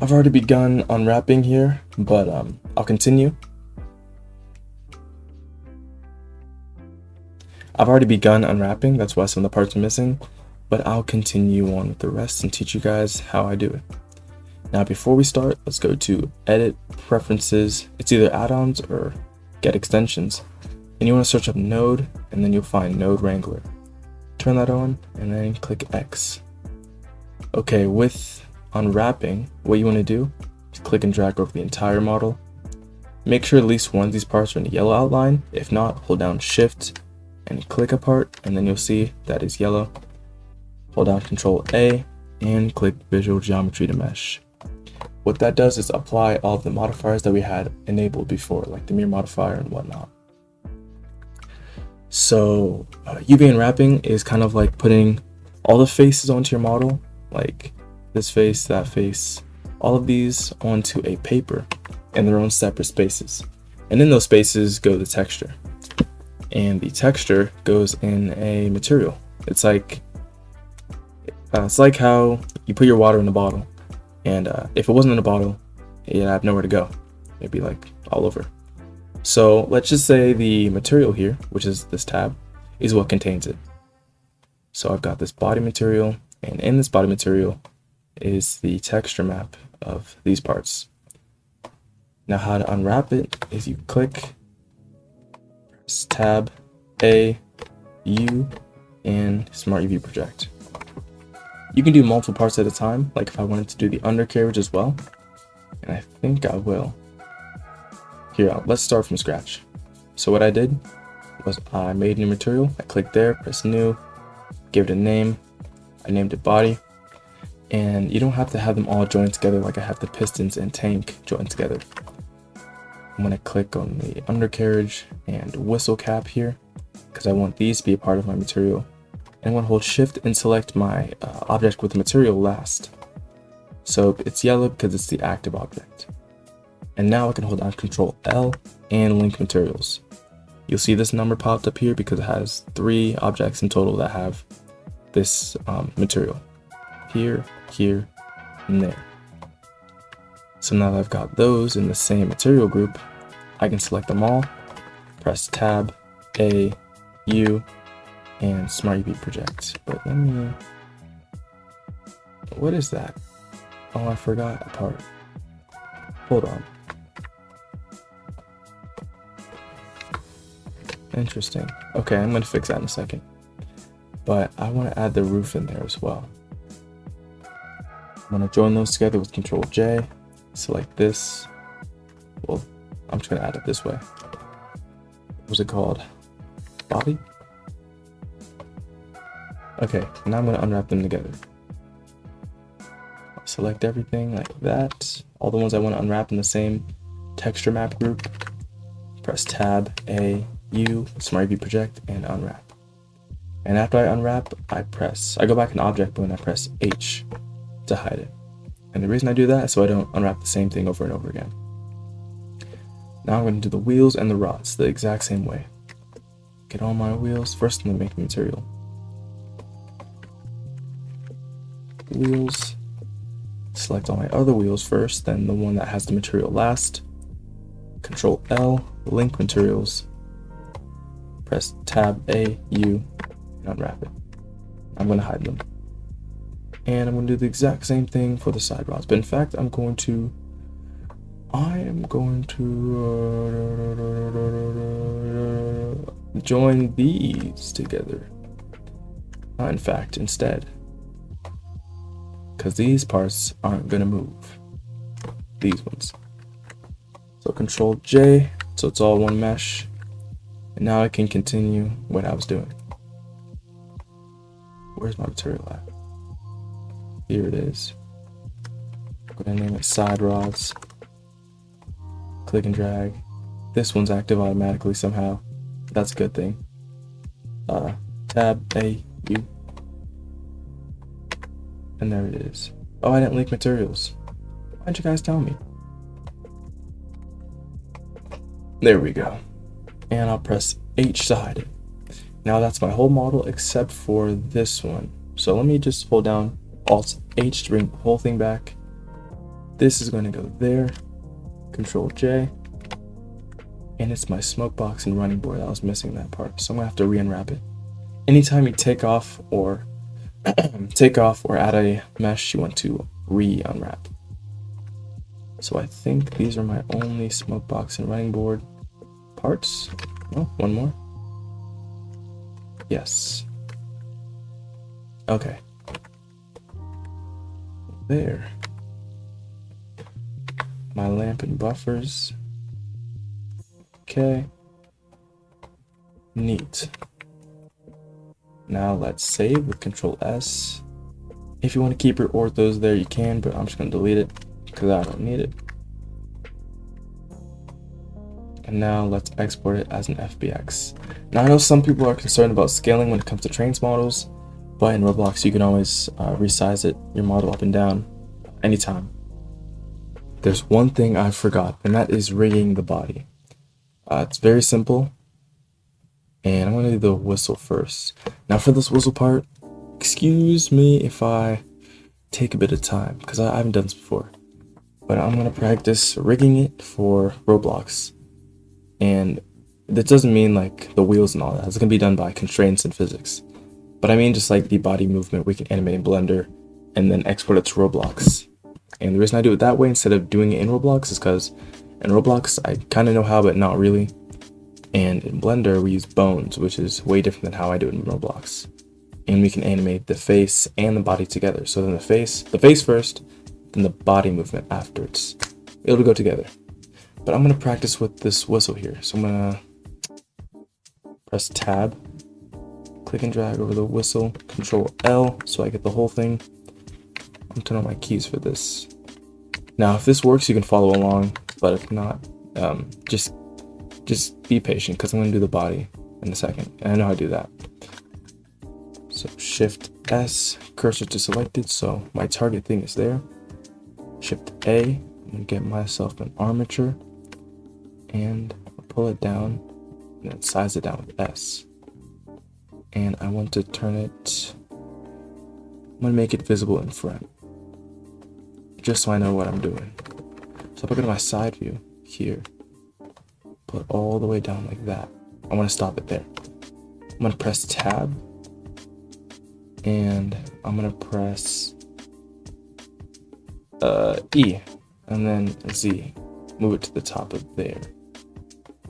I've already begun unwrapping here, but I'll continue. I've already begun unwrapping, that's why some of the parts are missing, but I'll continue on with the rest and teach you guys how I do it. Now before we start, let's go to Edit, Preferences. It's either add-ons or Get Extensions. And you want to search up Node, and then you'll find Node Wrangler. Turn that on, and then click X. Okay, with unwrapping, what you want to do is click and drag over the entire model. Make sure at least one of these parts are in the yellow outline. If not, hold down Shift and click a part, and then you'll see that is yellow. Hold down Control A and click Visual Geometry to Mesh. What that does is apply all of the modifiers that we had enabled before, like the mirror modifier and whatnot. So UV unwrapping is kind of like putting all the faces onto your model, like this face, that face, all of these onto a paper in their own separate spaces. And in those spaces go the texture. And the texture goes in a material. It's like how you put your water in a bottle, and if it wasn't in a bottle, it'd have nowhere to go. It'd be like all over. So let's just say the material here, which is this tab, is what contains it. So I've got this body material, and in this body material is the texture map of these parts. Now how to unwrap it is you click, press Tab, A, U, and Smart UV Project. You can do multiple parts at a time, like if I wanted to do the undercarriage as well, and I think I will. Here, let's start from scratch. So what I did was I made new material, I clicked there, press new, give it a name, I named it body, and you don't have to have them all joined together like I have the pistons and tank joined together. I'm gonna click on the undercarriage and whistle cap here, because I want these to be a part of my material. And I'm gonna hold Shift and select my object with the material last. So it's yellow because it's the active object. And now I can hold down Control L and link materials. You'll see this number popped up here because it has 3 objects in total that have this material. Here, here, and there. So now that I've got those in the same material group, I can select them all, press Tab, A, U, and Smart UV Project. But let me, what is that? Oh, I forgot a part. Hold on. Interesting. Okay, I'm gonna fix that in a second. But I want to add the roof in there as well. I'm gonna join those together with Control J, select this. Well, I'm just gonna add it this way. What's it called? Body? Okay, now I'm gonna unwrap them together. Select everything like that. All the ones I want to unwrap in the same texture map group. Press Tab, A, U, Smart UV Project, and unwrap. And after I unwrap, I go back in Object Mode and I press H to hide it. And the reason I do that is so I don't unwrap the same thing over and over again. Now I'm going to do the wheels and the rods the exact same way. Get all my wheels. First I'm going to make the material. Wheels. Select all my other wheels first, then the one that has the material last. Control L, link materials. Press Tab A, U, and unwrap it. I'm going to hide them. And I'm going to do the exact same thing for the side rods. But in fact, I am going to join these together. In fact, instead. Because these parts aren't going to move. These ones. So Control J, so it's all one mesh. And now I can continue what I was doing. Where's my material at? Here it is. I'm going to name it side rods. Click and drag. This one's active automatically somehow. That's a good thing. Tab A, U. And there it is. Oh, I didn't link materials. Why didn't you guys tell me? There we go. And I'll press H to hide it. Now that's my whole model except for this one. So let me just hold down Alt H to bring the whole thing back. This is going to go there. Control J. And it's my smoke box and running board. I was missing that part. So I'm going to have to re-unwrap it. Anytime you take off or add a mesh, you want to re-unwrap. So I think these are my only smoke box and running board parts. Oh, one more. Yes. Okay. There. my lamp and buffers. Okay. Neat. Now let's save with Control S. If you want to keep your orthos there, you can, but I'm just going to delete it because I don't need it. And now let's export it as an FBX. Now I know some people are concerned about scaling when it comes to trains models, but in Roblox you can always resize it, your model up and down, anytime. There's one thing I forgot, and that is rigging the body. It's very simple, and I'm going to do the whistle first. Now for this whistle part, excuse me if I take a bit of time, because I haven't done this before. But I'm going to practice rigging it for Roblox. And that doesn't mean like the wheels and all that. It's going to be done by constraints and physics. But I mean just like the body movement we can animate in Blender and then export it to Roblox. And the reason I do it that way instead of doing it in Roblox is because in Roblox I kind of know how, but not really. And in Blender we use bones, which is way different than how I do it in Roblox. And we can animate the face and the body together. So then the face first, then the body movement afterwards. It'll go together. But I'm going to practice with this whistle here. So I'm going to press Tab, click and drag over the whistle, Control L so I get the whole thing. I'm turning on my keys for this. Now if this works you can follow along, but if not, just be patient because I'm going to do the body in a second. And I know how to do that. So Shift S, cursor to selected, so my target thing is there. Shift A, I'm going to get myself an armature. And I'll pull it down and then size it down with S. And I want to turn it, I'm going to make it visible in front, just so I know what I'm doing. So if I go to my side view here, pull it all the way down like that. I want to stop it there. I'm going to press Tab and I'm going to press E and then Z, move it to the top of there.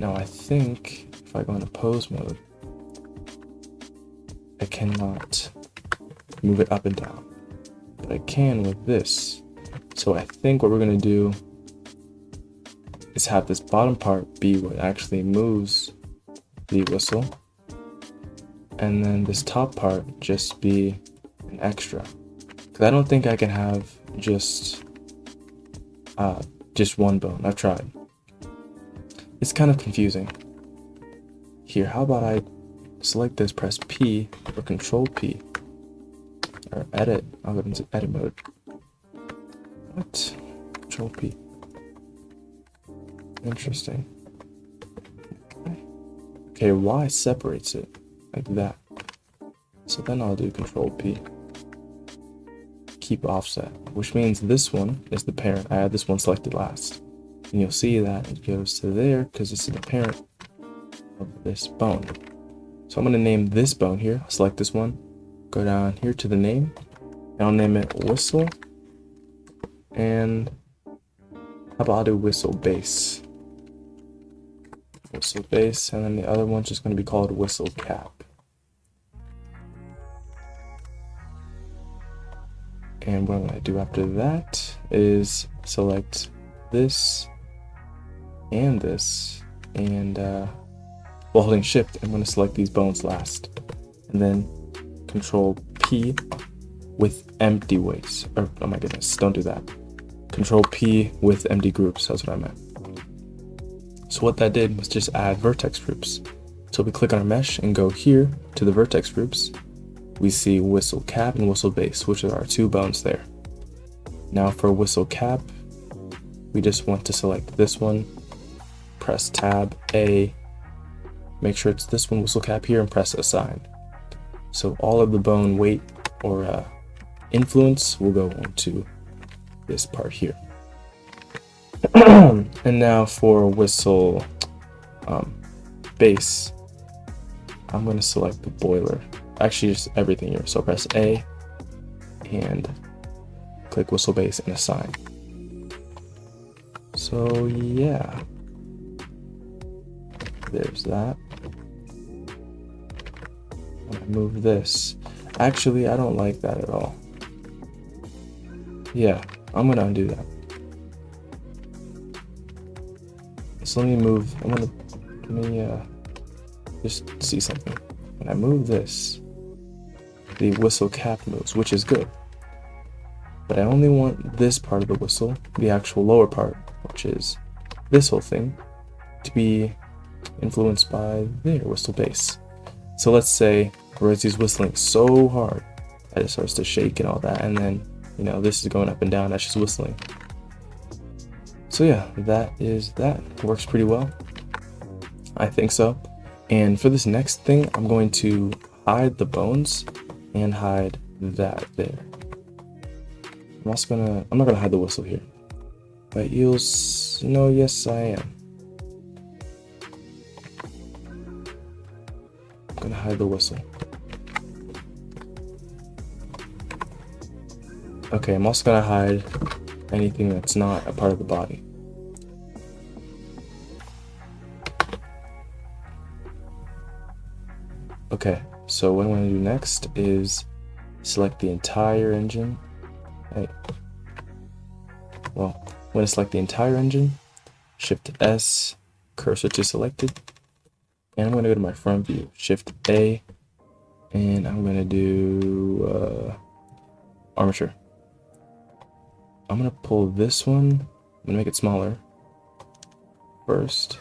Now I think if I go into pose mode, I cannot move it up and down, but I can with this. So I think what we're going to do is have this bottom part be what actually moves the whistle, and then this top part just be an extra. Because I don't think I can have just one bone. I've tried. It's kind of confusing. Here, how about I select this, press P or Control P, or edit. I'll go into edit mode. What? Control P. Interesting. Okay, Y separates it like that. So then I'll do Control P. Keep offset, which means this one is the parent. I had this one selected last. And you'll see that it goes to there because it's the parent of this bone. So I'm going to name this bone here. I'll select this one, go down here to the name, and I'll name it whistle. And how about I'll do whistle base. Whistle base, and then the other one's just going to be called whistle cap. And what I'm going to do after that is select this and this, and while holding shift I'm going to select these bones last, and then Control P with empty weights, or oh my goodness, don't do that. Control P with empty groups, that's what I meant. So what that did was just add vertex groups. So we click on our mesh and go here to the vertex groups. We see whistle cap and whistle base, which are our two bones there. Now for whistle cap, we just want to select this one, press Tab A, make sure it's this one, whistle cap here, and press Assign. So all of the bone weight or influence will go onto this part here. And now for whistle base, I'm going to select the boiler. Actually, just everything here. So press A and click whistle base and assign. So yeah, there's that. I'm gonna move this. Actually, I don't like that at all. Yeah, I'm gonna undo that. So let me move. Let me just see something. When I move this, the whistle cap moves, which is good. But I only want this part of the whistle, the actual lower part, which is this whole thing, to be influenced by their whistle base. So let's say Rosie's whistling so hard that it starts to shake and all that, and then, you know, this is going up and down, that's just whistling. So yeah, that works pretty well. I think so. And for this next thing, I'm going to hide the bones and hide that there. I'm not gonna hide the whistle here. But you'll no, yes I am. I'm gonna hide the whistle. Okay, I'm also gonna hide anything that's not a part of the body. Okay, so what I'm gonna do next is select the entire engine. Well, I'm going to select the entire engine, Shift S, cursor to selected, and I'm going to go to my front view, Shift A, and I'm going to do armature. I'm going to pull this one, I'm going to make it smaller first,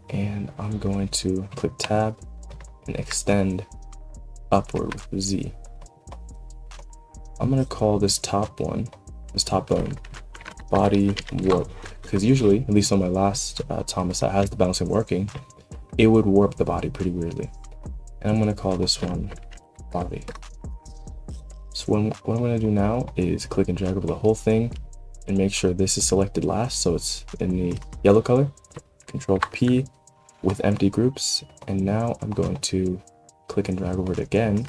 and I'm going to click Tab and extend upward with the Z. I'm gonna call this top bone, body warp, because usually, at least on my last Thomas that has the balancing working, it would warp the body pretty weirdly. And I'm gonna call this one body. So what I'm gonna do now is click and drag over the whole thing and make sure this is selected last, so it's in the yellow color. Control P with empty groups, and now I'm going to click and drag over it again.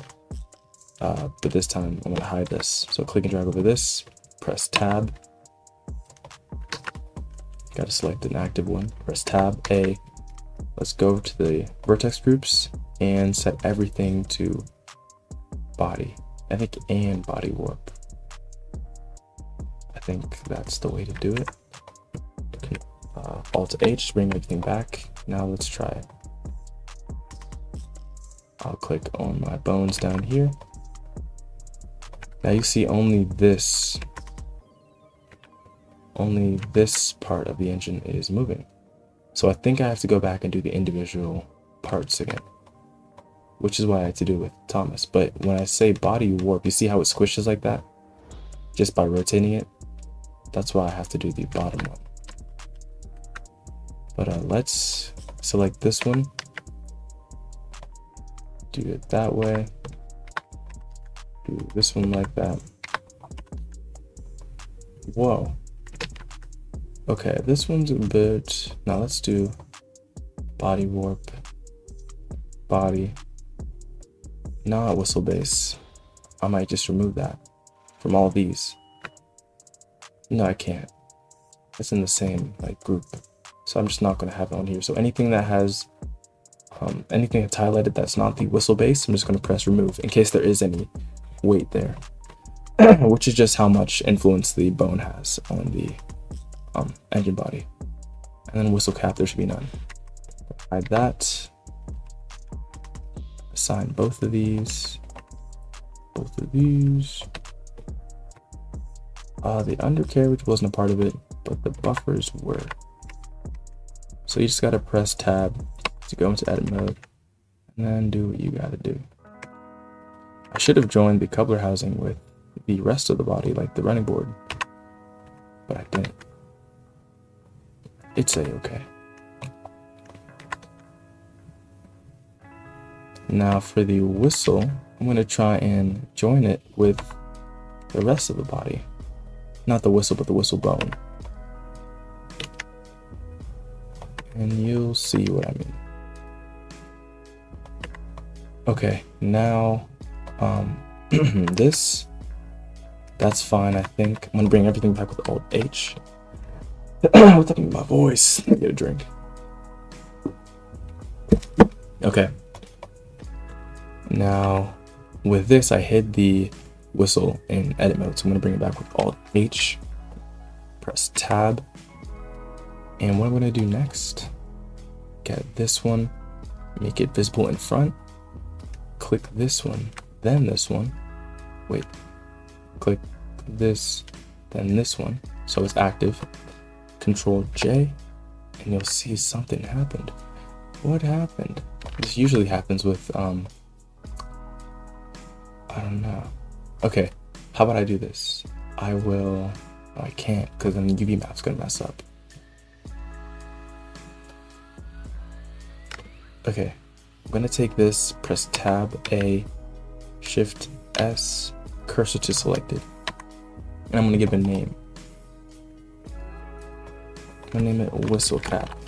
But this time I'm going to hide this. So click and drag over this, press Tab. Got to select an active one, press Tab, A. Let's go to the vertex groups and set everything to body. I think and body warp. I think that's the way to do it. Okay. Alt H to bring everything back. Now let's try it. I'll click on my bones down here. Now you see only this part of the engine is moving. So I think I have to go back and do the individual parts again, which is what I had to do with Thomas. But when I say body warp, you see how it squishes like that? Just by rotating it? That's why I have to do the bottom one. But let's select this one. Do it that way. Do this one like that. Whoa. Okay, this one's a bit... Now let's do body warp, body, not whistle base. I might just remove that from all these. No, I can't. It's in the same like group. So I'm just not going to have it on here. So anything that has anything that's highlighted that's not the whistle base, I'm just going to press remove in case there is any weight there, which is just how much influence the bone has on the engine body. And then whistle cap, there should be none. Hide that. Assign both of these. The undercarriage wasn't a part of it, but the buffers were. So you just gotta press tab to go into edit mode and then do what you gotta do. I should have joined the coupler housing with the rest of the body, like the running board, but I didn't. It's a-okay. Now for the whistle, I'm gonna try and join it with the rest of the body. Not the whistle, but the whistle bone. And you'll see what I mean. Okay, now this, that's fine, I think. I'm gonna bring everything back with Alt H. What's up with my voice? Get a drink. Okay. Now, with this, I hid the whistle in edit mode, so I'm gonna bring it back with Alt H. Press Tab. And what I'm going to do next, get this one, make it visible in front, click this one, then this one, wait, click this, then this one, so it's active, Control J, and you'll see something happened. What happened? This usually happens with, I don't know. Okay, how about I do this? I will, oh, I can't, because then the UV map's gonna mess up. Okay, I'm gonna take this, press Tab A, Shift S, cursor to selected, and I'm gonna give it a name. I'm gonna name it Whistle Cap.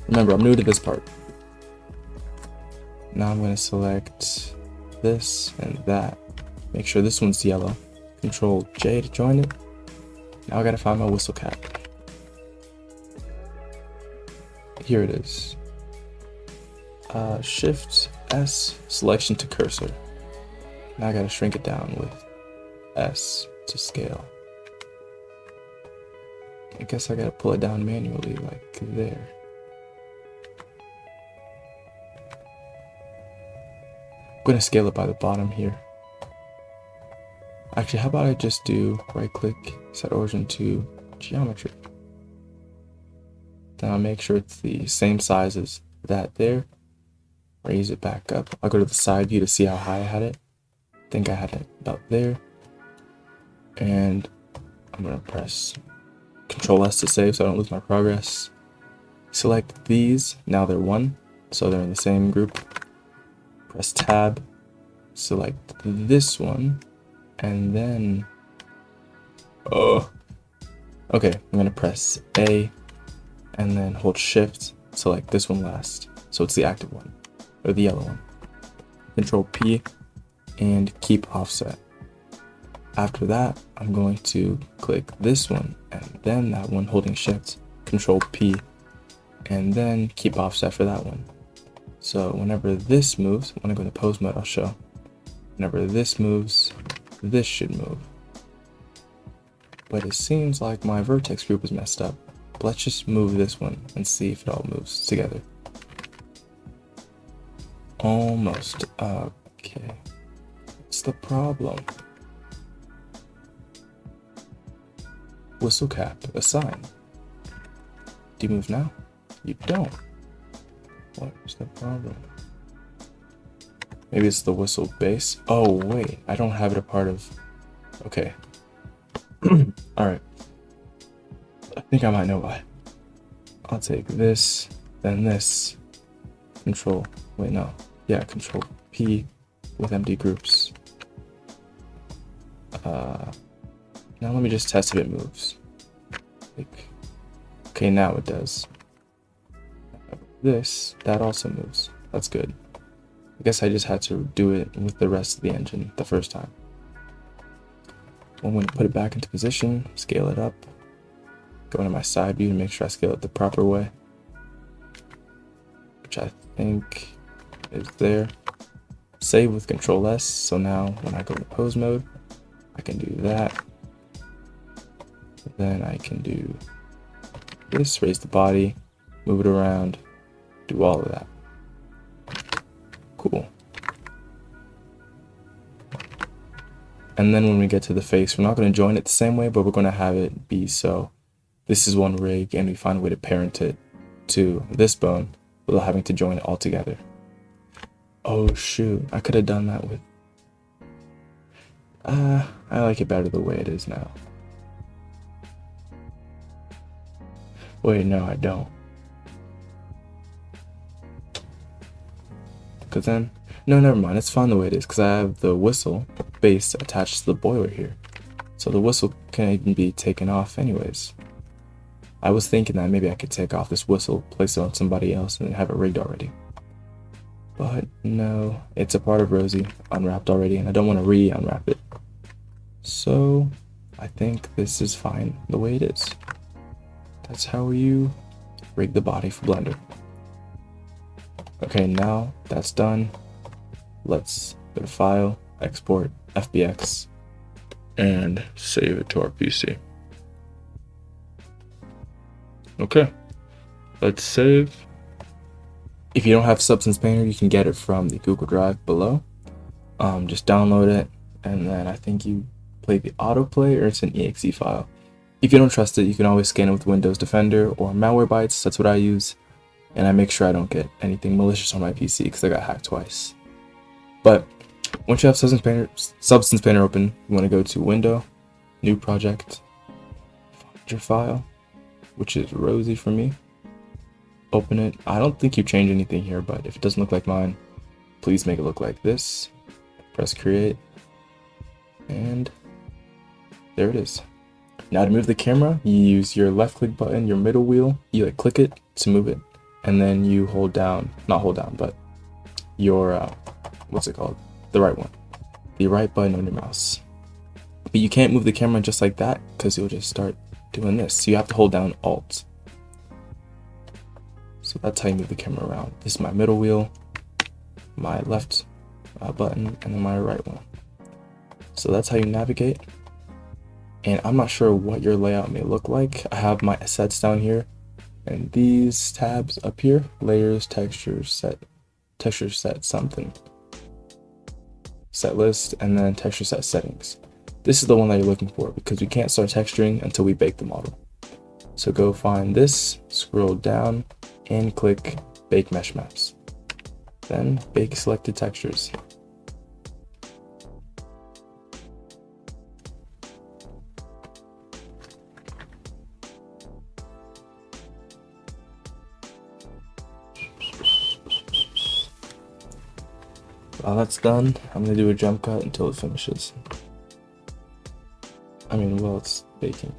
Remember, I'm new to this part. Now I'm gonna select this and that. Make sure this one's yellow. Control J to join it. Now I gotta find my whistle cap. Here it is. Shift S, selection to cursor. Now I gotta shrink it down with S to scale. I guess I gotta pull it down manually, like there. I'm gonna scale it by the bottom here. Actually, how about I just do right click, set origin to geometry. Then I'll make sure it's the same size as that there. Raise it back up. I'll go to the side view to see how high I had it. I think I had it about there. And I'm gonna press Control S to save so I don't lose my progress. Select these, now they're one, so they're in the same group. Press Tab, select this one, and then, okay, I'm gonna press A, and then hold Shift, select this one last, so it's the active one, or the yellow one. Control P, and keep offset. After that, I'm going to click this one, and then that one, holding Shift, Control P, and then keep offset for that one. So whenever this moves, when I go to pose mode, I'll show. Whenever this moves, this should move. But it seems like my vertex group is messed up. But let's just move this one and see if it all moves together. Almost. Okay. What's the problem? Whistle cap, assign. Do you move now? You don't. What's the problem? Maybe it's the whistle base. Oh wait, I don't have it a part of. Okay. Alright. I think I might know why. I'll take this, then this. Control. Wait, no. Yeah, Control P with empty groups. Now let me just test if it moves. Like, okay, now it does. This, that also moves. That's good. I guess I just had to do it with the rest of the engine the first time. I'm going to put it back into position, scale it up, go into my side view to make sure I scale it the proper way, which I think is there. Save with Control S, so now when I go to pose mode, I can do that. Then I can do this, raise the body, move it around, do all of that. Cool. And then when we get to the face, we're not going to join it the same way, but we're going to have it be so this is one rig and we find a way to parent it to this bone without having to join it all together. Oh shoot, I could have done that with... I like it better the way it is now. Wait, no, I don't. Because then, no, never mind, it's fine the way it is, because I have the whistle base attached to the boiler here. So the whistle can even be taken off anyways. I was thinking that maybe I could take off this whistle, place it on somebody else, and then have it rigged already. But no, it's a part of Rosie, unwrapped already, and I don't want to re-unwrap it. So I think this is fine the way it is. That's how you rig the body for Blender. Okay, now that's done. Let's go to File, Export, FBX, and save it to our PC. Okay, let's save. If you don't have Substance Painter, you can get it from the Google Drive below. Just download it, and then I think you play the autoplay, or it's an exe file. If you don't trust it, you can always scan it with Windows Defender or Malwarebytes. That's what I use, and I make sure I don't get anything malicious on my PC because I got hacked twice. But once you have Substance Painter open, you want to go to Window, New Project, find your file, which is Rosie for me. Open it. I don't think you change anything here, but if it doesn't look like mine, please make it look like this. Press create, and there it is. Now to move the camera, you use your left click button, your middle wheel, you like click it to move it, and then you hold down, not hold down, but your, what's it called? The right one. The right button on your mouse. But you can't move the camera just like that, because you'll just start doing this. So you have to hold down Alt. So that's how you move the camera around. This is my middle wheel, my left button, and then my right one. So that's how you navigate. And I'm not sure what your layout may look like. I have my assets down here, and these tabs up here: layers, textures, set something, set list, and then texture set settings. This is the one that you're looking for because we can't start texturing until we bake the model. So go find this, scroll down, and click Bake Mesh Maps. Then bake selected textures. While that's done, I'm going to do a jump cut until it finishes. While it's baking.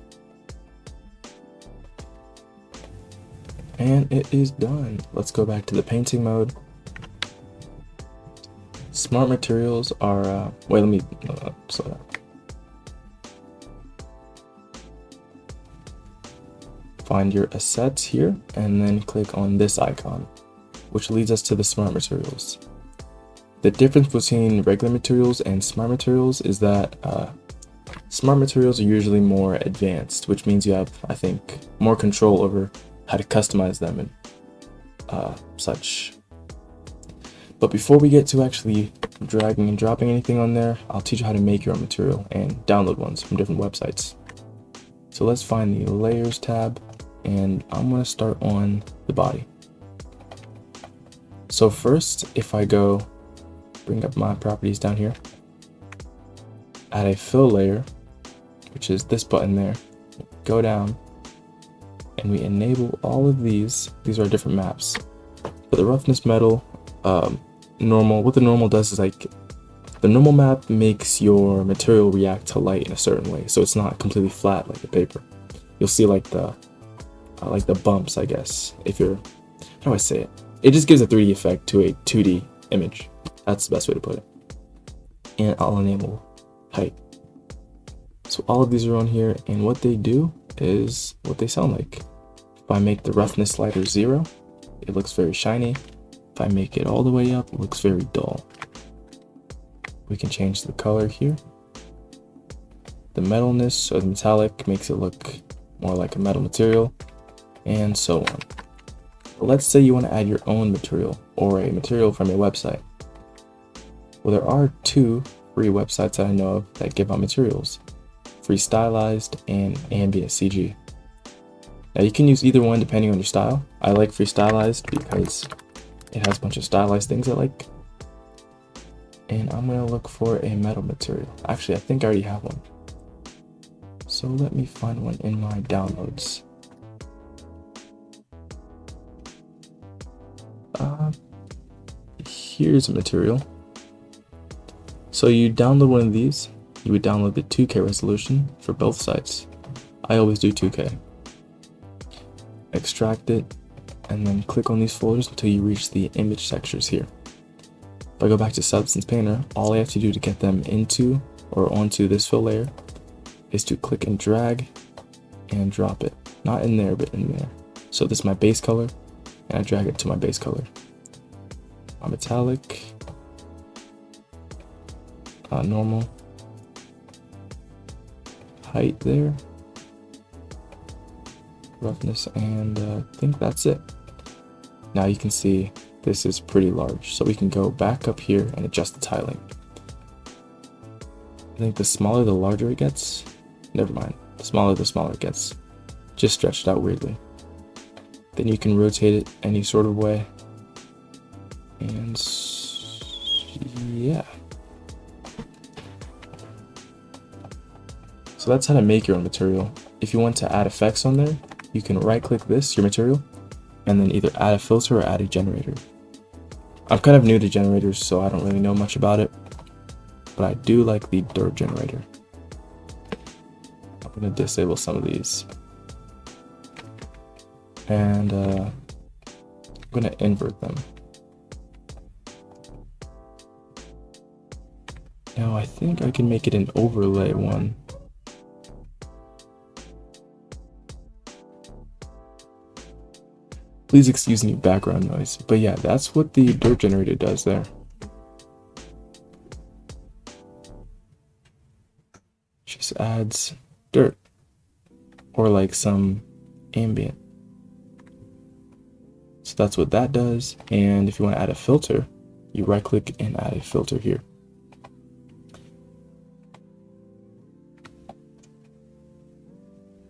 And it is done. Let's go back to the painting mode. Smart materials are, wait, let me slow down. Find your assets here, and then click on this icon, which leads us to the smart materials. The difference between regular materials and smart materials is that smart materials are usually more advanced, which means you have, I think, more control over how to customize them and such. But before we get to actually dragging and dropping anything on there, I'll teach you how to make your own material and download ones from different websites. So let's find the layers tab, and I'm going to start on the body. So first, if I go bring up my properties down here, add a fill layer, which is this button there, go down, and we enable all of these. These are different maps. For the roughness metal, normal, what the normal does is like, the normal map makes your material react to light in a certain way, so it's not completely flat like the paper. You'll see like the bumps, I guess, if you're, how do I say it? It just gives a 3D effect to a 2D image. That's the best way to put it. And I'll enable height. So all of these are on here, and what they do is what they sound like. If I make the roughness slider 0, it looks very shiny. If I make it all the way up, it looks very dull. We can change the color here. The metalness or the metallic makes it look more like a metal material, and so on. But let's say you want to add your own material or a material from your website. Well, there are 2 free websites that I know of that give out materials: Free Stylized and Ambient CG. Now you can use either one depending on your style. I like Free Stylized because it has a bunch of stylized things I like. And I'm going to look for a metal material. Actually, I think I already have one. So let me find one in my downloads. Here's a material. So you download one of these, you would download the 2K resolution for both sites. I always do 2K. Extract it, and then click on these folders until you reach the image textures here. If I go back to Substance Painter, all I have to do to get them into or onto this fill layer is to click and drag and drop it. Not in there, but in there. So this is my base color, and I drag it to my base color. My metallic, normal, height there, roughness, and I think that's it. Now you can see this is pretty large, so we can go back up here and adjust the tiling. I think the smaller the larger it gets. Never mind, the smaller it gets. Just stretched out weirdly. Then you can rotate it any sort of way. And yeah. So that's how to make your own material. If you want to add effects on there, you can right click this, your material, and then either add a filter or add a generator. I'm kind of new to generators, so I don't really know much about it, but I do like the dirt generator. I'm going to disable some of these. And I'm going to invert them. Now I think I can make it an overlay one. Please excuse any background noise, but yeah, that's what the dirt generator does there. Just adds dirt, or like some ambient. So that's what that does, and if you want to add a filter, you right click and add a filter here.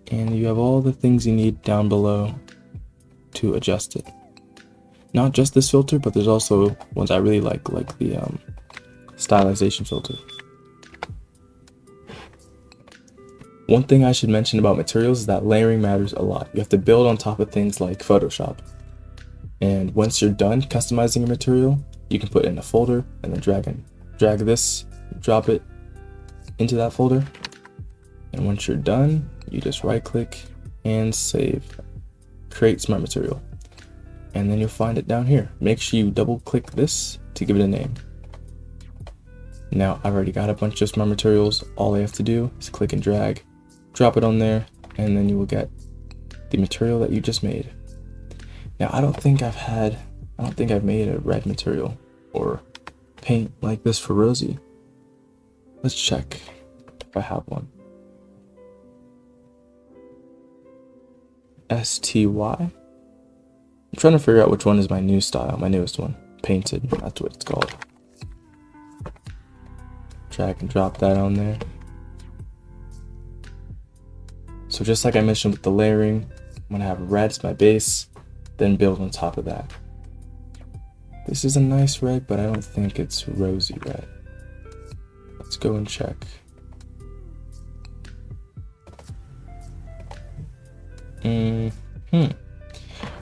And you have all the things you need down below to adjust it. Not just this filter, but there's also ones I really like the stylization filter. One thing I should mention about materials is that layering matters a lot. You have to build on top of things like Photoshop. And once you're done customizing a material, you can put it in a folder and then drag this, drop it into that folder. And once you're done, you just right click and save. Create smart material, and then you'll find it down here. Make sure you double click this to give it a name. Now I've already got a bunch of smart materials. All I have to do is click and drag, drop it on there, and then you will get the material that you just made. Now I don't think I've made a red material or paint like this for Rosie. Let's check if I have one. STY. I'm trying to figure out which one is my new style, my newest one. Painted, that's what it's called. Drag and drop that on there. So just like I mentioned with the layering, I'm gonna have red as my base, then build on top of that. This is a nice red, but I don't think it's rosy red. Let's go and check.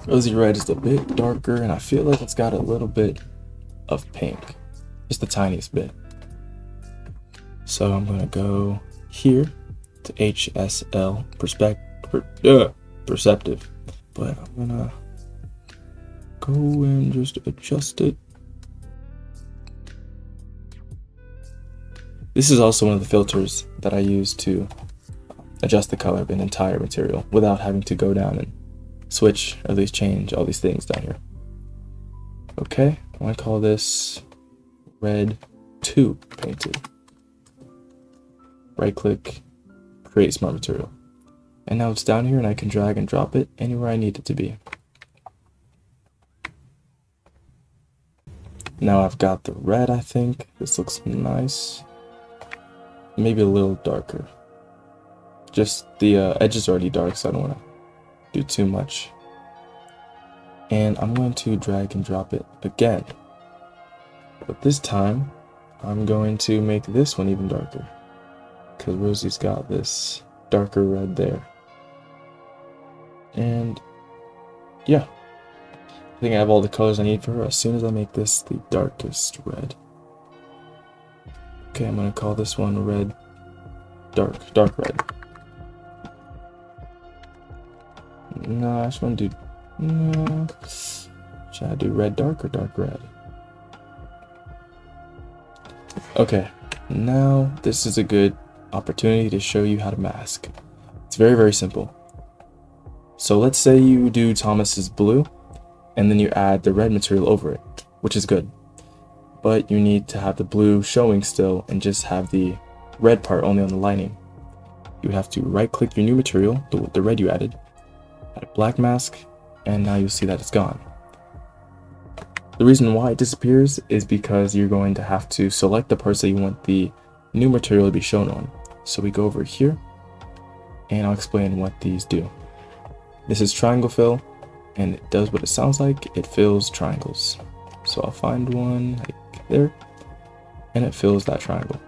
Rosy red is a bit darker, and I feel like it's got a little bit of pink, just the tiniest bit. So I'm gonna go here to HSL perceptive, but I'm gonna go and just adjust it. This is also one of the filters that I use to adjust the color of an entire material without having to go down and switch, or at least change all these things down here. Okay, I want to call this red 2 painted. Right click, create smart material. And now it's down here and I can drag and drop it anywhere I need it to be. Now I've got the red, I think. This looks nice. Maybe a little darker. Just the edge is already dark, so I don't want to do too much. And I'm going to drag and drop it again. But this time, I'm going to make this one even darker, because Rosie's got this darker red there. And yeah, I think I have all the colors I need for her as soon as I make this the darkest red. Okay, I'm going to call this one red, dark red. No, I just want to do, no. Should I do red dark or dark red? Okay, now this is a good opportunity to show you how to mask. It's very, very simple. So let's say you do Thomas's blue, and then you add the red material over it, which is good. But you need to have the blue showing still and just have the red part only on the lining. You would have to right click your new material, the red you added, black mask, and now you'll see that it's gone. The reason why it disappears is because you're going to have to select the parts that you want the new material to be shown on. So we go over here, and I'll explain what these do. This is triangle fill, and it does what it sounds like. It fills triangles. So I'll find one like there, and it fills that triangle.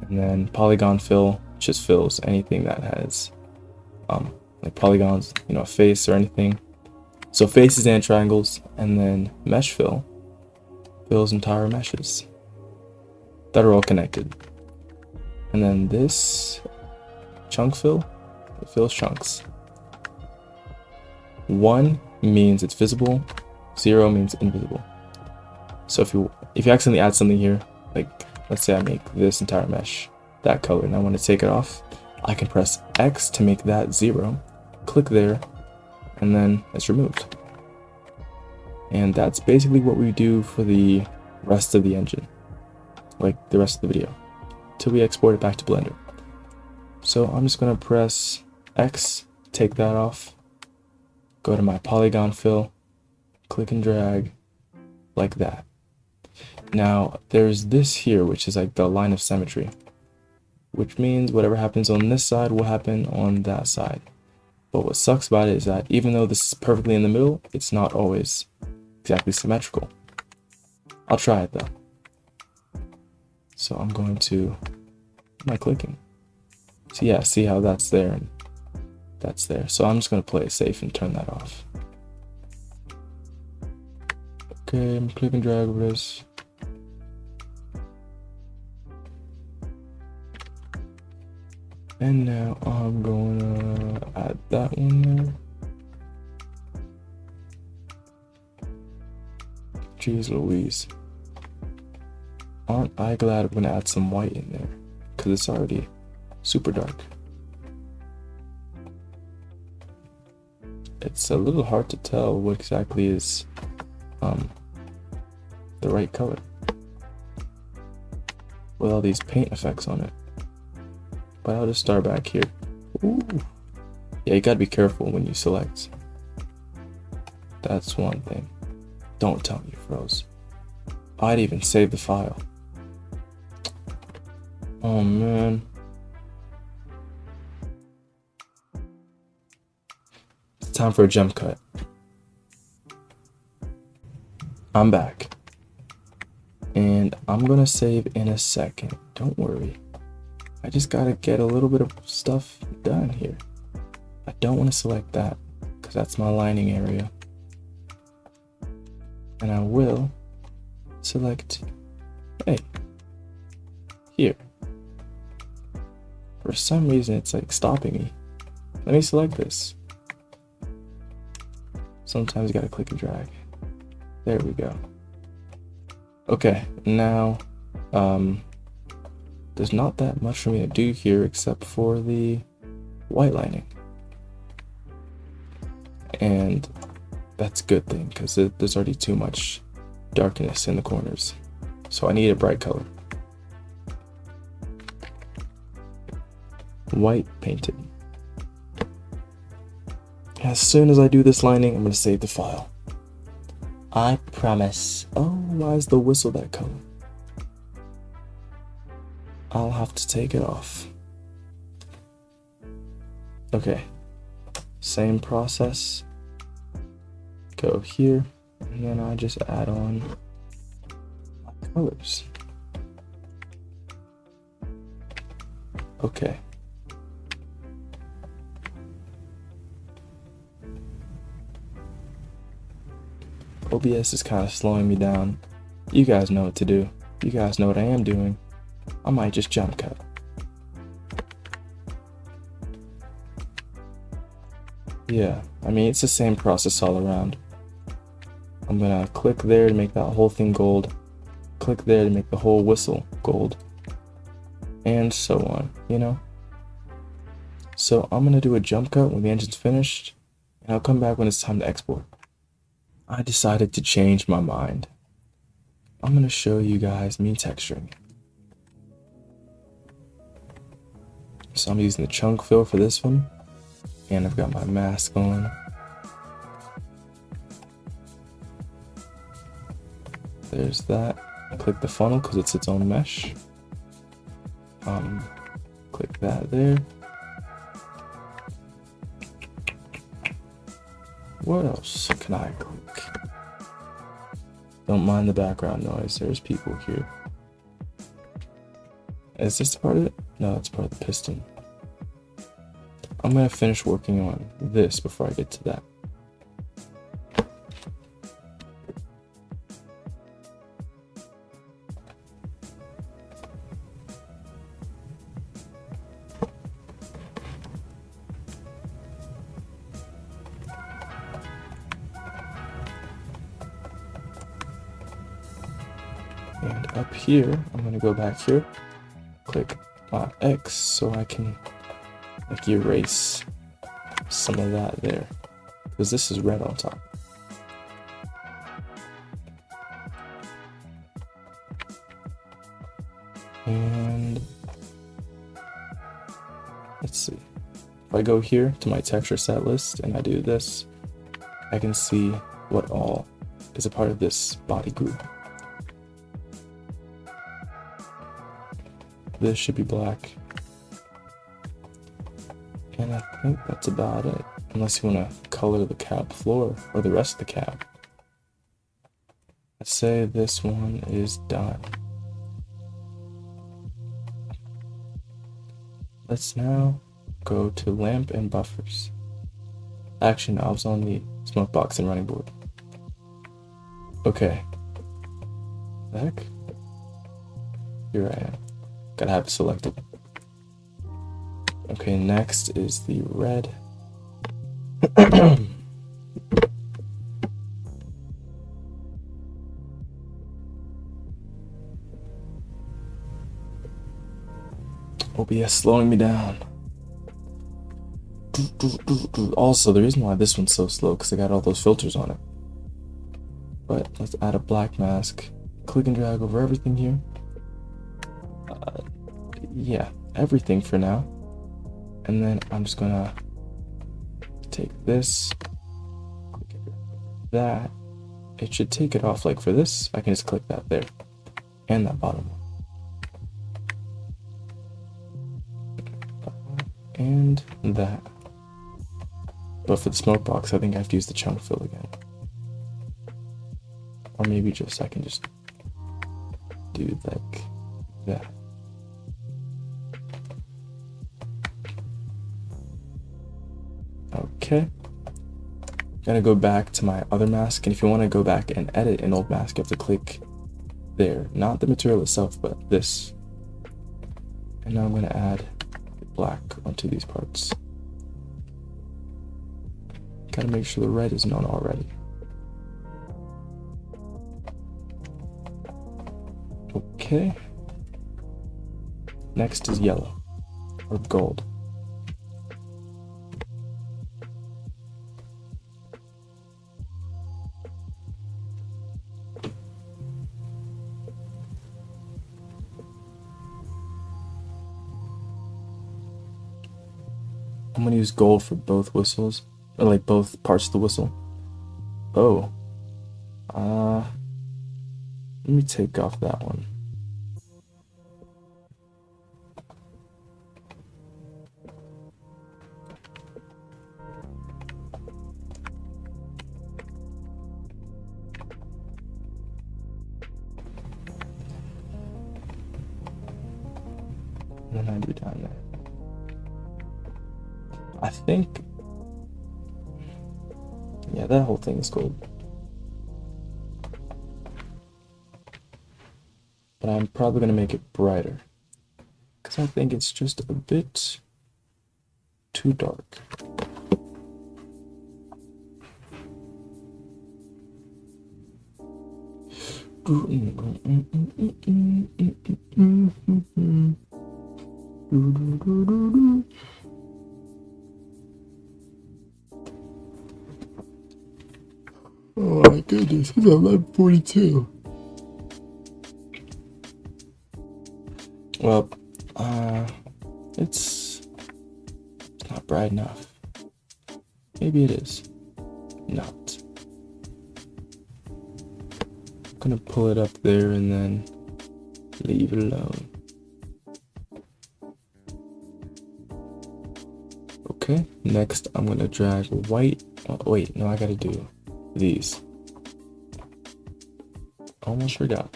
And then polygon fill just fills anything that has like polygons, you know, a face or anything. So faces and triangles. And then mesh fill fills entire meshes that are all connected. And then this chunk fill, it fills chunks. 1 means it's visible, 0 means invisible. So if you accidentally add something here, like let's say I make this entire mesh that color and I want to take it off, I can press X to make that 0, click there, and then it's removed. And that's basically what we do for the rest of the engine, like the rest of the video, till we export it back to Blender. So I'm just gonna press X, take that off, go to my polygon fill, click and drag like that. Now there's this here, which is like the line of symmetry, which means whatever happens on this side will happen on that side. But what sucks about it is that even though this is perfectly in the middle, it's not always exactly symmetrical. I'll try it though. So I'm going to, am I clicking? So yeah, see how that's there and that's there. So I'm just going to play it safe and turn that off. Okay, I'm click and drag over this. And now I'm gonna add that one there. Jeez Louise. Aren't I glad I'm gonna add some white in there, because it's already super dark. It's a little hard to tell what exactly is the right color with all these paint effects on it. But I'll just start back here. Ooh. Yeah, you gotta be careful when you select. That's one thing. Don't tell me you froze. I'd even save the file. Oh man. It's time for a jump cut. I'm back. And I'm gonna save in a second. Don't worry. I just gotta get a little bit of stuff done here. I don't want to select that because that's my lining area. And I will select A here. For some reason it's like stopping me. Let me select this. Sometimes you gotta click and drag. There we go. Okay, now there's not that much for me to do here except for the white lining. And that's a good thing because there's already too much darkness in the corners. So I need a bright color. White painted. As soon as I do this lining, I'm going to save the file. I promise. Oh, why is the whistle that color? I'll have to take it off. Okay, same process. Go here, and then I just add on my colors. Okay. OBS is kind of slowing me down. You guys know what to do. You guys know what I am doing. I might just jump cut. Yeah, I mean, it's the same process all around. I'm gonna click there to make that whole thing gold. Click there to make the whole whistle gold. And so on, you know? So I'm gonna do a jump cut when the engine's finished, and I'll come back when it's time to export. I decided to change my mind. I'm gonna show you guys me texturing. So I'm using the chunk fill for this one, And I've got my mask on. There's that. Click the funnel because it's its own mesh. Click that there. What else can I click? Don't mind the background noise. There's people here. Is this part of it? No, it's part of the piston. I'm gonna finish working on this before I get to that. And up here, I'm going to go back here, click on X so I can like erase some of that there, because this is red on top. And let's see, if I go here to my texture set list and I do this, I can see what all is a part of this body group. This should be black. And I think that's about it. Unless you want to color the cab floor or the rest of the cab. Let's say this one is done. Let's now go to lamp and buffers. Action knobs on the smoke box and running board. Okay. Heck? Here I am. Gotta have it selected. Okay, next is the red. OBS slowing me down. Also, the reason why this one's so slow because I got all those filters on it. But let's add a black mask. Click and drag over everything here. Yeah, everything for now. And then I'm just gonna take this, click that. It should take it off. Like for this, I can just click that there and that bottom one and that. But for the smoke box, I think I have to use the chunk fill again, or maybe just I can just do like that. Okay, gotta go back to my other mask, and if you want to go back and edit an old mask, you have to click there, not the material itself, but this. And now I'm going to add black onto these parts. Gotta make sure the red is known already. Okay, next is yellow or gold. I'm gonna use gold for both whistles, or like both parts of the whistle. Oh, let me take off that one. And then I do down there. I think, yeah, that whole thing is gold. But I'm probably going to make it brighter, because I think it's just a bit too dark. Oh my goodness, it's 11:42. Well, it's not bright enough. Maybe it is. Not. I'm gonna pull it up there and then leave it alone. Okay, next I'm gonna drag white. Oh, wait, no, I gotta do these. Almost forgot.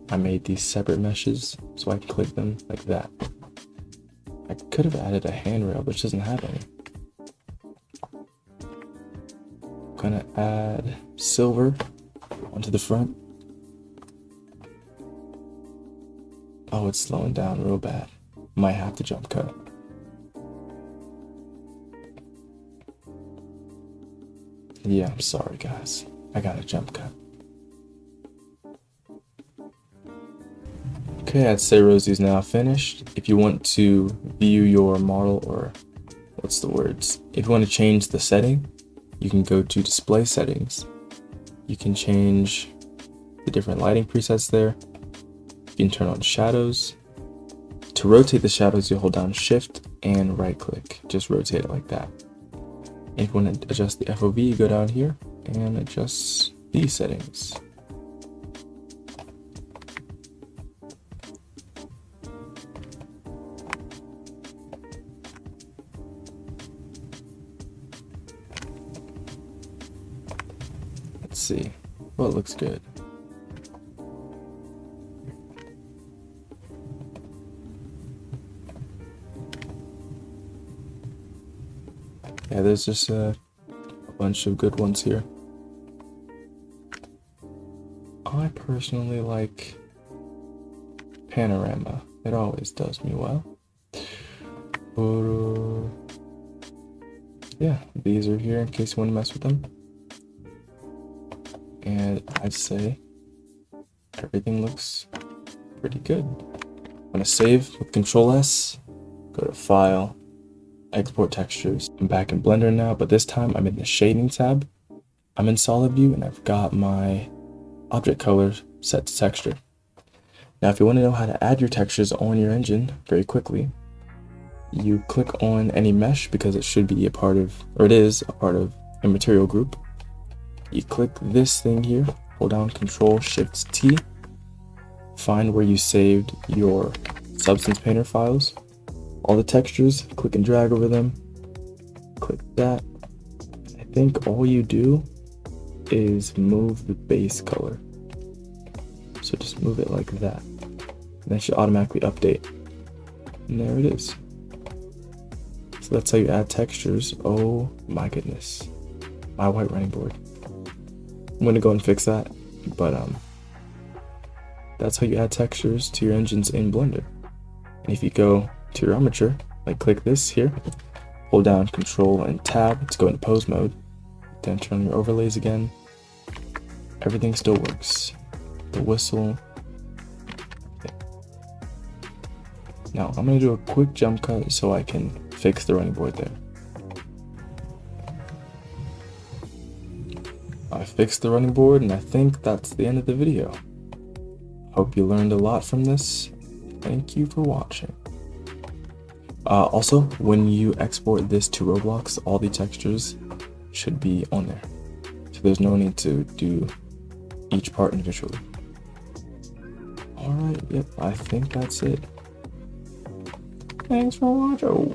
I made these separate meshes so I can click them like that. I could have added a handrail, but it doesn't have any. I'm gonna add silver onto the front. Oh, it's slowing down real bad. Might have to jump cut. Yeah, I'm sorry guys. I got a jump cut. Okay, I'd say Rosie's now finished. If you want to view your model, or what's the words? If you want to change the setting, you can go to display settings. You can change the different lighting presets there. You can turn on shadows. To rotate the shadows, you hold down shift and right click. Just rotate it like that. And if you want to adjust the FOV, you go down here and adjust these settings. Let's see. Well, it looks good. Yeah, there's just a bunch of good ones here. I personally like panorama. It always does me well. But, yeah, these are here in case you want to mess with them. And I'd say everything looks pretty good. I'm gonna save with Control S, go to File, Export Textures. I'm back in Blender now, but this time I'm in the Shading tab. I'm in Solid View and I've got my object color set to texture. Now if you want to know how to add your textures on your engine very quickly, you click on any mesh because it should be a part of, or it is a part of a material group. You click this thing here, hold down Control-Shift-T, find where you saved your Substance Painter files. All the textures, click and drag over them, click that. I think all you do is move the base color. So just move it like that. And that should automatically update. And there it is. So that's how you add textures. Oh my goodness. My white running board. I'm gonna go and fix that. But that's how you add textures to your engines in Blender. And if you go to your armature, like click this here, hold down Control and Tab to go into pose mode, then turn on your overlays again. Everything still works. The whistle. Okay. Now I'm gonna do a quick jump cut so I can fix the running board there. I fixed the running board and I think that's the end of the video. Hope you learned a lot from this. Thank you for watching. Also, when you export this to Roblox, all the textures should be on there. So there's no need to do each part individually. Alright, yep, I think that's it. Thanks for watching. Oh.